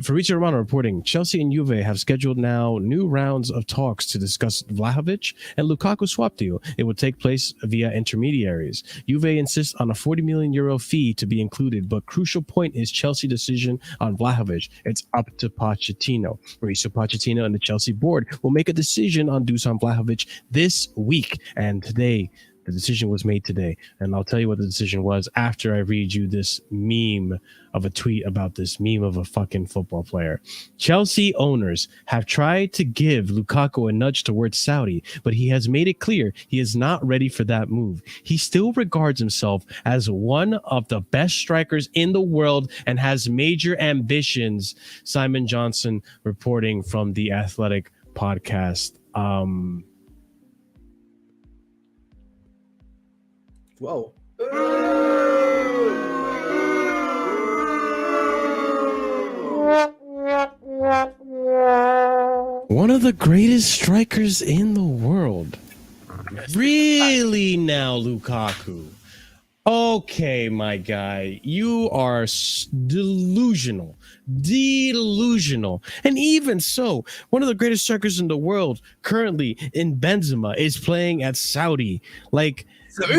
A: Fabrizio Romano reporting, Chelsea and Juve have scheduled now new rounds of talks to discuss Vlahovic and Lukaku swap deal. It will take place via intermediaries. Juve insists on a €40 million fee to be included, but crucial point is Chelsea decision on Vlahovic. It's up to Pochettino. Mauricio Pochettino and the Chelsea board will make a decision on Dusan Vlahovic this week, and today the decision was made today, and I'll tell you what the decision was after I read you this meme of a tweet about this meme of a fucking football player. Chelsea owners have tried to give Lukaku a nudge towards Saudi, but he has made it clear he is not ready for that move. He still regards himself as one of the best strikers in the world and has major ambitions. Simon Johnson reporting from the Athletic podcast.
C: Whoa.
A: One of the greatest strikers in the world. Really now, Lukaku. Okay, my guy, you are delusional. Delusional. And even so, one of the greatest strikers in the world currently in Benzema is playing at Saudi. Like,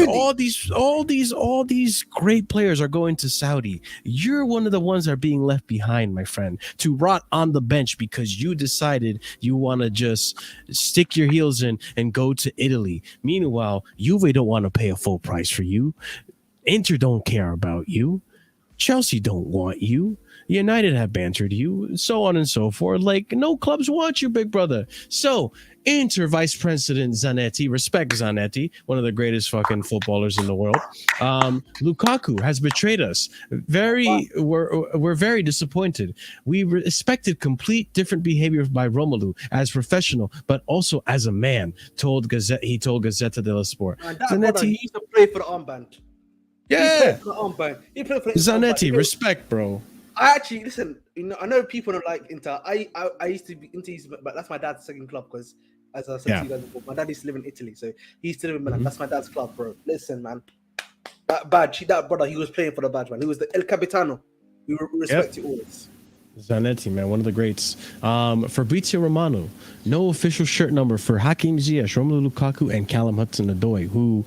A: all these great players are going to Saudi. You're one of the ones that are being left behind, my friend, to rot on the bench because you decided you want to just stick your heels in and go to Italy. Meanwhile, Juve don't want to pay a full price for you. Inter don't care about you. Chelsea don't want you. United have bantered you, so on and so forth. Like, no clubs want you, big brother. So, Inter Vice President Zanetti, respect Zanetti, one of the greatest fucking footballers in the world. Lukaku has betrayed us. We're very disappointed. We expected complete different behavior by Romelu as professional, but also as a man. He told Gazzetta dello Sport.
C: Zanetti, he used to play for the armband.
A: Yeah,
C: He played for the
A: Zanetti,
C: armband.
A: respect, bro.
C: I actually listen. You know, I know people don't like Inter. I used to be Inter, but that's my dad's second club because, as I said to you guys before, my dad used to live in Italy, so he used to live in Milan. That's my dad's club, bro. Listen, man, that badge, that brother, he was playing for the badge, man. He was the El Capitano. We respect you always.
A: Zanetti, man, one of the greats. Fabrizio Romano, no official shirt number for Hakim Ziyech, Romelu Lukaku, and Callum Hudson-Odoi, who.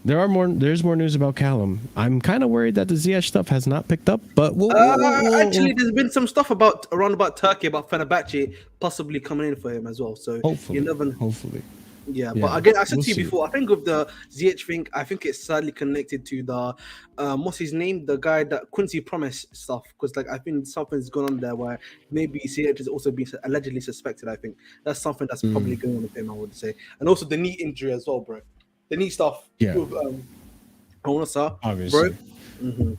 A: There's more news about Callum. I'm kind of worried that the Ziyech stuff has not picked up, but
C: actually, there's been some stuff around about Turkey about Fenerbahce possibly coming in for him as well. So
A: hopefully,
C: yeah. But again, I said to you before, I think with the Ziyech thing, I think it's sadly connected to the what's his name, the guy that Quincy Promise stuff, because like I think something's going on there where maybe Ziyech is also being allegedly suspected. I think that's something that's probably going on with him, I would say, and also the knee injury as well, bro. The knee stuff.
A: Yeah.
C: With,
A: obviously.
C: Bro.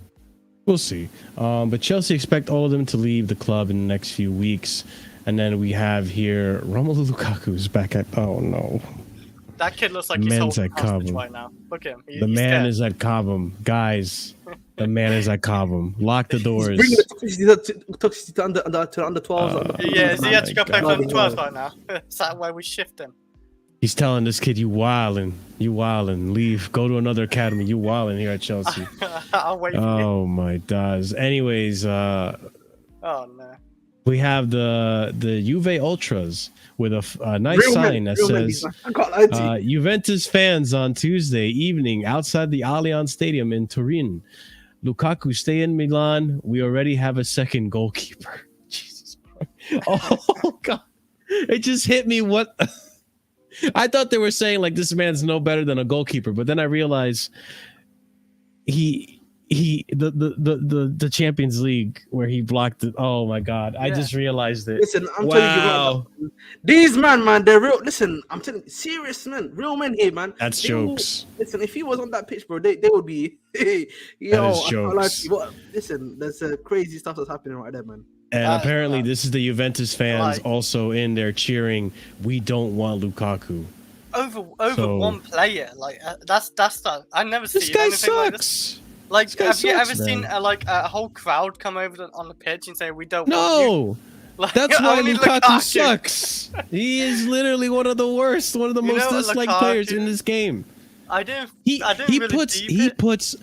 A: We'll see. But Chelsea expect all of them to leave the club in the next few weeks. And then we have here Romelu Lukaku's back at. Oh, no.
B: That kid looks like he's holding hostage right now. Look at him.
A: The man is at Cobham. Guys, the man is at Cobham. Lock the doors.
C: He's bringing the toxicity to under 12s.
B: Yeah, so he had to go play for under 12s right now. Is that why we shift him?
A: He's telling this kid, you wildin', leave, go to another academy, you wildin' here at Chelsea.
B: I'll wait for you.
A: Oh my gosh. Anyways,
B: oh no.
A: We have the Juve Ultras with a nice sign that says Juventus fans on Tuesday evening outside the Allianz Stadium in Turin. Lukaku, stay in Milan. We already have a second goalkeeper. Jesus Christ. Oh God. It just hit me what I thought they were saying like this man's no better than a goalkeeper, but then I realized the Champions League where he blocked it. Oh my God. I just realized it.
C: Listen, I'm telling you, these man, they're real. Listen, I'm telling you, serious men, real men here, man.
A: That's jokes.
C: Listen, if he was on that pitch, bro, they would be jokes. Listen, there's crazy stuff that's happening right there, man.
A: And apparently this is the Juventus fans also in there cheering, we don't want Lukaku.
B: Over one player. Like that's I never seen
A: anything
B: sucks.
A: like this.
B: Like, have you ever seen a whole crowd come over on the pitch and say, we don't want you? Like,
A: that's why Lukaku sucks. He is literally one of the worst, one of the most disliked players in this game. He puts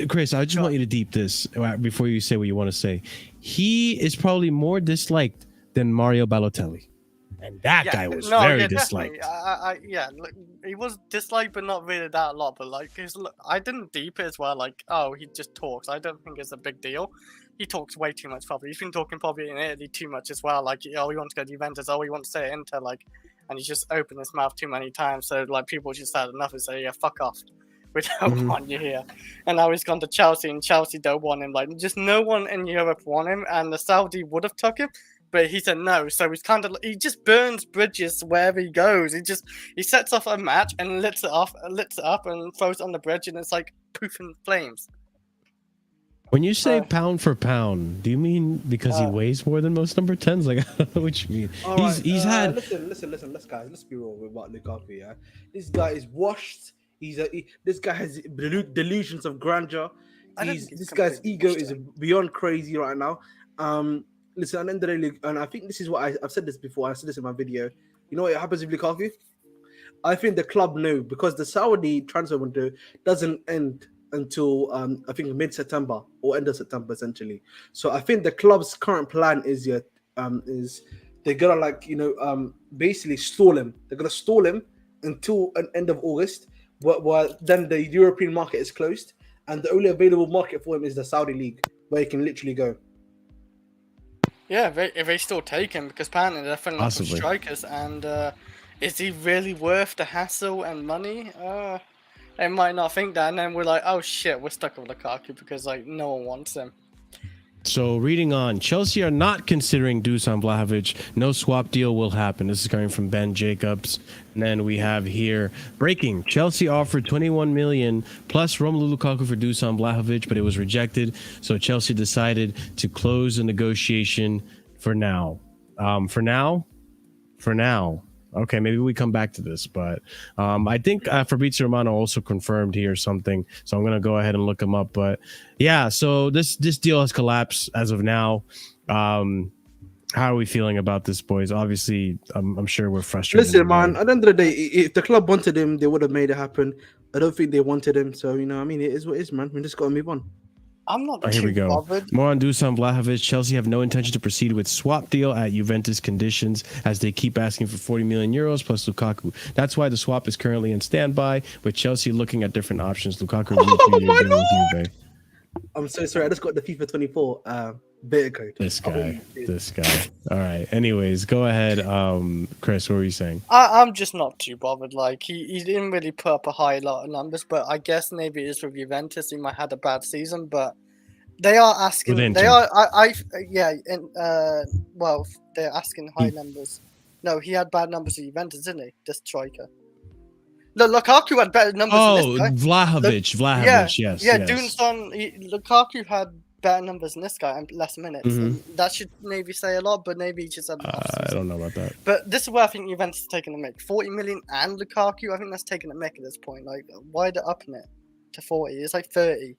A: Chris, I just want you to deep this before you say what you want to say. He is probably more disliked than Mario Balotelli. And that guy was very disliked.
B: He was disliked, but not really that a lot. But like, I didn't deep it as well. Like, he just talks. I don't think it's a big deal. He talks way too much. Probably he's been talking probably in Italy too much as well. Like, he wants to go to Juventus. He wants to say Inter. Like, and he's just opened his mouth too many times. So like, people just had enough and say, yeah, fuck off. We don't want you here. And now he's gone to Chelsea, and Chelsea don't want him. Like, just no one in Europe want him, and the Saudi would have took him. But he said no, so he just burns bridges wherever he goes. He sets off a match and lits it up and throws it on the bridge, and it's like poof in flames.
A: When you say pound for pound, do you mean because he weighs more than most number 10s? Like, I don't know what you mean.
C: He's had. Listen, let's be real about Lukaku. Yeah, this guy is washed. This guy has delusions of grandeur.
B: I don't think he's
C: This guy's
B: completely
C: ego
B: washed
C: is
B: it.
C: beyond crazy right now. Listen, at the end of the day, and I think this is what I've said this before. I said this in my video. You know what happens with Lukaku? I think the club know because the Saudi transfer window doesn't end until I think mid-September or end of September essentially. So I think the club's current plan is they're gonna basically stall him. They're gonna stall him until an end of August, where then the European market is closed, and the only available market for him is the Saudi league, where he can literally go.
B: Yeah, if they still take him, because apparently they're filling up with
A: Possibly.
B: strikers, and is he really worth the hassle and money? They might not think that, and then we're like, oh shit, we're stuck with Lukaku because like no one wants him.
A: So reading on, Chelsea are not considering Dusan Vlahovic. No swap deal will happen. This is coming from Ben Jacobs. And then we have here breaking. Chelsea offered 21 million plus Romelu Lukaku for Dusan Vlahovic, but it was rejected. So Chelsea decided to close the negotiation for now. For now. Okay, maybe we come back to this, but I think Fabrizio Romano also confirmed here something, so I'm gonna go ahead and look him up. But yeah, so this deal has collapsed as of now. How are we feeling about this, boys? Obviously, I'm sure we're frustrated.
C: Listen, man. At the end of the day, if the club wanted him, they would have made it happen. I don't think they wanted him, so I mean, it is what it is, man. We just gotta move on.
B: I'm not
A: Here
B: too
A: we go.
B: bothered.
A: More on Dusan Vlahovic. Chelsea have no intention to proceed with swap deal at Juventus conditions as they keep asking for 40 million euros plus Lukaku. That's why the swap is currently in standby, with Chelsea looking at different options. Lukaku with Juve.
C: I'm so sorry. I just got the FIFA 24 beta code.
A: This guy. All right. Anyways, go ahead, Chris. What were you saying?
B: I'm just not too bothered. Like he didn't really put up a high lot of numbers, but I guess maybe it is with Juventus. He might have had a bad season, but they are asking.
A: With
B: They
A: Inter.
B: are. Well, they're asking high numbers. No, he had bad numbers at Juventus, didn't he? This striker. No, Lukaku had better numbers.
A: Oh,
B: than this guy.
A: Vlahovic. Yes.
B: Lukaku had better numbers than this guy and less minutes.
A: Mhm.
B: And that should maybe say a lot, but maybe he just had an off
A: I
B: season.
A: don't know about that.
B: But this is where I think Juventus is taking a mick. 40 million and Lukaku, I think that's taking a mick at this point. Like, why they're upping it to 40? It's like 30,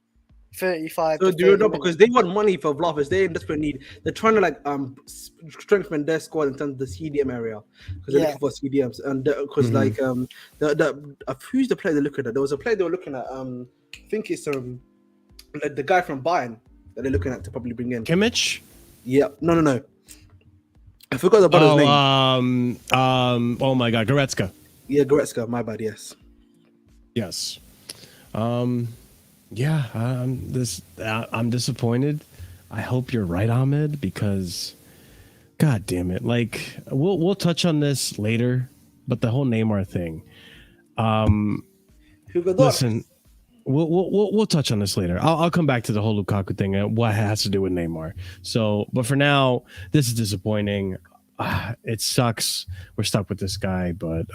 B: 35.
C: So
B: to
C: do you
B: 30
C: know
B: million.
C: because they want money for Vlahovic? They're in desperate need. They're trying to strengthen their squad in terms of the CDM area because they're looking for CDMs and because who's the player they're looking at? There was a player they were looking at. I think it's the guy from Bayern that they're looking at to probably bring in.
A: Kimmich?
C: Yeah, no. I forgot the brother's name.
A: Oh my God, Goretzka.
C: Yeah, Goretzka. My bad. Yes.
A: Yes. Yeah, I'm disappointed. I hope you're right, Ahmed, because God damn it. Like we'll touch on this later, but the whole Neymar thing. Listen, we'll touch on this later. I'll come back to the whole Lukaku thing and what it has to do with Neymar. So, but for now, this is disappointing. It sucks. We're stuck with this guy, but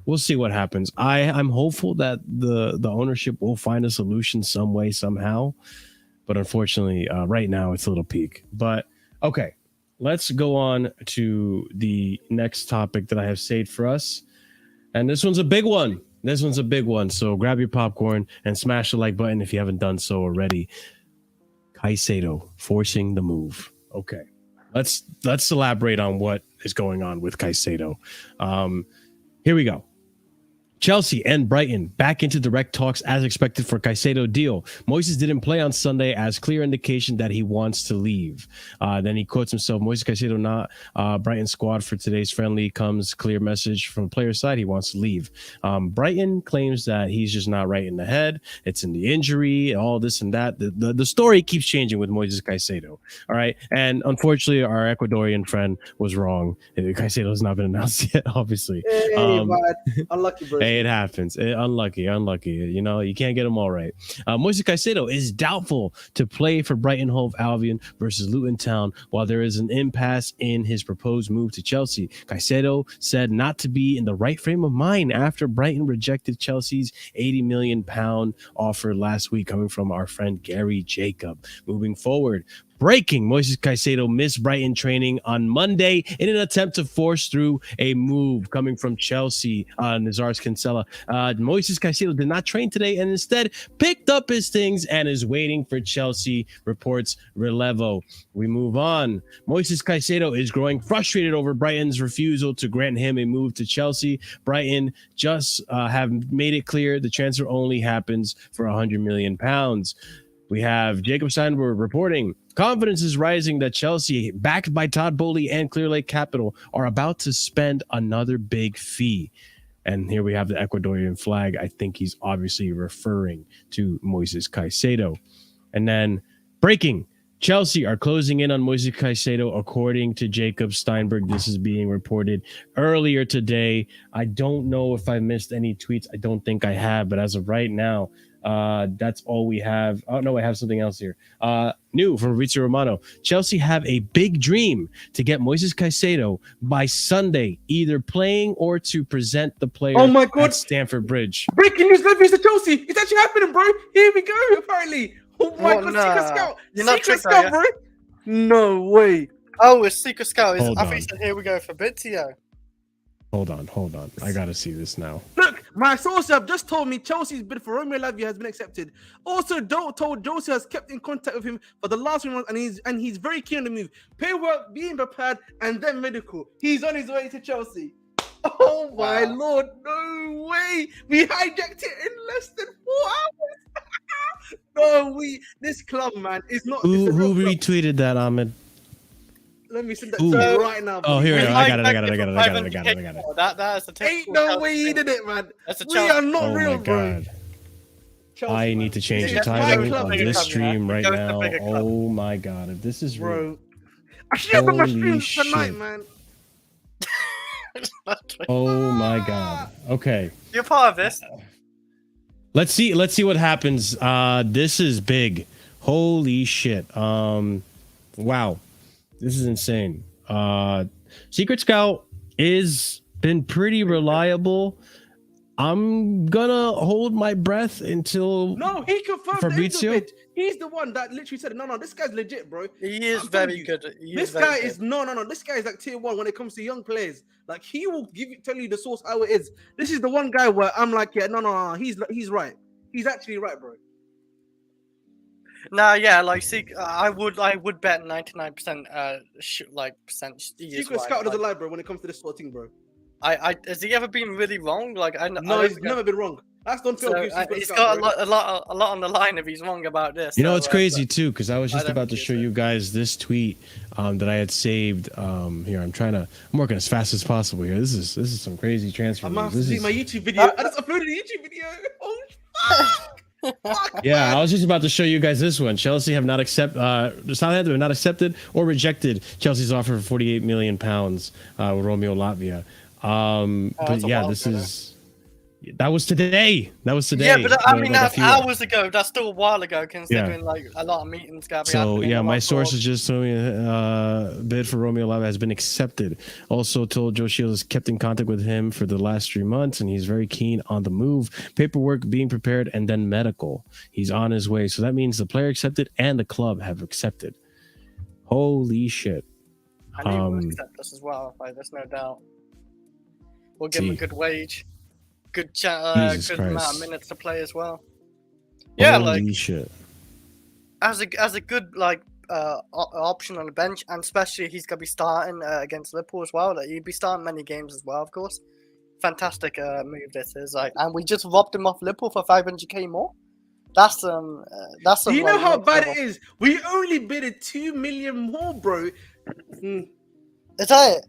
A: we'll see what happens. I'm hopeful that the ownership will find a solution some way, somehow. But unfortunately, right now it's a little peak. But okay, let's go on to the next topic that I have saved for us. And this one's a big one. So grab your popcorn and smash the like button if you haven't done so already. Caicedo forcing the move. Okay, let's elaborate on what is going on with Caicedo. Here we go. Chelsea and Brighton back into direct talks as expected for Caicedo deal. Moises didn't play on Sunday as clear indication that he wants to leave. Then he quotes himself, Moises Caicedo not Brighton squad for today's friendly, comes clear message from the player's side. He wants to leave. Brighton claims that he's just not right in the head. It's in the injury, all this and that. The story keeps changing with Moises Caicedo. All right. And unfortunately, our Ecuadorian friend was wrong. Caicedo has not been announced yet, obviously.
C: Hey, unlucky, bro.
A: Hey, it happens. Unlucky. You know, you can't get them all right. Moises Caicedo is doubtful to play for Brighton Hove Albion versus Luton Town while there is an impasse in his proposed move to Chelsea. Caicedo said not to be in the right frame of mind after Brighton rejected Chelsea's £80 million offer last week coming from our friend Gary Jacob. Moving forward, Breaking: Moises Caicedo missed Brighton training on Monday in an attempt to force through a move coming from Chelsea. Nazar's Cancela. Moises Caicedo did not train today and instead picked up his things and is waiting for Chelsea, reports Relevo. We move on. Moises Caicedo is growing frustrated over Brighton's refusal to grant him a move to Chelsea. Brighton just have made it clear the transfer only happens for £100 million. We have Jacob Steinberg reporting, confidence is rising that Chelsea, backed by Todd Bowley and Clear Lake Capital, are about to spend another big fee. And here we have the Ecuadorian flag. I think he's obviously referring to Moises Caicedo. And then breaking: Chelsea are closing in on Moises Caicedo, according to Jacob Steinberg. This is being reported earlier today. I don't know if I missed any tweets. I don't think I have, but as of right now, that's all we have. Oh, no, I have something else here. New from Fabrizio Romano. Chelsea have a big dream to get Moises Caicedo by Sunday, either playing or to present the player
C: Oh my God.
A: at Stamford Bridge.
C: Breaking news, Levia's to Chelsea. It's actually happening, bro. Here we go, apparently. Oh my
B: What?
C: God,
B: Nah.
C: Secret Scout.
B: You're not
C: Secret
B: tripping,
C: Scout, bro. No way.
B: Oh, it's Secret Scout.
A: Hold
B: I
A: on.
B: think he said, here we go for Fabrizio.
A: Hold on. I got to see this now.
C: Look, my sources have just told me Chelsea's bid for Romeo Lavia has been accepted. Also, told Jose has kept in contact with him for the last 3 months, and he's very keen on the move. Paperwork, being prepared, and then medical. He's on his way to Chelsea. Oh my
B: Wow.
C: Lord, no way! We hijacked it in less than 4 hours. No, this club, man, is not.
A: Who
C: it's a real club.
A: retweeted that, Ahmed?
C: Let me send that
A: Ooh.
C: to you right now.
A: Oh, here we
C: bro.
A: go. I got it.
B: That is a typical
C: Ain't no way he
B: Chelsea
C: did
B: thing.
C: it, man.
B: That's a
C: We
B: Chelsea
C: are not
A: Oh
C: real,
A: my
C: bro.
A: God.
C: Chelsea,
A: I
C: man.
A: need to change the
C: It's my
A: title
C: club,
A: of
B: bigger
A: this
B: club,
A: stream
B: yeah.
A: right
B: Go with the
A: now.
B: bigger club.
A: Oh my God. If this is real.
C: Bro. I should have done my
A: Holy
C: stream tonight,
A: shit.
C: man.
A: Oh my God. Okay.
B: You're part of this.
A: Let's see what happens. This is big. Holy shit. Wow. This is insane. Secret Scout is been pretty reliable. I'm gonna hold my breath until
C: No, he confirmed
A: Fabrizio?
C: the bid. He's the one that literally said, no, this guy's legit, bro.
B: He is
C: I'm telling
B: very
C: you,
B: good. He
C: This
B: very
C: guy
B: good.
C: is no. This guy is like tier 1 when it comes to young players. Like he will tell you the source how it is. This is the one guy where I'm like, yeah, no. He's right. He's actually right, bro.
B: Nah, yeah, like I would bet 99% percent.
C: Secret Scout doesn't lie, bro, when it comes to this sort of thing, bro.
B: Has he ever been really wrong? Like I
C: No,
B: don't
C: he's never been wrong. That's don't feel
B: So, he's got a lot on the line if he's wrong about this.
A: You know,
B: so,
A: it's crazy too, because I was
B: I
A: just
B: don't
A: about to
B: think
A: show
B: it's
A: you guys this tweet that I had saved. Here, I'm working as fast as possible here. This is some crazy transfer.
C: I'm
A: news.
C: about to
A: This
C: see
A: is-
C: my YouTube video. I just uploaded a YouTube video. Oh, fuck.
A: Yeah, I was just about to show you guys this one. Chelsea have not Southampton have not accepted or rejected Chelsea's offer for 48 million pounds with Romeo Lavia. But
B: that's a
A: yeah,
B: while
A: this
B: ago.
A: that was today. That was today.
B: Yeah, but I mean
A: Like a
B: that's
A: few-
B: hours ago. That's still a while ago, considering like a lot of meetings got.
A: So yeah, my sources just told me bid for Romeo Lavia has been accepted. Also told Joe Shields has kept in contact with him for the last 3 months, and he's very keen on the move. Paperwork being prepared, and then medical. He's on his way. So that means the player accepted and the club have accepted. Holy shit!
B: I knew he would accept us as well. Like, there's no doubt. We'll give him a
A: See.
B: good wage, good
A: Jesus
B: good amount
A: Christ.
B: of minutes to play as well. Yeah,
A: Holy
B: like
A: shit!
B: as a good option on the bench, and especially he's gonna be starting against Liverpool as well. Like, he'd be starting many games as well, of course. Fantastic move this is, like, and we just robbed him off Liverpool for 500k more. That's
C: Do you know
B: like,
C: how
B: next
C: bad
B: level.
C: it is? We only bidded 2 million more, bro.
B: Is that it?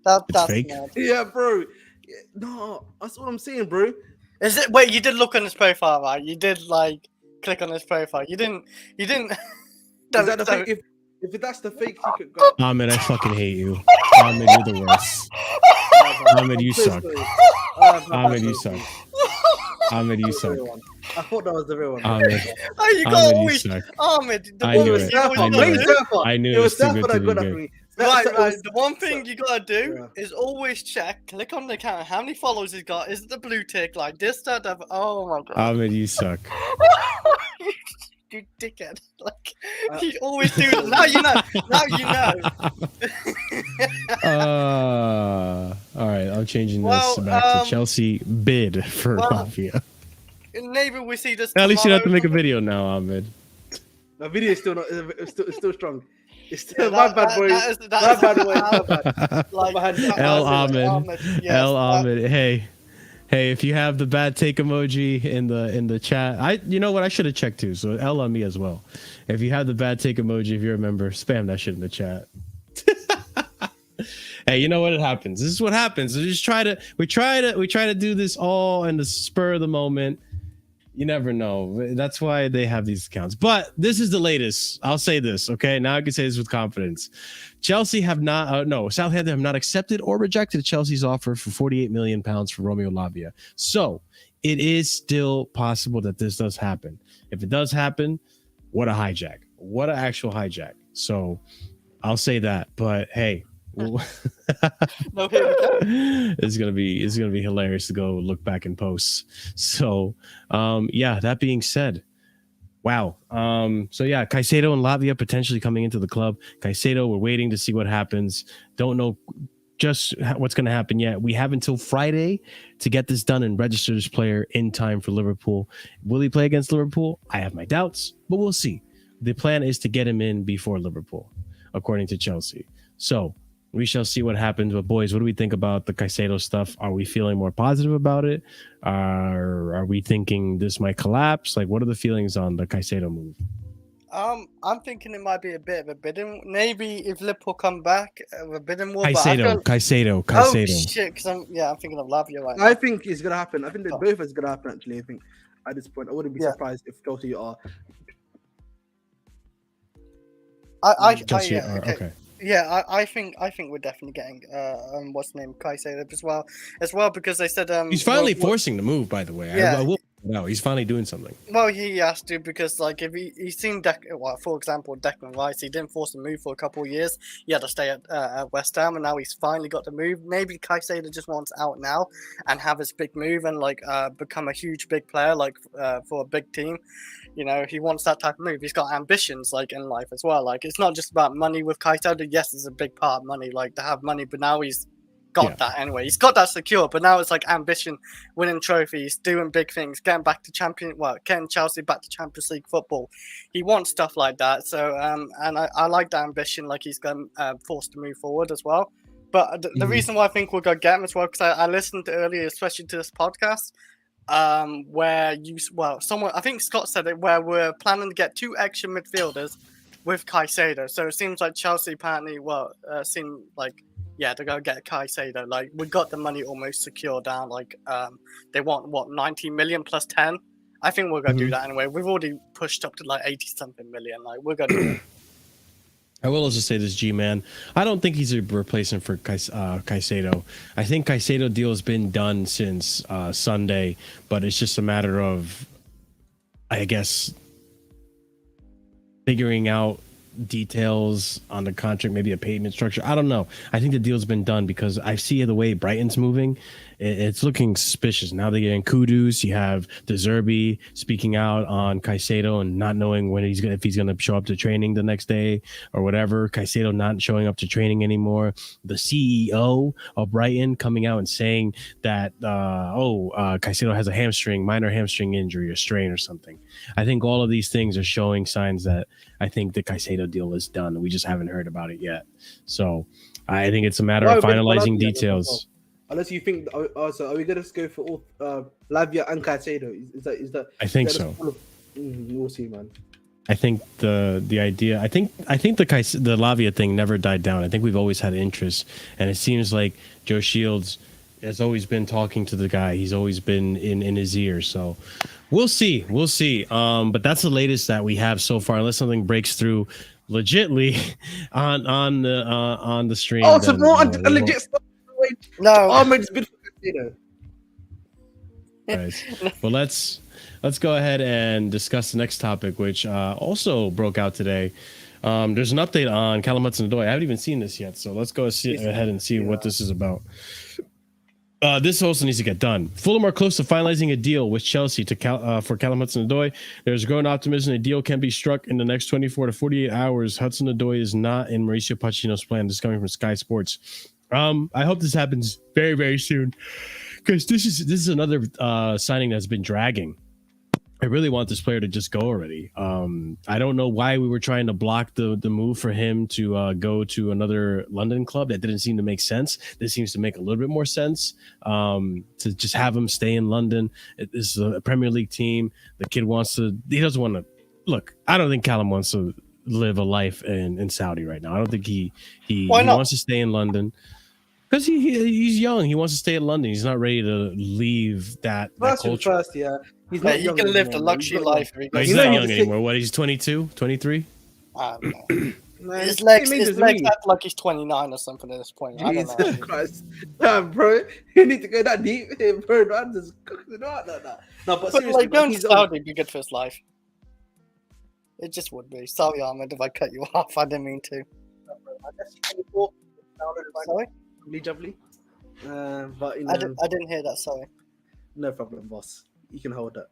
B: That's
A: fake?
B: mad.
C: Yeah, bro. No, that's what I'm saying, bro.
B: Is it? Wait, you did look on his profile, right? You did like click on his profile. You didn't.
C: Is that the
B: so-
C: fake? If that's the fake secret, go.
A: Ahmed, I fucking hate you. Ahmed, you're the worst. Ahmed, you suck. Ahmed, you suck. Ahmed, you suck.
C: I thought that was the real one.
A: Ahmed,
B: Oh, you got
A: Ahmed, you
B: always
A: suck.
B: Ahmed. The
A: I
B: one
A: knew
B: was
A: it.
B: you always
A: I knew
B: gotta
A: it.
B: do-
A: I knew
C: It was
A: too
C: Stafford
A: good
C: that
A: to be
C: got that
A: good.
C: for me.
B: Right.
C: It was-
B: The one thing you gotta do
C: Yeah.
B: is always check, click on the account, how many followers he's got. Is it the blue tick? Like this, that. Oh my god.
A: Ahmed, you suck.
B: You dickhead. Like you always do that. Now you know. Now you know.
A: All right, I'm changing this
B: Well,
A: back to Chelsea bid for Lavia.
B: Maybe we see this.
A: At least you don't have to make a
B: tomorrow.
A: video now, Ahmed.
C: The video is still not. It's still strong. It's still
B: Yeah,
C: my bad, boy.
B: that is-
C: My bad, boy. My bad.
B: Like,
C: My bad.
A: El
C: Ahmed.
A: Ahmed.
B: yes,
A: El Ahmed. Hey, if you have the bad take emoji in the chat, you know what, I should have checked too. So L on me as well. If you have the bad take emoji, if you remember, spam that shit in the chat. Hey, you know what? It happens. This is what happens. We try to do this all in the spur of the moment. You never know. That's why they have these accounts. But this is the latest. I'll say this, okay? Now I can say this with confidence. Chelsea have not, Southampton have not accepted or rejected Chelsea's offer for £48 million for Romeo Lavia. So it is still possible that this does happen. If it does happen, what a hijack. What an actual hijack. So I'll say that. But hey,
B: No, here we go.
A: it's gonna be hilarious to go look back in posts. So yeah, that being said, wow. So yeah, Caicedo and Lavia potentially coming into the club. Caicedo, we're waiting to see what happens. Don't know just what's going to happen yet. We have until Friday to get this done and register this player in time for Liverpool. Will he play against Liverpool? I have my doubts, but we'll see. The plan is to get him in before Liverpool, according to Chelsea. So we shall see what happens. But boys, what do we think about the Caicedo stuff? Are we feeling more positive about it? Are we thinking this might collapse? Like, what are the feelings on the Caicedo move?
B: I'm thinking it might be a bit of a bidding. Maybe if Liverpool come back, a bidding war.
A: Caicedo.
B: Oh shit! Because I'm thinking of Lavia right now.
C: I think it's gonna happen. I think that both is gonna happen. Actually, I think at this point, I wouldn't be surprised if Chelsea are.
A: Okay.
B: Yeah, I think we're definitely getting what's the name, Caicedo as well because they said
A: he's finally forcing the move. By the way,
B: yeah.
A: I will know he's finally doing something.
B: Well, he has to because like if he's seen for example Declan Rice, he didn't force the move for a couple of years. He had to stay at West Ham, and now he's finally got the move. Maybe Caicedo just wants out now and have his big move and like become a huge big player like for a big team. You know, he wants that type of move. He's got ambitions like in life as well. Like it's not just about money with Caicedo. Yes, it's a big part of money, like to have money, but now he's got that anyway. He's got that secure, but now it's like ambition, winning trophies, doing big things, getting Chelsea back to Champions League football. He wants stuff like that. So and I like that ambition, like he's going forced to move forward as well. But the reason why I think we're gonna get him as well, because I listened earlier, especially to this podcast, where someone, I think Scott said it, where we're planning to get 2 extra midfielders with Caicedo. So it seems like Chelsea apparently, seem like, yeah, they're going to get Caicedo. Like, we got the money almost secure down. Like, they want, 90 million plus 10? I think we're going to do that anyway. We've already pushed up to like 80-something million. Like, we're going to do it.
A: I will also say this, G-Man. I don't think he's a replacement for Caicedo. I think Caicedo deal has been done since Sunday, but it's just a matter of, I guess, figuring out details on the contract, maybe a payment structure. I don't know. I think the deal's been done because I see the way Brighton's moving. It's looking suspicious. Now they're getting Kudus. You have De Zerbi speaking out on Caicedo and not knowing if he's gonna show up to training the next day or whatever. Caicedo not showing up to training anymore. The CEO of Brighton coming out and saying that Caicedo has a minor hamstring injury or strain or something. I think all of these things are showing signs that I think the Caicedo deal is done. We just haven't heard about it yet. So I think it's a matter of finalizing details.
C: Unless you think, so are we gonna go for all Lavia and Caicedo? Is that?
A: I think so.
C: We'll see, man.
A: I think the idea. I think the Lavia thing never died down. I think we've always had interest, and it seems like Joe Shields has always been talking to the guy. He's always been in his ear. So we'll see. But that's the latest that we have so far. Unless something breaks through legitly on the stream.
C: Oh, so more legit stuff.
B: No,
C: Ahmed's been for Caicedo.
A: Right. Well, let's go ahead and discuss the next topic, which also broke out today. There's an update on Callum Hudson-Odoi. I haven't even seen this yet, so let's go ahead and see what this is about. This also needs to get done. Fulham are close to finalizing a deal with Chelsea for Callum Hudson-Odoi. There's growing optimism a deal can be struck in the next 24 to 48 hours. Hudson-Odoi is not in Mauricio Pochettino's plan. This is coming from Sky Sports. I hope this happens very, very soon, because this is another signing that's been dragging. I really want this player to just go already. I don't know why we were trying to block the move for him to go to another London club. That didn't seem to make sense. This seems to make a little bit more sense, to just have him stay in London. This is a Premier League team. The kid he doesn't want to. Look, I don't think Callum wants to live a life in Saudi right now. I don't think he wants to stay in London. Because he's young. He wants to stay in London. He's not ready to leave that culture.
C: First, yeah. He's not
B: you can live the luxury life.
A: He's not young anymore. What, he's 22, 23?
B: I don't know. His legs act like he's 29 or something at this point. I don't know.
C: Jesus Christ. Damn, bro. You need to go that deep, bro. I'm just cooking it out. No, but seriously,
B: like, going to Saudi would be good for his life. It just would be. Sorry, Ahmed, if I cut you off. I didn't mean to. Sorry?
C: Jubbly. But
B: I didn't hear that. Sorry.
C: No problem, boss. You can hold that.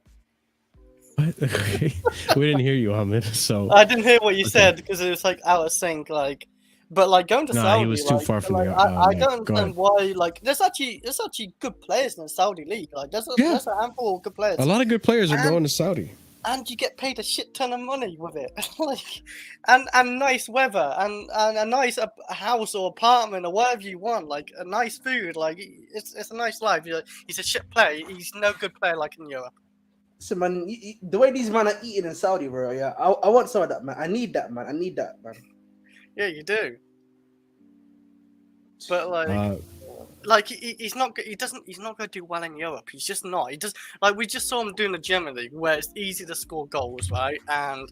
A: What? Okay. We didn't hear you, Ahmed. So
B: I didn't hear what you said because it was like out of sync. Like, but like going to Saudi,
A: he was too far from the.
B: I don't understand why. Like, there's actually good players in the Saudi league. Like, there's a handful of good players.
A: A lot of good players are going to Saudi.
B: And you get paid a shit ton of money with it, like, and nice weather, and a nice house or apartment or whatever you want, like a nice food, like it's a nice life. He's a shit player. He's no good player like in Europe.
C: So man, the way these men are eating in Saudi, bro. Yeah, I want some of that, man. I need that, man.
B: Yeah, you do. But like he's not going to do well in Europe. He's just not. He does, like, we just saw him doing the German league where it's easy to score goals, right? And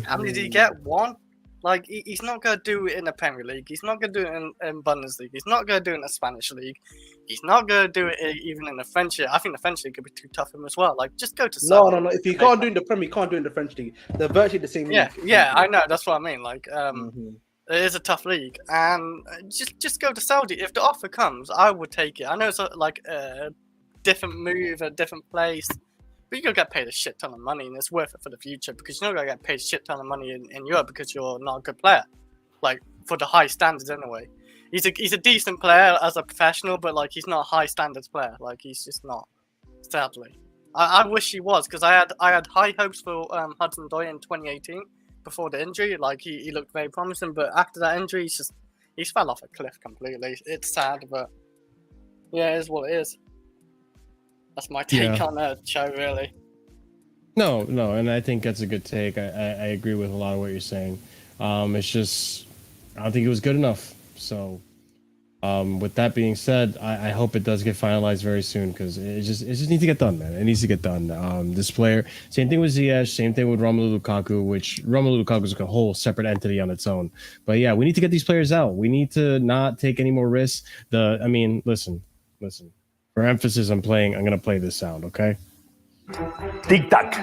B: how many did he get? One. Like, he's not going to do it in the Premier League. He's not going to do it in Bundesliga. He's not going to do it in the Spanish league. He's not going to do it even in the French league. I think the French league could be too tough for him as well. Like, just go to Saudi.
C: No. If you can't do it in the Premier, you can't do it in the French league. They're virtually the same league.
B: Yeah, I know. That's what I mean. Like, it is a tough league, and just go to Saudi. If the offer comes, I would take it. I know it's a different move, a different place, but you're going to get paid a shit ton of money, and it's worth it for the future, because you're not going to get paid a shit ton of money in Europe because you're not a good player, like, for the high standards anyway. He's a decent player as a professional, but, like, he's not a high standards player. Like, he's just not, sadly. I wish he was, because I had high hopes for Hudson-Odoi in 2018. Before the injury, like, he looked very promising, but after that injury, he's fell off a cliff completely. It's sad, but yeah, it is what it is. That's my take on that show, really.
A: No, and I think that's a good take. I agree with a lot of what you're saying. It's just, I don't think it was good enough. So, with that being said, I hope it does get finalized very soon, because it just needs to get done, man. It needs to get done. This player, same thing with Ziyech, same thing with Romelu Lukaku, which Romelu Lukaku is a whole separate entity on its own. But yeah, we need to get these players out. We need to not take any more risks. Listen. For emphasis, I'm going to play this sound, okay?
G: Tic-tac.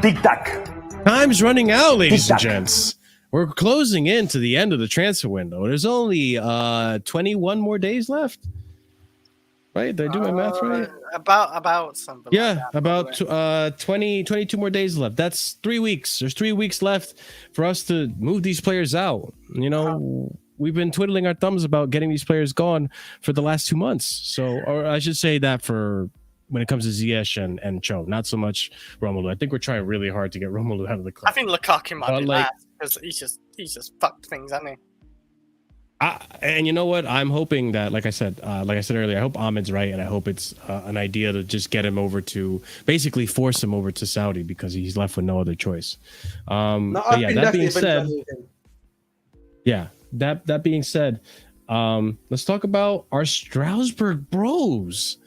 G: Tic-tac.
A: Time's running out, ladies and gents. We're closing into the end of the transfer window. There's only 21 more days left. Right? Did I do my math right?
B: About something.
A: Yeah,
B: like that,
A: about 22 more days left. That's 3 weeks. There's 3 weeks left for us to move these players out. You know, we've been twiddling our thumbs about getting these players gone for the last 2 months. So, or I should say that for when it comes to Ziyech and Cho, not so much Romelu. I think we're trying really hard to get Romelu out of the club.
B: I think Lukaku might be last, because he's just fucked things, hasn't he?
A: And you know what? I'm hoping that, like I said earlier, I hope Ahmed's right, and I hope it's an idea to just get him over to, basically force him over to Saudi, because he's left with no other choice. That being said, let's talk about our Strasbourg bros.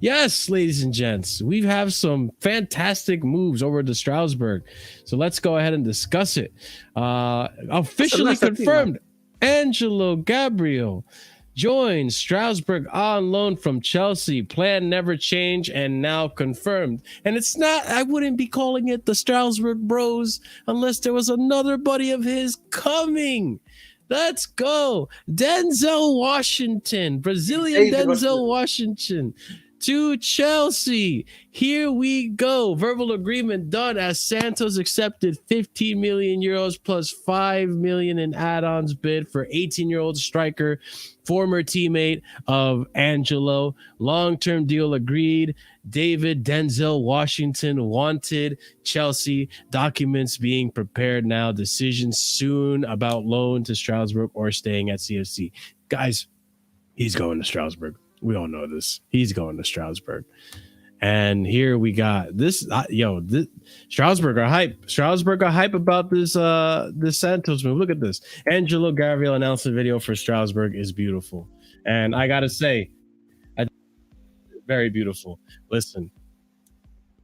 A: Yes, ladies and gents, we have some fantastic moves over to Strasbourg. So let's go ahead and discuss it. Officially confirmed. Angelo Gabriel joins Strasbourg on loan from Chelsea. Plan never changed and now confirmed. And it's not, I wouldn't be calling it the Strasbourg Bros unless there was another buddy of his coming. Let's go. Denzel Washington, Brazilian
C: David
A: Denzel Washington to Chelsea. Here we go. Verbal agreement done as Santos accepted 15 million euros plus 5 million in add-ons bid for 18-year-old striker, former teammate of Angelo. Long-term deal agreed. David Denzel Washington wanted. Chelsea. Documents being prepared now. Decision soon about loan to Strasbourg or staying at CFC. Guys, he's going to Strasbourg. We all know this. He's going to Strasbourg. And here we got this. Strasbourg are hype. Strasbourg are hype about this this Santos move. Look at this. Angelo Gabriel announced the video for Strasbourg is beautiful. And I got to say, very beautiful. Listen,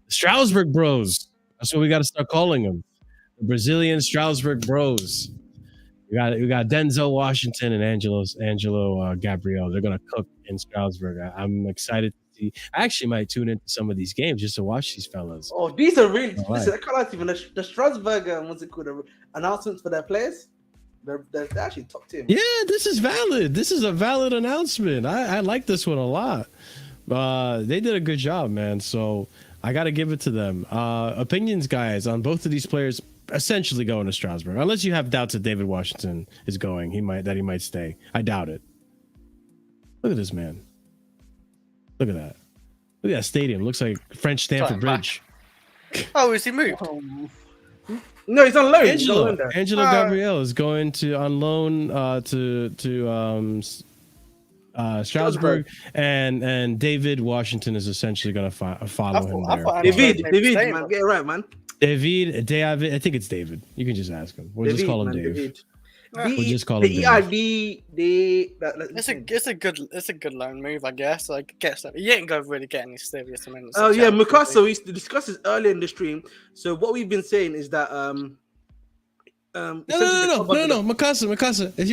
A: Strasbourg bros. That's what we got to start calling them. The Brazilian Strasbourg bros. We got Denzel Washington and Angelo Gabriel. They're gonna cook in Strasbourg. I'm excited to see. I actually might tune into some of these games just to watch these fellas.
C: Oh, these are really. Listen, I can't lie to you. The Strasbourg, what's it called? The announcements for their players. They're actually top tier.
A: Yeah, this is valid. This is a valid announcement. I like this one a lot. They did a good job, man. So I got to give it to them. Opinions, guys, on both of these players. Essentially going to Strasbourg, unless you have doubts that David Washington is going. He might stay. I doubt it. Look at this man. Look at that. Look at that stadium. Looks like French Stamford Bridge.
B: Oh, is he moved?
C: No, he's on loan.
A: Angelo Gabriel is going on loan to Strasbourg, and David Washington is essentially going to follow him there.
C: David, man, get it right, man.
A: David, I think it's David. You can just ask him. We'll just call him Dave. We'll just call him Dave.
B: It's a good loan move, I guess. Like, you ain't gonna really get any serious amounts.
C: Oh yeah, Mikasa. We discussed this earlier in the stream. So what we've been saying is that
A: no, Mikasa. If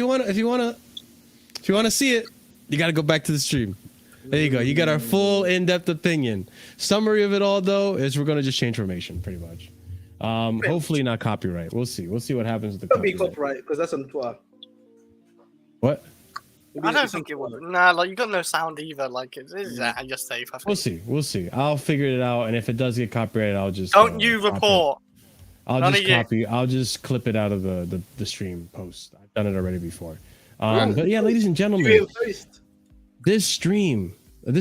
A: you wanna see it, you gotta go back to the stream. There you go. You got our full in-depth opinion. Summary of it all, though, is we're gonna just change formation, pretty much. Hopefully not copyright. We'll see. We'll see what happens with the
C: copyright. Be copyright because that's on Twitter.
A: What?
B: I don't think it will. Nah, like you got no sound either. Like it's you're safe. I think.
A: We'll see. I'll figure it out, and if it does get copyrighted, I'll just
B: don't you report.
A: I'll just clip it out of the stream post. I've done it already before. But yeah, ladies and gentlemen, this stream. I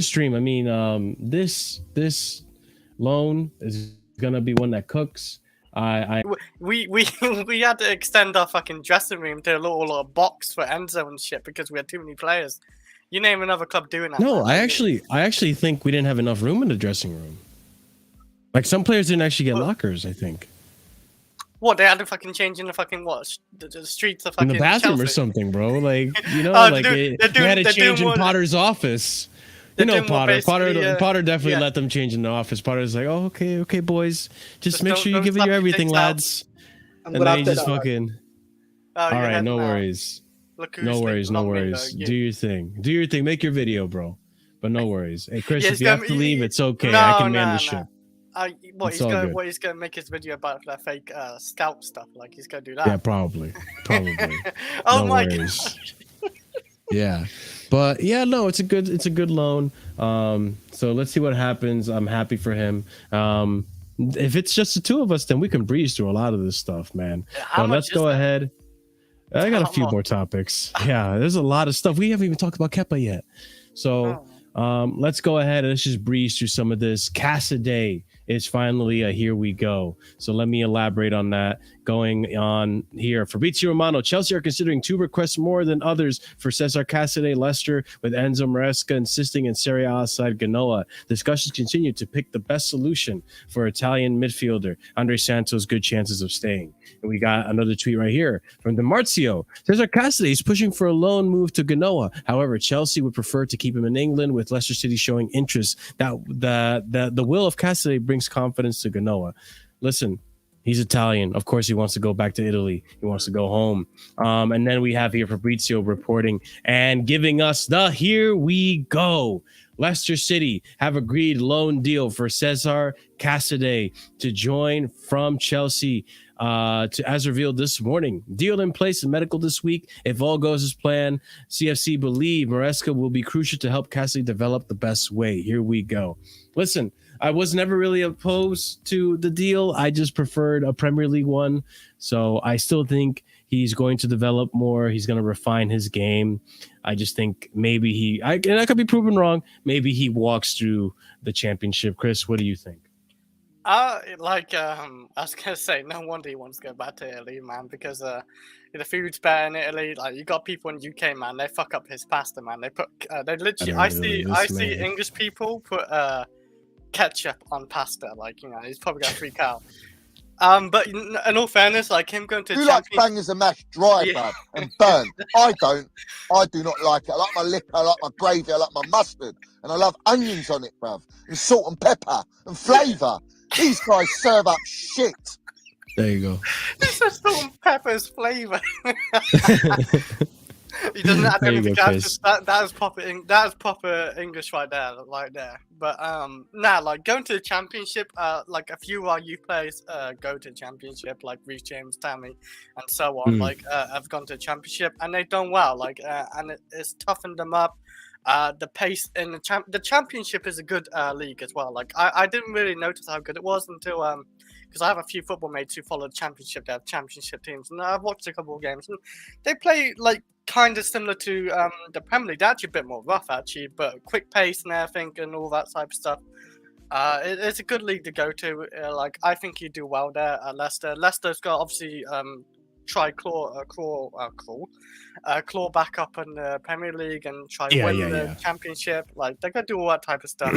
A: mean, this loan is gonna be one that cooks.
B: We had to extend our fucking dressing room to a little box for Enzo and shit because we had too many players. You name another club doing that.
A: No, I actually think we didn't have enough room in the dressing room. Like some players didn't actually get lockers. I think.
B: What, they had to fucking change in the fucking what? The streets of fucking
A: in the bathroom
B: Chelsea?
A: Or something, bro. Like they had to change in Potter's office. You know Potter. Potter definitely let them change in the office. Potter's like, oh, okay, boys. Just make sure you give it your everything, lads. And then he just fucking. All right, no worries. No worries. Do your thing. Make your video, bro. But no worries. Hey, Chris, if you have to leave, it's okay. I can man the ship.
B: He's gonna make his video about that fake scout stuff. Like he's gonna do that.
A: Yeah, probably.
B: Oh my god.
A: Yeah, but yeah, no, it's a good loan. So let's see what happens. I'm happy for him. If it's just the two of us, then we can breeze through a lot of this stuff, man. But let's go ahead. I got a few more topics. Yeah, there's a lot of stuff. We haven't even talked about Kepa yet. So let's go ahead and let's just breeze through some of this. CASADEI is finally a here we go. So let me elaborate on that. Going on here, Fabrizio Romano, Chelsea are considering 2 requests more than others for Cesar CASADEI Leicester, with Enzo Maresca insisting in Serie A side Genoa. Discussions continue to pick the best solution for Italian midfielder Andre Santos' good chances of staying. And we got another tweet right here from DeMarzio. Cesar CASADEI is pushing for a loan move to Genoa. However, Chelsea would prefer to keep him in England, with Leicester City showing interest. That the will of CASADEI brings confidence to Genoa. Listen, he's Italian. Of course, he wants to go back to Italy. He wants to go home. And then we have here Fabrizio reporting and giving us the here we go. Leicester City have agreed loan deal for Cesar CASADEI to join from Chelsea as revealed this morning. Deal in place and medical this week. If all goes as planned, CFC believe Maresca will be crucial to help CASADEI develop the best way. Here we go. Listen, I was never really opposed to the deal. I just preferred a Premier League one. So I still think he's going to develop more. He's going to refine his game. I just think maybe and I could be proven wrong. Maybe he walks through the championship. Chris, what do you think?
B: I was gonna say, no wonder he wants to go back to Italy, man, because the food's better in Italy. Like, you got people in UK, man, they fuck up his pasta, man. They put they literally I see English people put ketchup on pasta. Like, you know, he's probably gonna freak out. But in all fairness, like him going to
E: Who likes bangers and mash dry, bruv, and burnt? I don't. I do not like it. I like my liquor, I like my gravy, I like my mustard, and I love onions on it, bruv, and salt and pepper and flavour. These guys serve up shit.
A: There you go.
B: It's just salt and pepper's flavour. He doesn't add anything else. That is proper English right there. But like going to the championship, like a few of our youth players go to the championship, like Reece, James, Tammy, and so on. Have gone to the championship and they've done well. And it's toughened them up. The pace in the championship is a good league as well. Like I didn't really notice how good it was until because I have a few football mates who follow the championship. They have championship teams, and I've watched a couple of games, and they play like kind of similar to the Premier League. They're actually a bit more rough, actually, but quick pace and everything and all that type of stuff. It's a good league to go to. Like I think you do well there at Leicester. Leicester's got obviously try claw back up in the Premier League and try win the championship. Like they're gonna do all that type of stuff,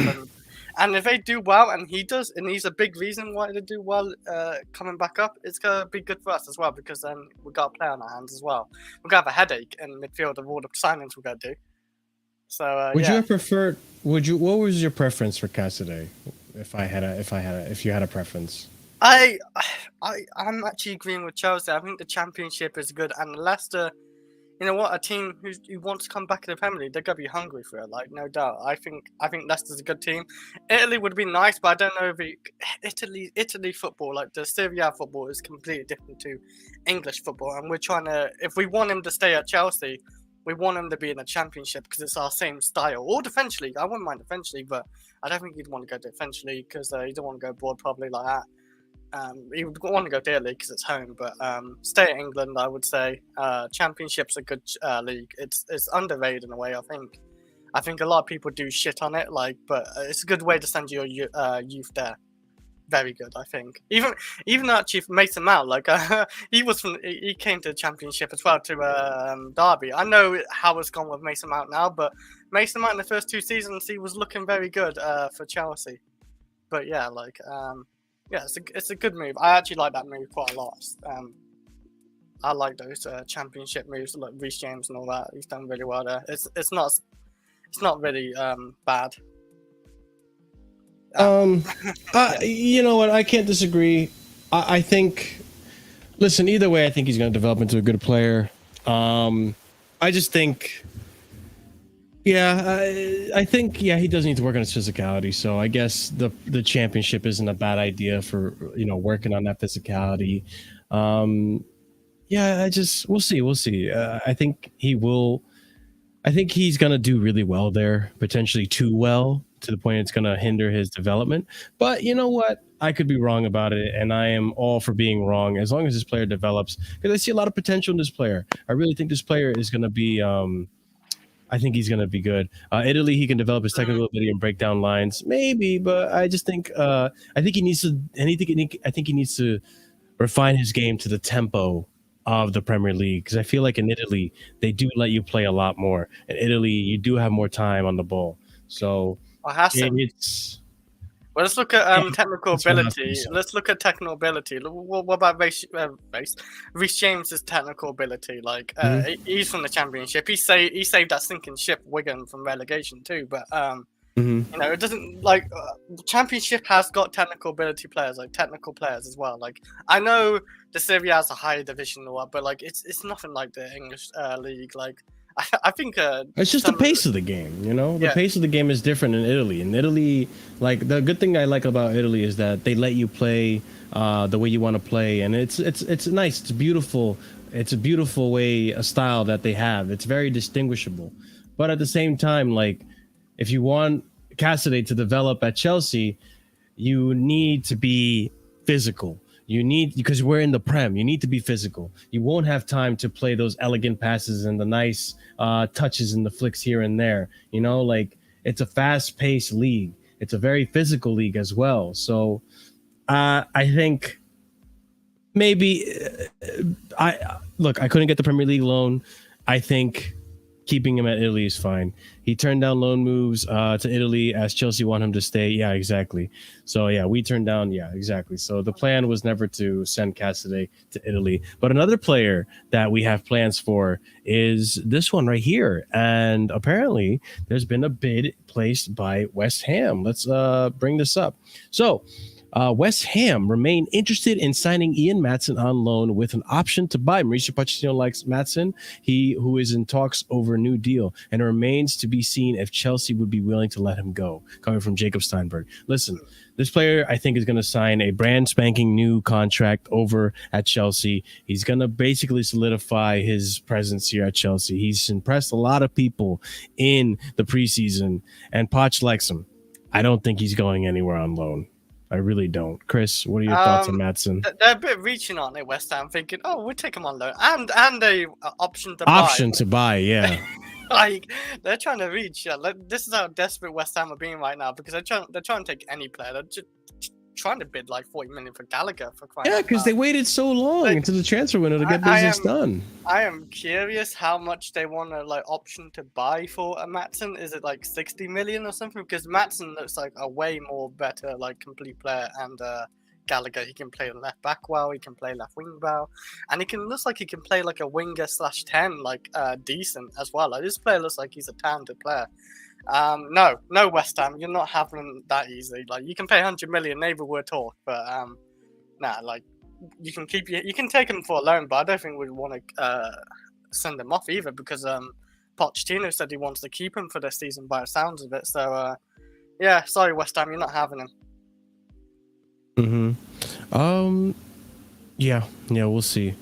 B: and if they do well, and he does, and he's a big reason why they do well coming back up, it's gonna be good for us as well, because then we got a player on our hands as well. We're gonna have a headache in midfield of all the signings we're gonna do. So
A: would you have preferred? What was your preference for CASADEI? If you had a preference.
B: I'm actually agreeing with Chelsea. I think the championship is good, and Leicester, you know what, a team who wants to come back to the Premier League, they're gonna be hungry for it, like no doubt. I think Leicester's a good team. Italy would be nice, but I don't know if Italy football, like the Serie A football, is completely different to English football, and we're trying to, if we want him to stay at Chelsea, we want him to be in the championship because it's our same style. Or defense league, I wouldn't mind defense league, but I don't think he'd want to go to defense league because he don't want to go abroad probably like that. He would want to go to Italy because it's home, but stay at England, I would say. Championship's a good league. It's underrated in a way, I think. I think a lot of people do shit on it, but it's a good way to send your youth there. Very good, I think. Even actually Mason Mount, he came to the championship as well to Derby. I know how it's gone with Mason Mount now, but Mason Mount in the first 2 seasons, he was looking very good for Chelsea. But yeah, yeah, it's a good move. I actually like that move quite a lot. I like those championship moves, like Reece James and all that. He's done really well there. It's not really bad.
A: You know what? I can't disagree. I think. Listen, either way, I think he's going to develop into a good player. I just think. Yeah, I think he does need to work on his physicality. So I guess the championship isn't a bad idea for working on that physicality. We'll see. I think he will. I think he's gonna do really well there, potentially too well to the point it's gonna hinder his development. But you know what? I could be wrong about it, and I am all for being wrong as long as this player develops. Because I see a lot of potential in this player. I really think this player is gonna be. I think he's going to be good. Italy, he can develop his technical ability and break down lines, maybe. But I just think I think he needs to. I think he needs to refine his game to the tempo of the Premier League, because I feel like in Italy they do let you play a lot more. In Italy, you do have more time on the ball. So it's.
B: Well, let's look at technical ability. Let's look at technical ability. What about Reece James's technical ability? He's from the Championship. He saved that sinking ship Wigan from relegation too. But it doesn't Championship has got technical ability players, technical players as well. I know the Serie A is a higher division or what, but it's nothing like the English league. I think
A: It's just the
B: some-
A: pace of the game, you know. The
B: Yeah.
A: pace of the game is different in Italy. In Italy, like the good thing I like about Italy is that they let you play the way you want to play, and it's nice. It's beautiful. It's a beautiful way, a style that they have. It's very distinguishable. But at the same time, like if you want CASADEI to develop at Chelsea, you need to be physical. You need, because we're in the Prem, you need to be physical. You won't have time to play those elegant passes and the nice touches and the flicks here and there. You know, like it's a fast-paced league. It's a very physical league as well. So I think maybe I couldn't get the Premier League loan. I think keeping him at Italy is fine. He turned down loan moves to Italy as Chelsea want him to stay. Yeah, exactly. So yeah, we turned down. Yeah, exactly. So the plan was never to send CASADEI to Italy. But another player that we have plans for is this one right here. And apparently there's been a bid placed by West Ham. Let's bring this up. So West Ham remain interested in signing Ian Maatsen on loan with an option to buy. Mauricio Pochettino likes Maatsen, who is in talks over a new deal, and it remains to be seen if Chelsea would be willing to let him go. Coming from Jacob Steinberg. Listen, this player I think is going to sign a brand spanking new contract over at Chelsea. He's going to basically solidify his presence here at Chelsea. He's impressed a lot of people in the preseason, and Poch likes him. I don't think he's going anywhere on loan. I really don't. Chris, what are your thoughts on Maatsen?
B: They're a bit reaching, aren't they, West Ham, thinking, oh, we'll take him on loan. And a option to buy.
A: Option to buy, yeah.
B: Like, they're trying to reach. Yeah, this is how desperate West Ham are being right now, because they're trying to take any player. They're just trying to bid like 40 million for Gallagher for crying
A: Yeah,
B: out
A: because they
B: loud.
A: waited so long
B: Like,
A: into the transfer window to get
B: I
A: business
B: am-
A: done.
B: I am curious how much they want to like option to buy for a Maatsen. Is it like 60 million or something? Because Maatsen looks like a way more better like complete player, and Gallagher, he can play left back well, he can play left wing well, and looks like he can play like a winger /10 like decent as well. Like this player looks like he's a talented player. No West Ham, you're not having him that easily. Like you can pay 100 million, maybe we'll talk, but nah, like you can take him for a loan, but I don't think we'd want to send him off either, because Pochettino said he wants to keep him for this season by the sounds of it. So yeah, sorry West Ham, you're not having him.
A: Yeah, we'll see.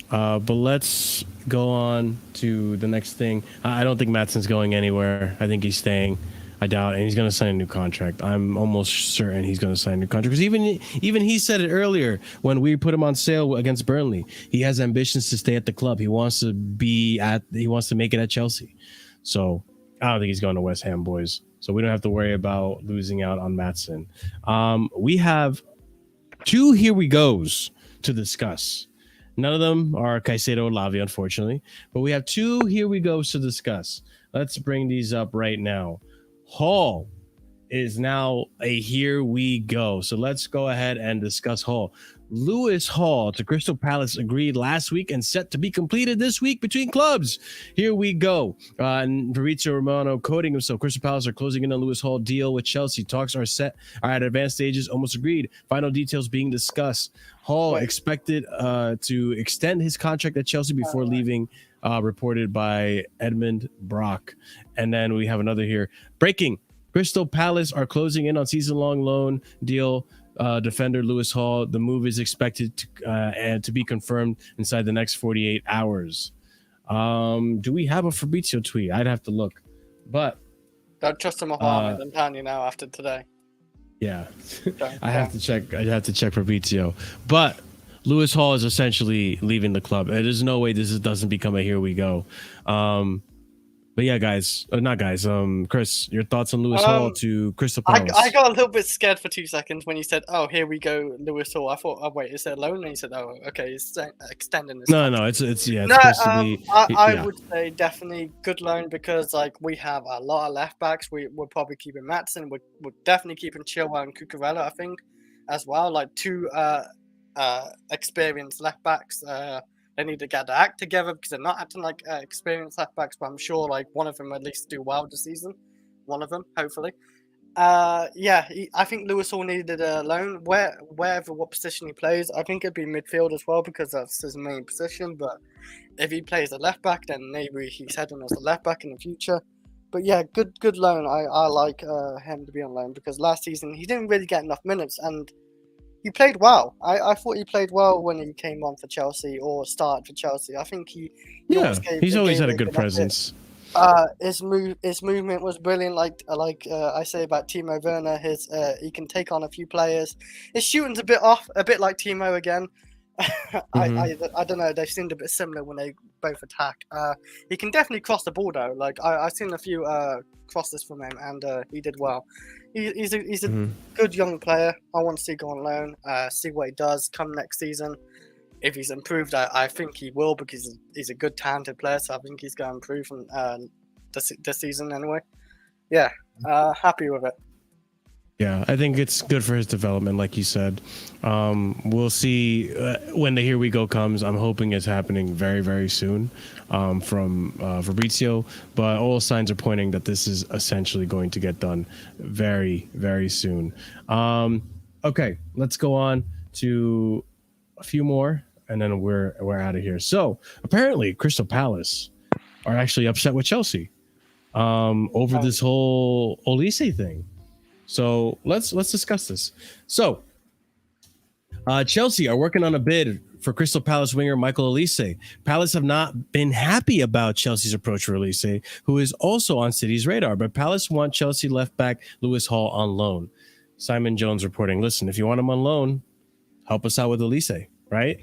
A: But let's go on to the next thing. I don't think Maatsen's going anywhere. I think he's staying. I doubt, and he's going to sign a new contract. I'm almost certain he's going to sign a new contract, because even he said it earlier when we put him on sale against Burnley. He has ambitions to stay at the club. He wants to make it at Chelsea. So I don't think he's going to West Ham, boys. So we don't have to worry about losing out on Maatsen. We have 2 here we goes to discuss. None of them are Caicedo or Lavia, unfortunately, but we have 2 here we goes to discuss. Let's bring these up right now. Hall is now a here we go. So let's go ahead and discuss Hall. Lewis Hall to Crystal Palace agreed last week and set to be completed this week between clubs. Here we go. And Fabrizio Romano quoting himself, Crystal Palace are closing in on Lewis Hall deal with Chelsea. Talks are at advanced stages, almost agreed. Final details being discussed. Hall expected to extend his contract at Chelsea before leaving, reported by Edmund Brock. And then we have another here. Breaking. Crystal Palace are closing in on season-long loan deal. Defender Lewis Hall. The move is expected to be confirmed inside the next 48 hours. Do we have a Fabrizio tweet? I'd have to look. But
B: Don't trust him, Mohamed. I'm telling you now after today.
A: yeah, I have to check Fabrizio. But Lewis Hall is essentially leaving the club. There's no way this doesn't become a here we go. But yeah, guys, Chris, your thoughts on Lewis Hall to Crystal Palace?
B: I got a little bit scared for 2 seconds when you said, "Oh, here we go, Lewis Hall." I thought, "Oh wait, is it a loan?" And he said, "Oh, okay, it's extending this."
A: No, it's supposed to be.
B: I would say definitely good loan, because like we have a lot of left backs. We're probably keeping Maatsen. We're definitely keeping Chilwell and Cucurella, I think, as well. Like 2 experienced left backs. They need to get their act together, because they're not acting like experienced left backs. But I'm sure like one of them at least do well this season. One of them, hopefully. Yeah, I think Lewis Hall needed a loan. Wherever what position he plays, I think it'd be midfield as well because that's his main position. But if he plays a left back, then maybe he's heading as a left back in the future. But yeah, good loan. I like him to be on loan because last season he didn't really get enough minutes and he played well. I thought he played well when he came on for Chelsea or started for Chelsea. I think he
A: he's always had a good presence.
B: His movement was brilliant. Like I say about Timo Werner, he can take on a few players. His shooting's a bit off, a bit like Timo again. I don't know. They seemed a bit similar when they both attack. He can definitely cross the ball though. Like I've seen a few crosses from him, and he did well. He's a good young player. I want to see go on loan. See what he does come next season. If he's improved, I think he will because he's a good, talented player. So I think he's going to improve from this season anyway. Yeah, happy with it.
A: Yeah, I think it's good for his development, like you said. We'll see when the Here We Go comes. I'm hoping it's happening very, very soon from Fabrizio. But all signs are pointing that this is essentially going to get done very, very soon. Okay, let's go on to a few more, and then we're out of here. So apparently, Crystal Palace are actually upset with Chelsea over this whole Olise thing. So let's discuss this. So Chelsea are working on a bid for Crystal Palace winger Michael Olise. Palace have not been happy about Chelsea's approach for Olise, who is also on City's radar. But Palace want Chelsea left back Lewis Hall on loan. Simon Jones reporting, listen, if you want him on loan, help us out with Olise, right?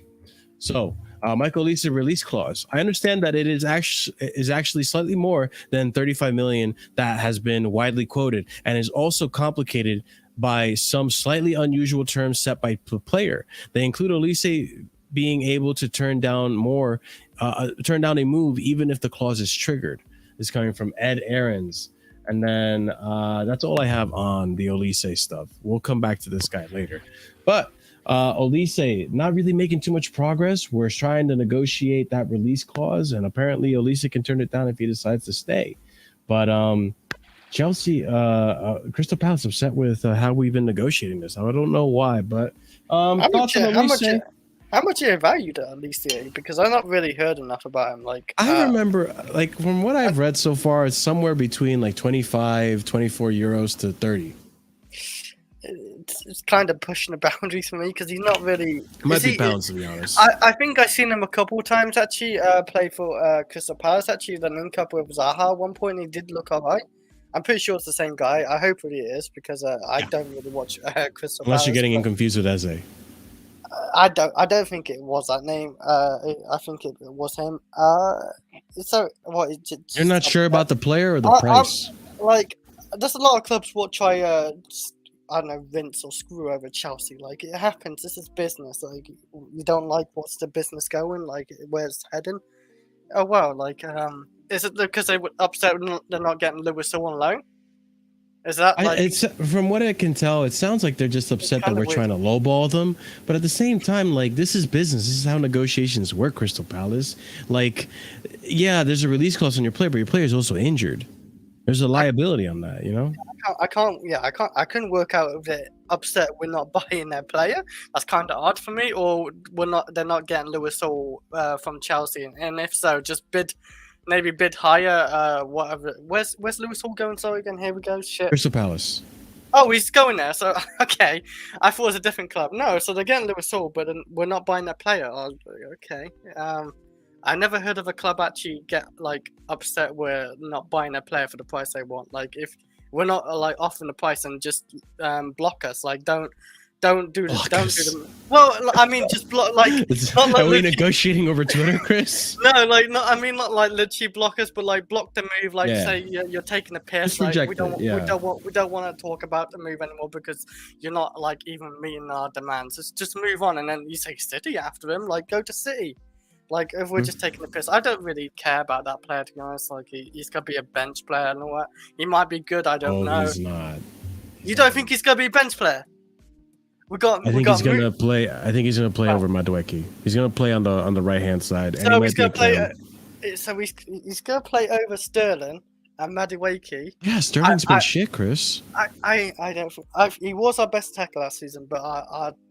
A: So Michael Olise release clause. I understand that it is actually slightly more than 35 million that has been widely quoted, and is also complicated by some slightly unusual terms set by the player. They include Olise being able to turn down a move even if the clause is triggered. This is coming from Ed Aarons. And then that's all I have on the Olise stuff. We'll come back to this guy later. But Olise not really making too much progress. We're trying to negotiate that release clause, and apparently Olise can turn it down if he decides to stay. But Chelsea, Crystal Palace upset with how we've been negotiating this. I don't know why, but
B: how much are you valued at Olise? Because I've not really heard enough about him. Like
A: I remember, like from what I've read so far, it's somewhere between like 24 euros to 30.
B: It's kind of pushing the boundaries for me because he's not really.
A: It might be pounds, to be honest.
B: I think I've seen him a couple of times actually play for Crystal Palace. Actually, the link up with Zaha at one point, he did look alright. I'm pretty sure it's the same guy. I hope it is because I don't really watch Crystal Palace.
A: Unless you're getting him confused with Eze.
B: I don't think it was that name. I think it was him. So what?
A: You're not sure about the player or the price?
B: Like, there's a lot of clubs will try I don't know, rinse or screw over Chelsea. Like, it happens. This is business. Like, you don't like what's the business going, like, where it's heading. Oh, well, like, is it because they were upset they're not getting Lewis Hall on loan? Is that like...
A: It's from what I can tell, it sounds like they're just upset that we're trying to lowball them. But at the same time, like, this is business. This is how negotiations work, Crystal Palace. Like, yeah, there's a release clause on your player, but your player is also injured. There's a liability on that, you know?
B: I couldn't work out if they're upset we're not buying their player. That's kind of odd for me. Or they're not getting Lewis Hall from Chelsea. And if so, just bid higher, whatever. Where's Lewis Hall going? Sorry again, here we go. Shit.
A: Crystal Palace.
B: Oh, he's going there. So, okay. I thought it was a different club. No, so they're getting Lewis Hall, but we're not buying that player. Oh, okay. I never heard of a club actually get like upset we're not buying a player for the price they want. Like if we're not like offering the price and just block us, like don't do this. Don't do them. Well, I mean, just block. Like, not like
A: are we negotiating over Twitter, Chris?
B: No, like not. I mean, not like literally block us, but like block the move. Like say you're taking the piss. Like we don't want to talk about the move anymore because you're not like even meeting our demands. Just move on, and then you say City after him. Like go to City. Like, if we're just taking the piss, I don't really care about that player, to be honest. Like, he's going to be a bench player and all that. He might be good, I don't know.
A: He's not.
B: You don't think he's going to be a bench player? I think he's going to play
A: over Madueke. He's going to play on the right-hand side.
B: So he's going to play... So he's going to play over Sterling, and Madueke.
A: Yeah, Sterling's
B: I-
A: been shit, Chris.
B: I don't. He was our best tackle last season, but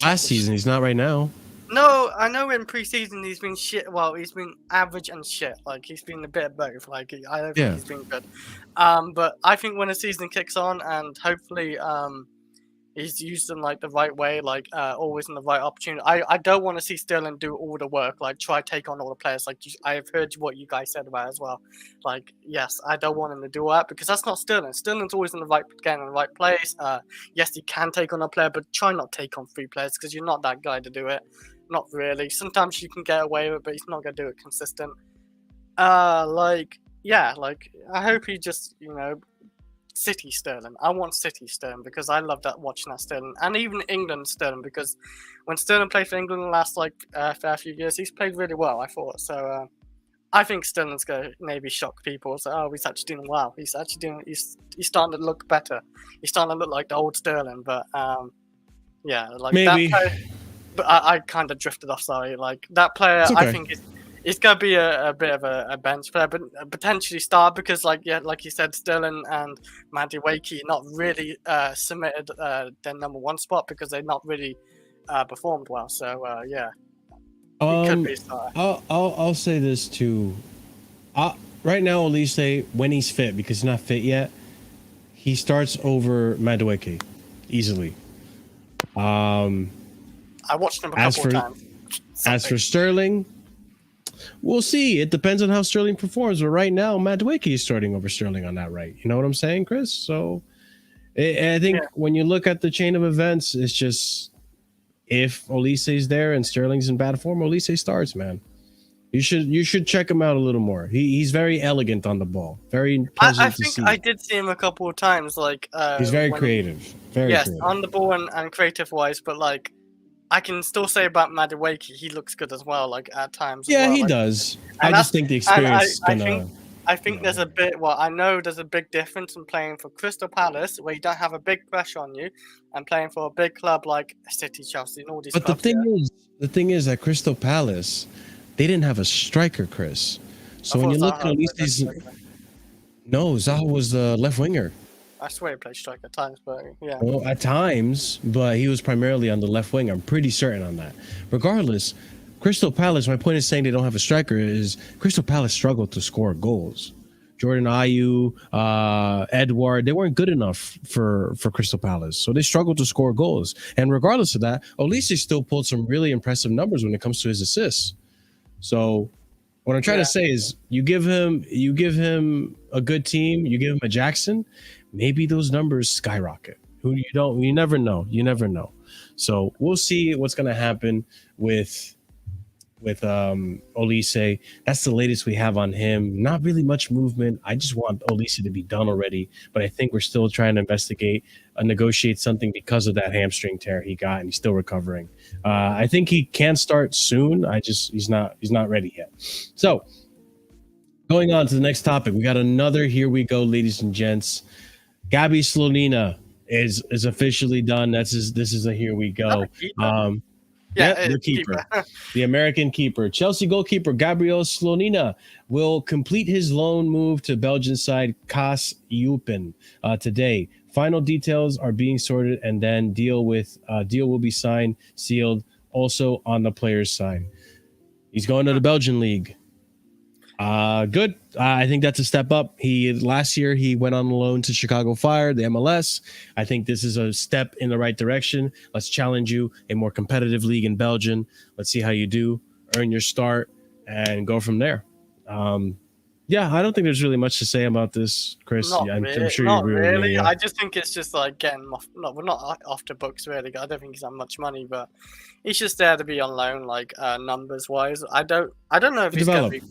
A: Last season, he's not right now.
B: No, I know in pre-season he's been shit. Well, he's been average and shit. Like he's been a bit of both. Like I don't think he's been good. But I think when the season kicks on and hopefully he's used in like the right way, like always in the right opportunity. I don't want to see Sterling do all the work, like try take on all the players. Like I have heard what you guys said about it as well. Like yes, I don't want him to do that because that's not Sterling. Sterling's always in the right again in the right place. Yes, he can take on a player, but try not to take on 3 players because you're not that guy to do it. Not really. Sometimes you can get away with it, but he's not gonna do it consistent. Like I hope he just City Sterling. I want City Sterling because I love that watching that Sterling, and even England Sterling because when Sterling played for England the last fair few years, he's played really well. I thought so. I think Sterling's gonna maybe shock people. So he's actually doing well. He's actually doing. He's starting to look better. He's starting to look like the old Sterling. But yeah, like
A: maybe.
B: That player, but I kind of drifted off. Sorry, like that player.
A: Okay.
B: I think it's going to be a bit of a bench player, but potentially start because, like you said, Sterling and Madueke not really submitted their number 1 spot because they've not really performed well. So yeah, it could be a starter.
A: I'll say this too. Right now, Olise, when he's fit, because he's not fit yet, he starts over Madueke easily.
B: I watched him a couple of times.
A: As for Sterling, we'll see. It depends on how Sterling performs. But right now, Madueke is starting over Sterling on that right. You know what I'm saying, Chris? So I think when you look at the chain of events, it's just if Olise is there and Sterling's in bad form, Olise starts, man. You should check him out a little more. He's very elegant on the ball. Very pleasant to see.
B: I did see him a couple of times. Like
A: he's very creative. Creative.
B: On the ball and creative wise, but like I can still say about Madueke, he looks good as well. Like at times.
A: Yeah,
B: as well.
A: he does. I just think the experience.
B: I think there's a bit. Well, I know there's a big difference in playing for Crystal Palace, where you don't have a big pressure on you, and playing for a big club like City, Chelsea, and all these.
A: But
B: clubs,
A: the thing is, at Crystal Palace, they didn't have a striker, Chris. So when you look at Olise's, no, Zaha was the left winger.
B: I swear he played striker at times, but yeah.
A: Well, at times, but he was primarily on the left wing. I'm pretty certain on that. Regardless, Crystal Palace, my point is saying they don't have a striker is Crystal Palace struggled to score goals. Jordan Ayew, Edward, they weren't good enough for Crystal Palace. So they struggled to score goals. And regardless of that, Olise still pulled some really impressive numbers when it comes to his assists. So what I'm trying to say is you give him a good team, you give him a Jackson, maybe those numbers skyrocket. You never know. So we'll see what's going to happen with Olise. That's the latest we have on him. Not really much movement. I just want Olise to be done already, but I think we're still trying to negotiate something because of that hamstring tear he got, and he's still recovering. I think he can start soon. He's not ready yet. So going on to the next topic, we got another. Here we go, ladies and gents. Gabi SLONINA is officially done. This is a here we go. The keeper. The American keeper. Chelsea goalkeeper Gabriel SLONINA will complete his loan move to Belgian side CASADEI today. Final details are being sorted, and then deal will be signed, sealed, also on the player's side. He's going to the Belgian league. Good. I think that's a step up. Last year he went on loan to Chicago Fire, the MLS. I think this is a step in the right direction. Let's challenge you, a more competitive league in Belgium. Let's see how you do, earn your start, and go from there. Yeah, I don't think there's really much to say about this, Chris. I'm sure you agree with me. Yeah.
B: I just think it's just like getting off. No, we're not off the books really. I don't think he's had much money, but he's just there to be on loan, like numbers wise. I don't know if he's going to be.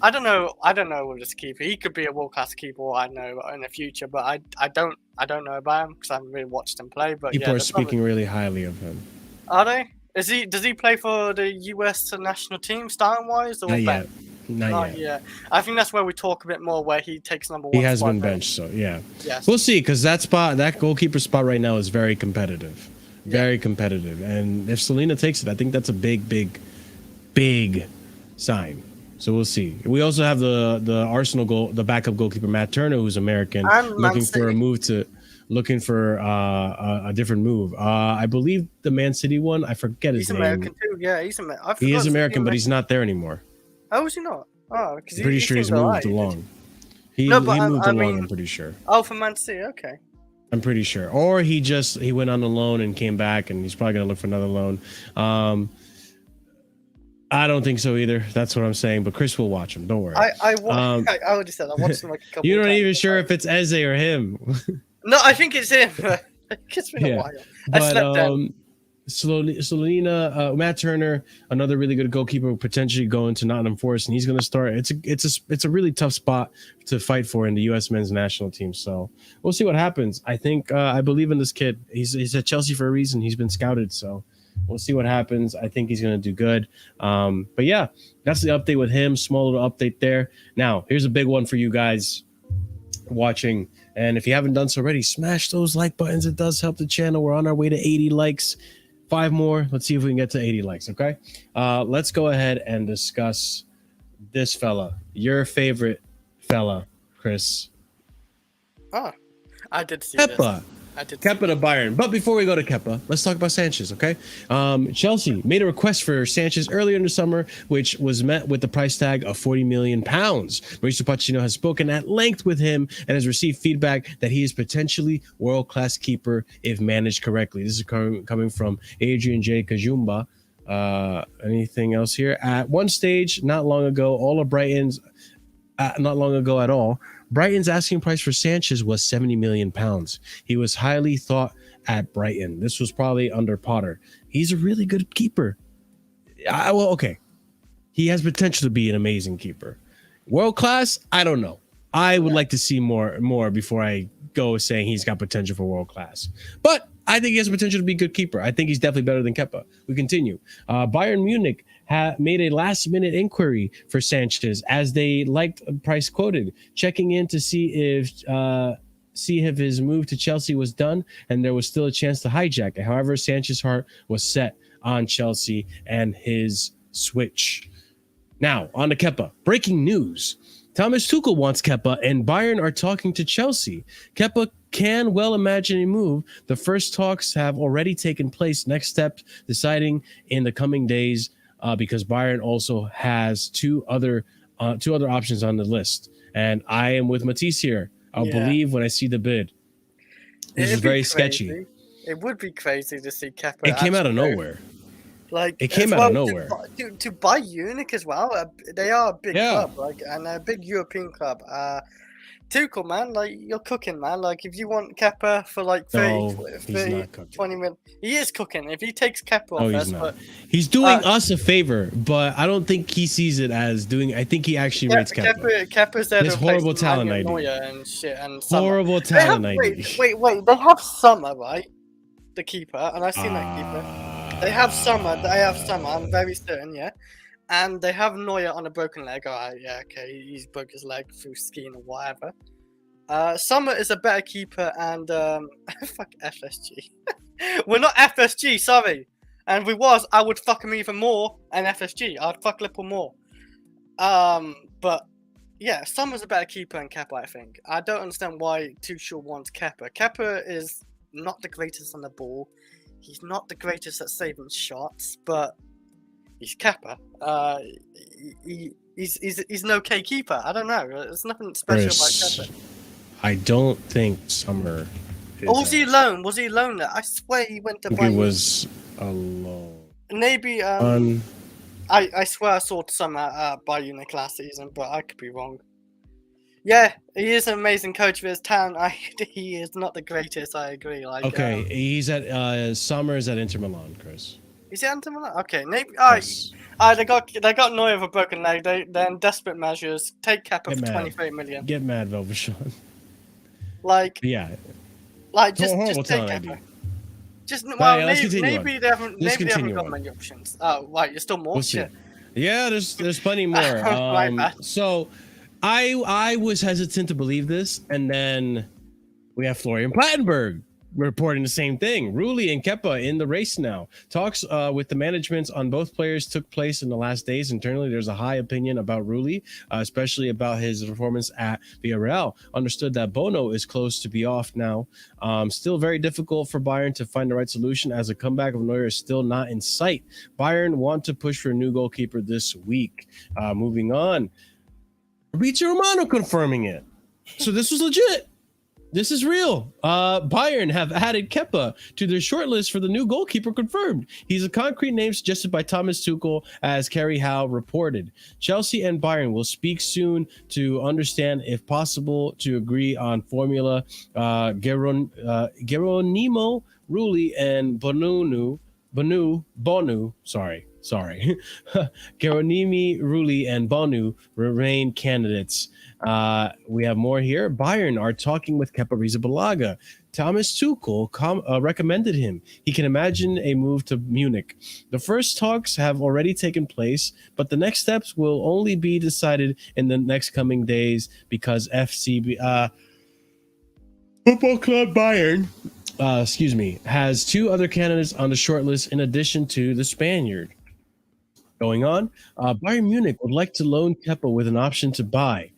B: I don't know with this keeper. He could be a world-class keeper, I know, in the future, but I don't know about him because I haven't really watched him play. But
A: people are speaking really highly of him.
B: Are they? Does he play for the US national team starting wise or
A: not yet? Not
B: yet. I think that's where we talk a bit more where he takes number 1.
A: He has been benched, so yeah.
B: Yes.
A: We'll see, because that goalkeeper spot right now is very competitive. Very competitive. And if SLONINA takes it, I think that's a big sign. So we'll see. We also have the Arsenal the backup goalkeeper Matt Turner, who's American,
B: And Man
A: looking for a
B: City.
A: move looking for a different move. I believe the Man City one. I forget his
B: He's
A: name.
B: American too. Yeah, he's American.
A: He is American, but he's not there anymore.
B: Oh, is he not? Oh, because
A: I'm pretty sure he's moved along. He
B: No, but
A: moved
B: I
A: along.
B: mean-
A: I'm pretty sure.
B: Oh, for Man City. Okay.
A: I'm pretty sure. Or he went on a loan and came back, and he's probably gonna look for another loan. I don't think so either. That's what I'm saying. But Chris will watch him. Don't worry.
B: I already said I watched him like a couple.
A: You're
B: of
A: not
B: times.
A: even sure if it's Eze or him.
B: No, I think it's him. It's been a while. I
A: But
B: slept down.
A: SLONINA, Matt Turner, another really good goalkeeper, potentially going to Nottingham Forest, and he's going to start. It's a really tough spot to fight for in the U.S. men's national team. So we'll see what happens. I think I believe in this kid. He's at Chelsea for a reason. He's been scouted, so we'll see what happens. I think he's going to do good. But yeah, that's the update with him. Small little update there. Now here's a big one for you guys watching. And if you haven't done so already, smash those like buttons. It does help the channel. We're on our way to 80 likes. 5 more. Let's see if we can get to 80 likes. Okay. Let's go ahead and discuss this fella. Your favorite fella, Chris.
B: Oh, I did see this.
A: Kepa.
B: I did. See
A: Kepa to Bayern. But before we go to Kepa, let's talk about Sanchez, okay? Chelsea made a request for Sanchez earlier in the summer, which was met with the price tag of £40 million. Mauricio Pochettino has spoken at length with him and has received feedback that he is potentially world-class keeper if managed correctly. This is coming from Adrian J. Kajumba. Anything else here? At one stage, not long ago, not long ago at all, Brighton's asking price for Sanchez was £70 million. He was highly thought at Brighton. This was probably under Potter. He's a really good keeper. Okay. He has potential to be an amazing keeper. World class? I don't know. I would like to see more before I go saying he's got potential for world class. But I think he has potential to be a good keeper. I think he's definitely better than Kepa. We continue. Bayern Munich made a last-minute inquiry for Sanchez as they liked the price quoted, checking in to see if his move to Chelsea was done and there was still a chance to hijack it. However, Sanchez's heart was set on Chelsea and his switch. Now, on to Kepa. Breaking news. Thomas Tuchel wants Kepa and Bayern are talking to Chelsea. Kepa can well imagine a move. The first talks have already taken place. Next step, deciding in the coming days because Bayern also has two other options on the list. And I am with Matisse here. I'll believe when I see the bid. This is very sketchy.
B: It would be crazy to see Kepa.
A: It came out of nowhere.
B: Like
A: it came out of nowhere.
B: To buy Munich as well. They are a big club, and a big European club. Tuchel, man, like you're cooking, man. Like if you want Kepa for like 30, 20 minutes, he is cooking. If he takes Kepa off us, but
A: he's doing us a favor, but I don't think he sees it as doing. I think he actually rates Kepa.
B: Kepa's there.
A: His horrible talent ID.
B: And shit and
A: horrible talent ID.
B: Wait. They have Summer, right? The keeper, and I've seen that keeper. They have Summer. I'm very certain, yeah. And they have Neuer on a broken leg. All right, yeah, okay. He's broke his leg through skiing or whatever. Summer is a better keeper, and fuck FSG. We're not FSG, sorry. And if we was, I would fuck him even more. And FSG, I'd fuck Liverpool more. But yeah, Summer's a better keeper than Kepa, I think. I don't understand why Tuchel wants Kepa. Kepa is not the greatest on the ball. He's not the greatest at saving shots, but he's Kepa. He's an okay keeper. I don't know. There's nothing special about Kepa.
A: I don't think Summer.
B: Was he alone? Was he alone there? I swear he went to Bayern.
A: He was alone.
B: Maybe. I swear I saw Summer at Bayern Munich last season, but I could be wrong. Yeah, he is an amazing coach for his town. He is not the greatest. I agree. Like,
A: okay, he's at Summer's at Inter Milan, Chris.
B: Is he Inter Milan? Okay, maybe. Yes. They got Neuer with a broken leg. They're in desperate measures. Take Kepa for 23 million.
A: Get mad, Velvishon.
B: Like,
A: yeah,
B: like just take Kepa. Just maybe they haven't got many options. Oh, right, there's still more shit.
A: Yeah, there's plenty more. So. I was hesitant to believe this, and then we have Florian Plettenberg reporting the same thing. Rulli and Kepa in the race now. Talks with the managements on both players took place in the last days. Internally, there's a high opinion about Rulli, especially about his performance at Villarreal. Understood that Bono is close to be off now. Still very difficult for Bayern to find the right solution as a comeback of Neuer is still not in sight. Bayern want to push for a new goalkeeper this week. Moving on. Fabrizio Romano confirming it. So this was legit. This is real. Bayern have added Kepa to their shortlist for the new goalkeeper confirmed. He's a concrete name suggested by Thomas Tuchel, as Kerry Howe reported. Chelsea and Bayern will speak soon to understand if possible to agree on formula. Geronimo Rulli and Bonu, Geronimi Rulli and Bonu remain candidates. We have more here. Bayern are talking with Kepa Arrizabalaga. Thomas Tuchel recommended him. He can imagine a move to Munich. The first talks have already taken place, but the next steps will only be decided in the next coming days because Football Club Bayern has two other candidates on the shortlist in addition to the Spaniard. Going on, Bayern Munich would like to loan Kepa with an option to buy.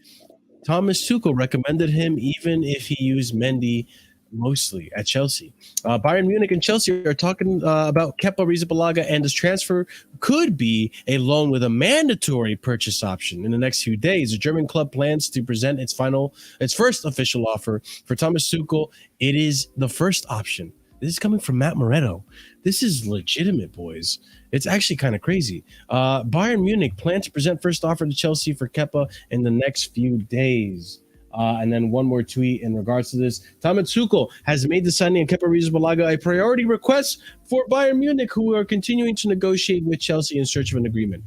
A: Thomas Tuchel recommended him even if he used Mendy mostly at Chelsea. Bayern Munich and Chelsea are talking about Kepa Arrizabalaga, and his transfer could be a loan with a mandatory purchase option in the next few days. The German club plans to present its first official offer for Thomas Tuchel. It is the first option. This is coming from Matt Moretto. This is legitimate, boys. It's actually kind of crazy. Bayern Munich plan to present first offer to Chelsea for Kepa in the next few days. And then one more tweet in regards to this. Thomas Tuchel has made the signing of Kepa Arrizabalaga a priority request for Bayern Munich, who are continuing to negotiate with Chelsea in search of an agreement.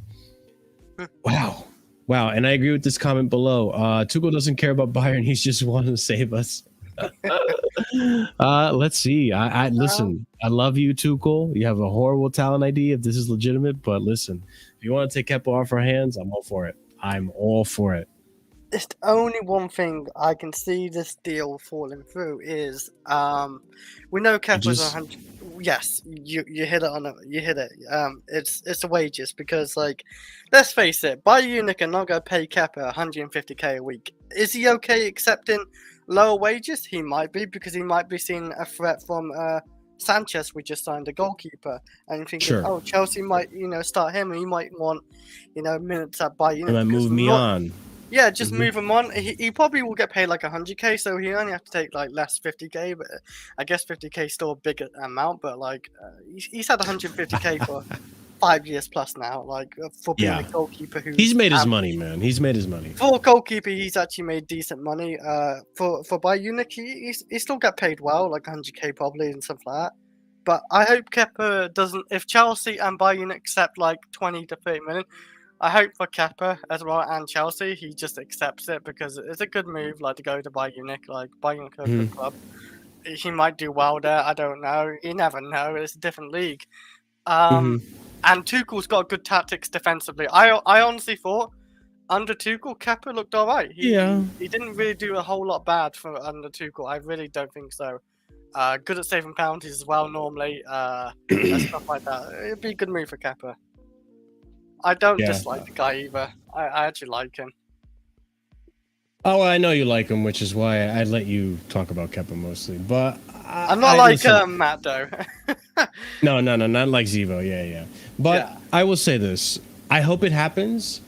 A: Wow. And I agree with this comment below. Tuchel doesn't care about Bayern. He's just wanting to save us. Let's see. I listen. I love you, Tuchel. You have a horrible talent ID if this is legitimate, but listen, if you want to take Kepa off our hands, I'm all for it.
B: It's the only one thing I can see this deal falling through is we know Kepa's 100. Yes, you hit it on it. You hit it. It's the wages because, like, let's face it, Bayern Munich are not going to pay Kepa 150k a week. Is he okay accepting lower wages? He might be, because he might be seeing a threat from Sanchez. We just signed a goalkeeper, and thinking,
A: sure.
B: Oh, Chelsea might start him, and he might want minutes at Bayern Munich.
A: And move me on.
B: Yeah, just move him on. He probably will get paid like 100k, so he only have to take like less 50k. But I guess 50k is still a big amount. But like he's had 150k for 5 years plus now. Like for being a goalkeeper,
A: he's made his money, man. He's made his money.
B: For a goalkeeper, he's actually made decent money. For Bayern Munich, he still get paid well, like 100k probably and stuff like that. But I hope Kepa doesn't. If Chelsea and Bayern Munich accept like 20 to 30 million. I hope for Kepa as well and Chelsea, he just accepts it because it's a good move, like to go to Bayern Munich, like Bayern Munich club. He might do well there. I don't know. You never know. It's a different league. And Tuchel's got good tactics defensively. I honestly thought under Tuchel, Kepa looked all right. He didn't really do a whole lot bad for under Tuchel. I really don't think so. Good at saving penalties as well normally. Stuff like that. It'd be a good move for Kepa. I don't dislike the guy either. I actually like him.
A: Oh, I know you like him, which is why I let you talk about Kepa mostly. But
B: I'm not like Matt, though.
A: No, not like Zevo. Yeah. But I will say this. I hope it happens.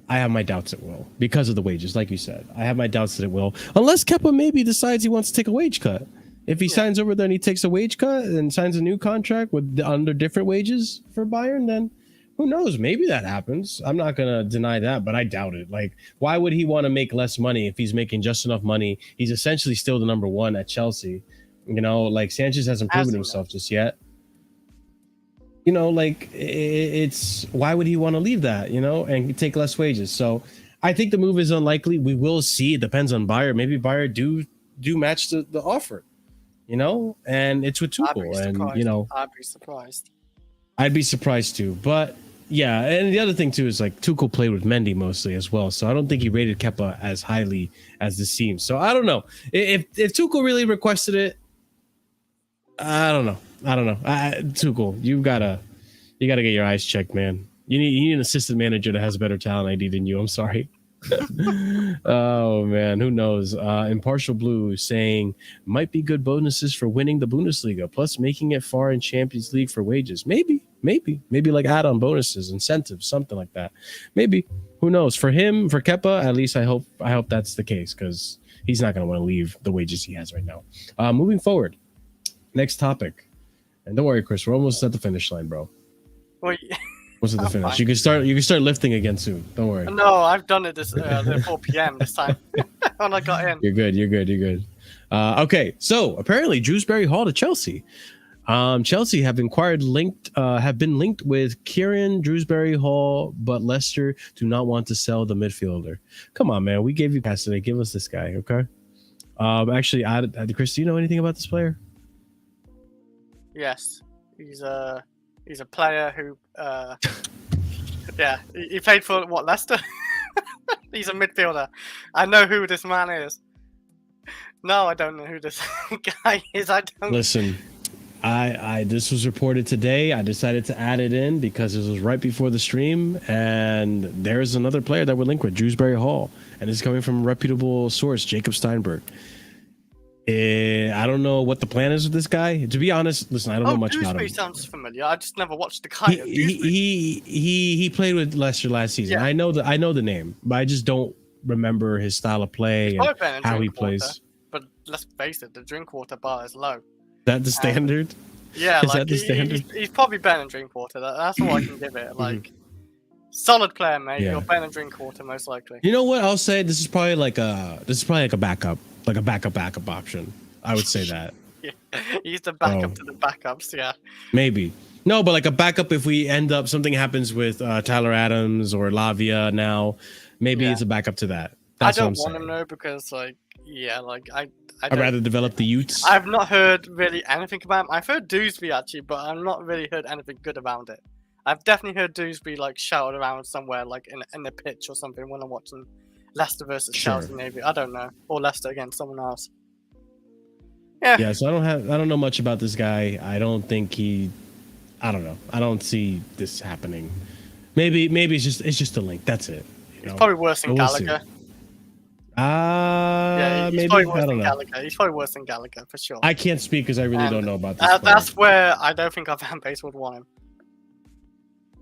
A: I have my doubts it will because of the wages, like you said. I have my doubts that it will. Unless Kepa maybe decides he wants to take a wage cut. If he signs over there and he takes a wage cut and signs a new contract with under different wages for Bayern, then who knows? Maybe that happens. I'm not going to deny that, but I doubt it. Like, why would he want to make less money if he's making just enough money? He's essentially still the number one at Chelsea. Like Sanchez hasn't proven himself just yet. It's why would he want to leave that, and take less wages? So I think the move is unlikely. We will see. It depends on Bayern. Maybe Bayern do match the offer, and it's with Tuchel.
B: I'd be surprised.
A: I'd be surprised too, but yeah. And the other thing too is like Tuchel played with Mendy mostly as well, so I don't think he rated Kepa as highly as this seems. So I don't know if Tuchel really requested it. I don't know. Tuchel, you gotta get your eyes checked, man. You need an assistant manager that has better talent ID than you. I'm sorry. Oh man, who knows? Impartial Blue saying might be good bonuses for winning the Bundesliga, plus making it far in Champions League for wages. Maybe like add-on bonuses, incentives, something like that. Maybe. Who knows? For him, for Kepa, at least I hope that's the case, because he's not going to want to leave the wages he has right now. Moving forward, next topic, and don't worry, Chris, we're almost at the finish line, bro.
B: Wait.
A: What's at the finish?
B: Fine.
A: You can start lifting again soon. Don't worry.
B: No, I've done it this 4 p.m. this time when I got in.
A: You're good. Okay, so apparently Dewsbury-Hall to Chelsea. Chelsea have been linked with Kieran Dewsbury-Hall, but Leicester do not want to sell the midfielder. Come on, man. We gave you CASADEI. Give us this guy, okay? Actually, Chris, do you know anything about this player?
B: Yes, he's a player who he played for Leicester. He's a midfielder. I know who this man is. No, I don't know who this guy is. I don't
A: Listen, I this was reported today. I decided to add it in because it was right before the stream, and there's another player that would link with Dewsbury-Hall, and it's coming from a reputable source, Jacob Steinberg. I don't know what the plan is with this guy. To be honest, listen, I don't know much about him.
B: Sounds familiar. I just never watched the guy.
A: He played with Leicester last season. Yeah. I know the name, but I just don't remember his style of play and how he plays.
B: But let's face it, the Drinkwater bar is low.
A: That the standard?
B: Yeah,
A: is that the standard?
B: He's probably better than Drinkwater. That's all I can give it. Like, solid player, mate. Yeah. You're better than Drinkwater, most likely.
A: You know what? I'll say this is probably like a backup. Like a backup option. I would say that.
B: Yeah. He's the backup to the backups, yeah.
A: Maybe. No, but like a backup if we end up, something happens with Tyler Adams or Lavia now, maybe it's a backup to that. That's
B: I don't
A: what I'm
B: want him though, because I'd
A: rather develop the youths.
B: I've not heard really anything about him. I've heard Dewsbury actually, but I've not really heard anything good about it. I've definitely heard Dewsbury like shouted around somewhere, like in the pitch or something when I'm watching Leicester versus Chelsea, maybe. I don't know. Or Leicester against someone else. Yeah,
A: so I don't know much about this guy. I don't think I don't know. I don't see this happening. Maybe it's just a link. That's it.
B: He's probably worse than Gallagher.
A: Yeah,
B: he's
A: maybe.
B: probably worse
A: I don't
B: than
A: know.
B: Gallagher. He's probably worse than Gallagher for sure.
A: I can't speak because I really don't know about this.
B: That's where I don't think our fan base would want him.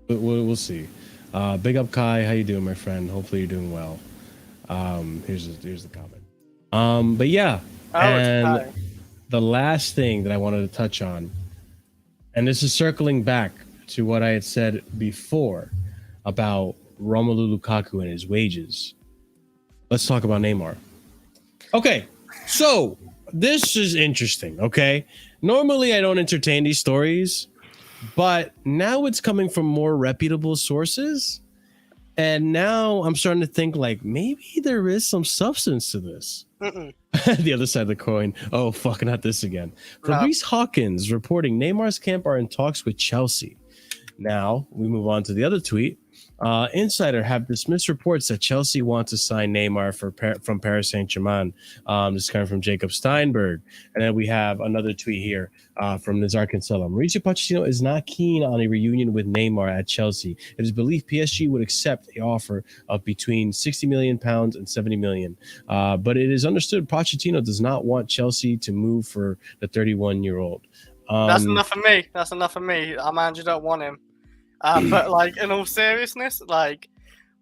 A: But we'll see. Big up, Kai. How you doing, my friend? Hopefully you're doing well. Here's the comment. But yeah, and the last thing that I wanted to touch on, and this is circling back to what I had said before about Romelu Lukaku and his wages. Let's talk about Neymar. Okay, so this is interesting. Okay, normally I don't entertain these stories, but now it's coming from more reputable sources. And now I'm starting to think like maybe there is some substance to this. The other side of the coin. Oh, fuck, not this again. Reece Hawkins reporting Neymar's camp are in talks with Chelsea. Now we move on to the other tweet. Insider have dismissed reports that Chelsea want to sign Neymar from Paris Saint-Germain. This is coming from Jacob Steinberg. And then we have another tweet here from Nizar Kinsella. Mauricio Pochettino is not keen on a reunion with Neymar at Chelsea. It is believed PSG would accept an offer of between £60 million and £70 million. But it is understood Pochettino does not want Chelsea to move for the 31-year-old.
B: That's enough for me. Our manager don't want him. But like in all seriousness, like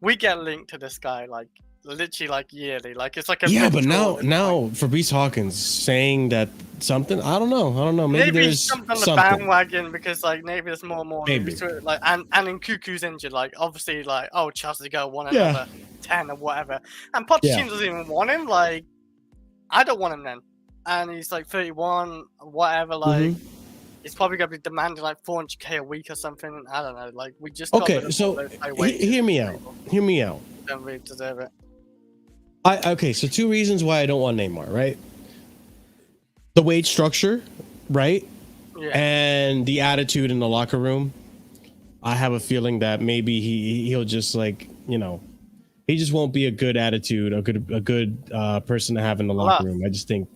B: we get linked to this guy like literally like yearly. Like it's like a
A: but now for Reece Hawkins saying that something, I don't know. Maybe there's
B: he jumped on the
A: something.
B: Bandwagon because like maybe there's more and more to it. Like and Nkunku's injured. Like obviously like Chelsea go want another 10 or whatever. And Pochettino doesn't even want him. Like I don't want him then. And he's like 31, whatever. Like. He's probably going to be demanding like 400k a week or something. I don't know. Like we just
A: so hear me out.
B: Don't really deserve it.
A: So 2 reasons why I don't want Neymar. Right, the wage structure, right, and the attitude in the locker room. I have a feeling that maybe he'll just like he just won't be a good attitude, a good person to have in the locker room. I just think.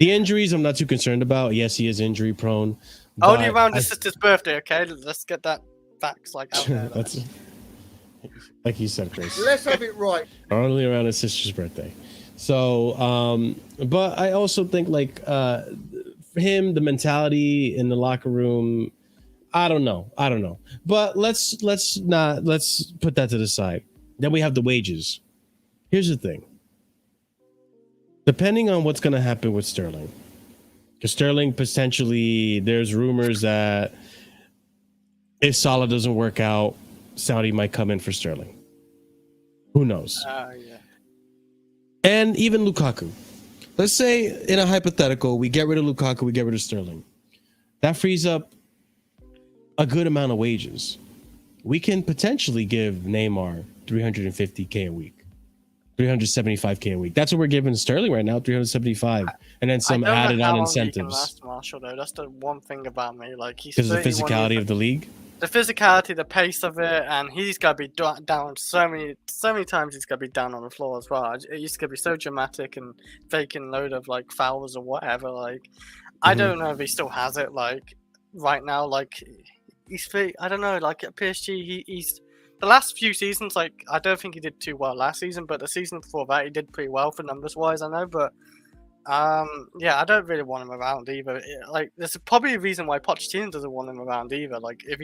A: The injuries, I'm not too concerned about. Yes, he is injury prone.
B: Only
A: but
B: around his sister's birthday, okay? Let's get that facts like out there.
A: That's like you said, Chris.
E: Let's have it right.
A: Only around his sister's birthday. So, but I also think like for him, the mentality in the locker room, I don't know. But let's put that to the side. Then we have the wages. Here's the thing. Depending on what's going to happen with Sterling, because Sterling potentially, there's rumors that if Salah doesn't work out, Saudi might come in for Sterling. Who knows?
B: Yeah.
A: And even Lukaku. Let's say in a hypothetical, we get rid of Lukaku, we get rid of Sterling. That frees up a good amount of wages. We can potentially give Neymar 350K a week. 375K a week. That's what we're giving Sterling right now, 375, and then some added on incentives.
B: Last, Marshall, though. That's the one thing about me. Like he's
A: because of the physicality of the league.
B: The physicality, the pace of it, and he's got to be down so many times. He's got to be down on the floor as well. It used to be so dramatic and faking load of like fouls or whatever. Like I don't know if he still has it. Like right now, like he's fit. I don't know. Like at PSG, he's. The last few seasons, like I don't think he did too well last season, but the season before that he did pretty well for numbers wise, I know. But yeah, I don't really want him around either. Like there's probably a reason why Pochettino doesn't want him around either. Like if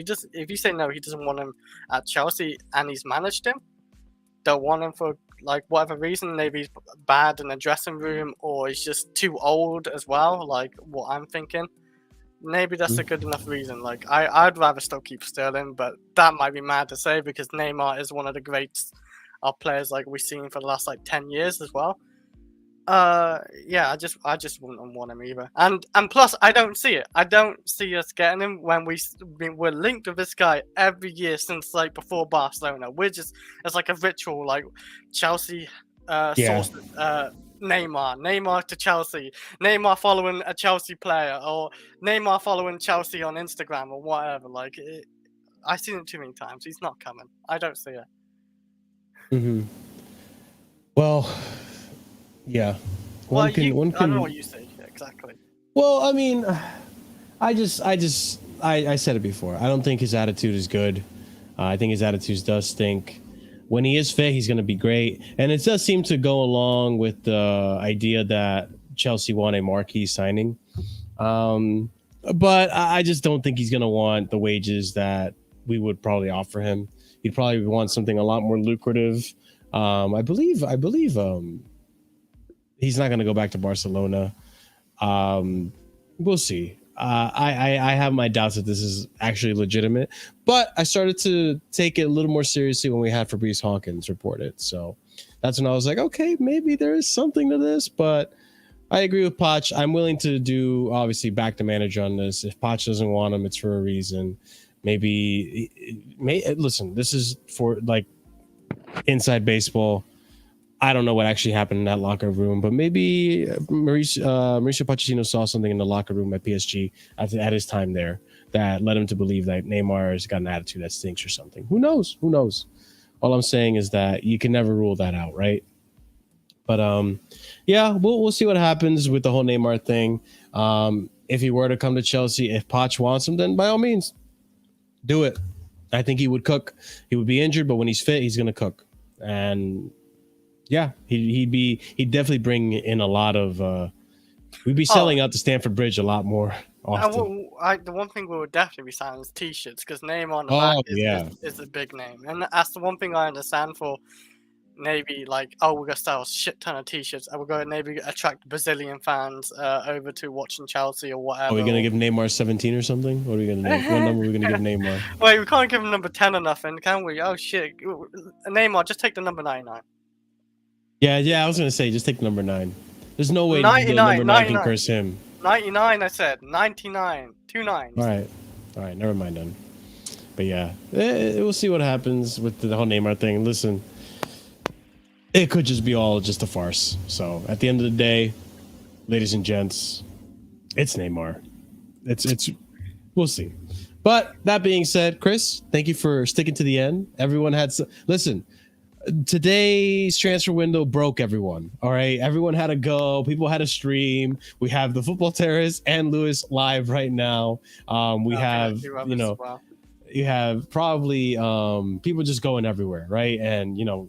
B: you say no, he doesn't want him at Chelsea, and he's managed him, don't want him for like whatever reason. Maybe he's bad in the dressing room, or he's just too old as well. Like what I'm thinking. Maybe that's a good enough reason. Like I'd rather still keep Sterling, but that might be mad to say because Neymar is one of the greats of players like we've seen for the last like 10 years as well. Yeah, I just wouldn't want him either. And plus, I don't see it. I don't see us getting him when we're linked with this guy every year since like before Barcelona. It's like a ritual. Like Chelsea sources. Neymar to Chelsea, Neymar following a Chelsea player, or Neymar following Chelsea on Instagram or whatever. Like, I've seen it too many times. He's not coming. I don't see it.
A: Well, yeah.
B: I don't know what you say exactly.
A: Well, I mean, I said it before. I don't think his attitude is good. I think his attitude does stink. When he is fit, he's going to be great. And it does seem to go along with the idea that Chelsea want a marquee signing. But I just don't think he's going to want the wages that we would probably offer him. He'd probably want something a lot more lucrative. I believe he's not going to go back to Barcelona. We'll see. I have my doubts that this is actually legitimate, but I started to take it a little more seriously when we had Fabrice Hawkins report it. So that's when I was like, okay, maybe there is something to this, but I agree with Poch. I'm willing to do, obviously, back the manager on this. If Poch doesn't want him, it's for a reason. Listen, this is for like inside baseball. I don't know what actually happened in that locker room, but maybe Mauricio Pochettino saw something in the locker room at PSG at his time there that led him to believe that Neymar has got an attitude that stinks or something. Who knows? All I'm saying is that you can never rule that out, right? But yeah, we'll see what happens with the whole Neymar thing. If he were to come to Chelsea, if Poch wants him, then by all means, do it. I think he would cook. He would be injured, but when he's fit, he's going to cook. And yeah, he'd definitely bring in a lot of. We'd be selling out the Stamford Bridge a lot more often.
B: The one thing we would definitely be selling is T-shirts because name on the back is a big name, and that's the one thing I understand for. Maybe like, we're gonna sell a shit ton of T-shirts, and we're gonna maybe attract Brazilian fans over to watching Chelsea or whatever.
A: Are we gonna give Neymar 17 or something? What are we gonna do? What number are we gonna give Neymar?
B: Wait, we can't give him number 10 or nothing, can we? Oh shit, Neymar, just take the number 99.
A: Yeah, I was gonna say just take the number 9. There's no way the number 9 can curse him.
B: 99, I said 99, 2 9s.
A: All right, never mind then. But yeah, we'll see what happens with the whole Neymar thing. Listen. It could just be all just a farce. So at the end of the day, ladies and gents, it's Neymar. It's we'll see. But that being said, Chris, thank you for sticking to the end. Everyone had listen. today's transfer window broke everyone. All right, everyone had to go. People had to stream. We have the Football Terrace and Lewis live right now. We have, you know,
B: Well.
A: you have probably people just going everywhere, right? And you know,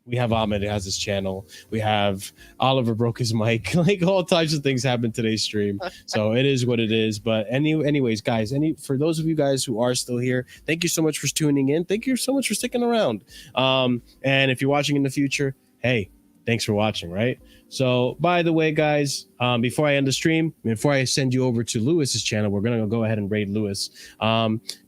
A: we have Ahmed has his channel. We have Oliver broke his mic. Like all types of things happened today's stream. So it is what it is. But anyways, guys, for those of you guys who are still here, thank you so much for tuning in. Thank you so much for sticking around. And if you're watching in the future, hey, thanks for watching, right? So, by the way, guys, before I end the stream, before I send you over to Lewis's channel, we're gonna go ahead and raid Lewis.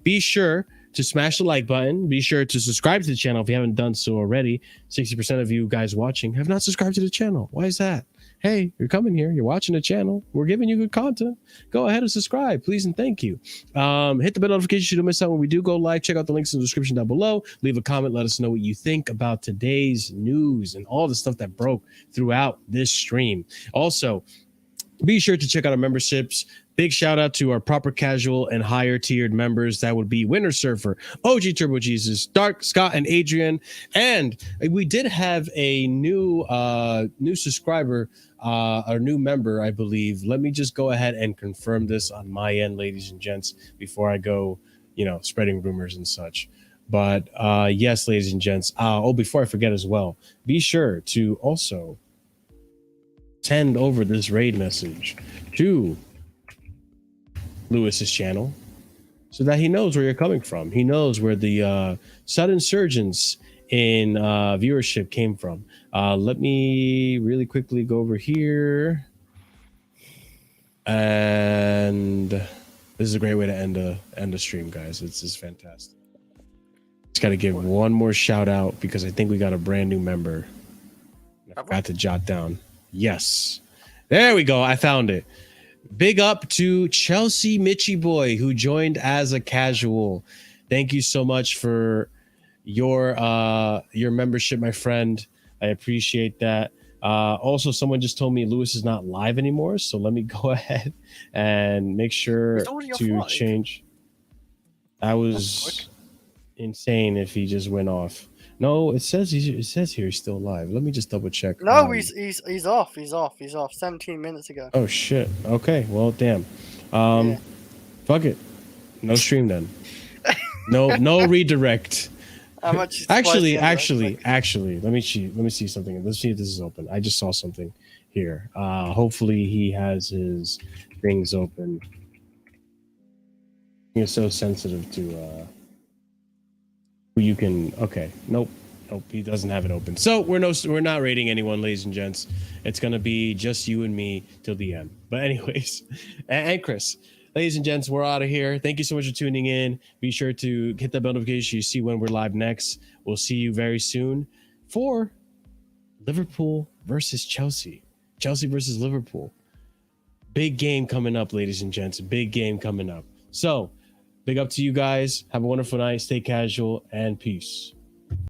A: Be sure to smash the like button. Be sure to subscribe to the channel if you haven't done so already. 60% of you guys watching have not subscribed to the channel. Why is that? Hey, you're coming here. You're watching the channel. We're giving you good content. Go ahead and subscribe, please, and thank you. Hit the bell notification so you don't miss out when we do go live. Check out the links in the description down below. Leave a comment. Let us know what you think about today's news and all the stuff that broke throughout this stream. Also, be sure to check out our memberships. Big shout out to our proper casual and higher tiered members. That would be Winter Surfer, OG Turbo Jesus, Dark, Scott, and Adrian. And we did have a new subscriber, a new member, I believe. Let me just go ahead and confirm this on my end, ladies and gents, before I go, you know, spreading rumors and such. But yes, ladies and gents. Before I forget as well, be sure to also send over this raid message to Lewis's channel so that he knows where you're coming from. He knows where the sudden surgence in viewership came from. Let me really quickly go over here. And this is a great way to end a stream, guys. It's just fantastic. Just got to give one more shout out because I think we got a brand new member. I forgot to jot down. Yes. There we go. I found it. Big up to Chelsea Mitchie Boy, who joined as a casual. Thank you so much for your membership, my friend. I appreciate that. Also, someone just told me Lewis is not live anymore, so let me go ahead and make sure to change. That was insane if he just went off. No, it says here he's still alive. Let me just double check.
B: No, he's off. He's off 17 minutes ago.
A: Oh shit. Okay. Well, damn.
B: Yeah.
A: Fuck it. No stream then. No redirect.
B: How much?
A: Actually, let me see something. Let's see if this is open. I just saw something here. Hopefully he has his things open. You're so sensitive to who you can. Okay. Nope, he doesn't have it open. So we're not rating anyone, ladies and gents. It's gonna be just you and me till the end. But anyways, and Chris, ladies and gents, we're out of here. Thank you so much for tuning in. Be sure to hit that bell notification so you see when we're live next. We'll see you very soon for Liverpool versus Chelsea. Chelsea versus Liverpool. Big game coming up, ladies and gents. Big game coming up. So big up to you guys. Have a wonderful night. Stay casual and peace.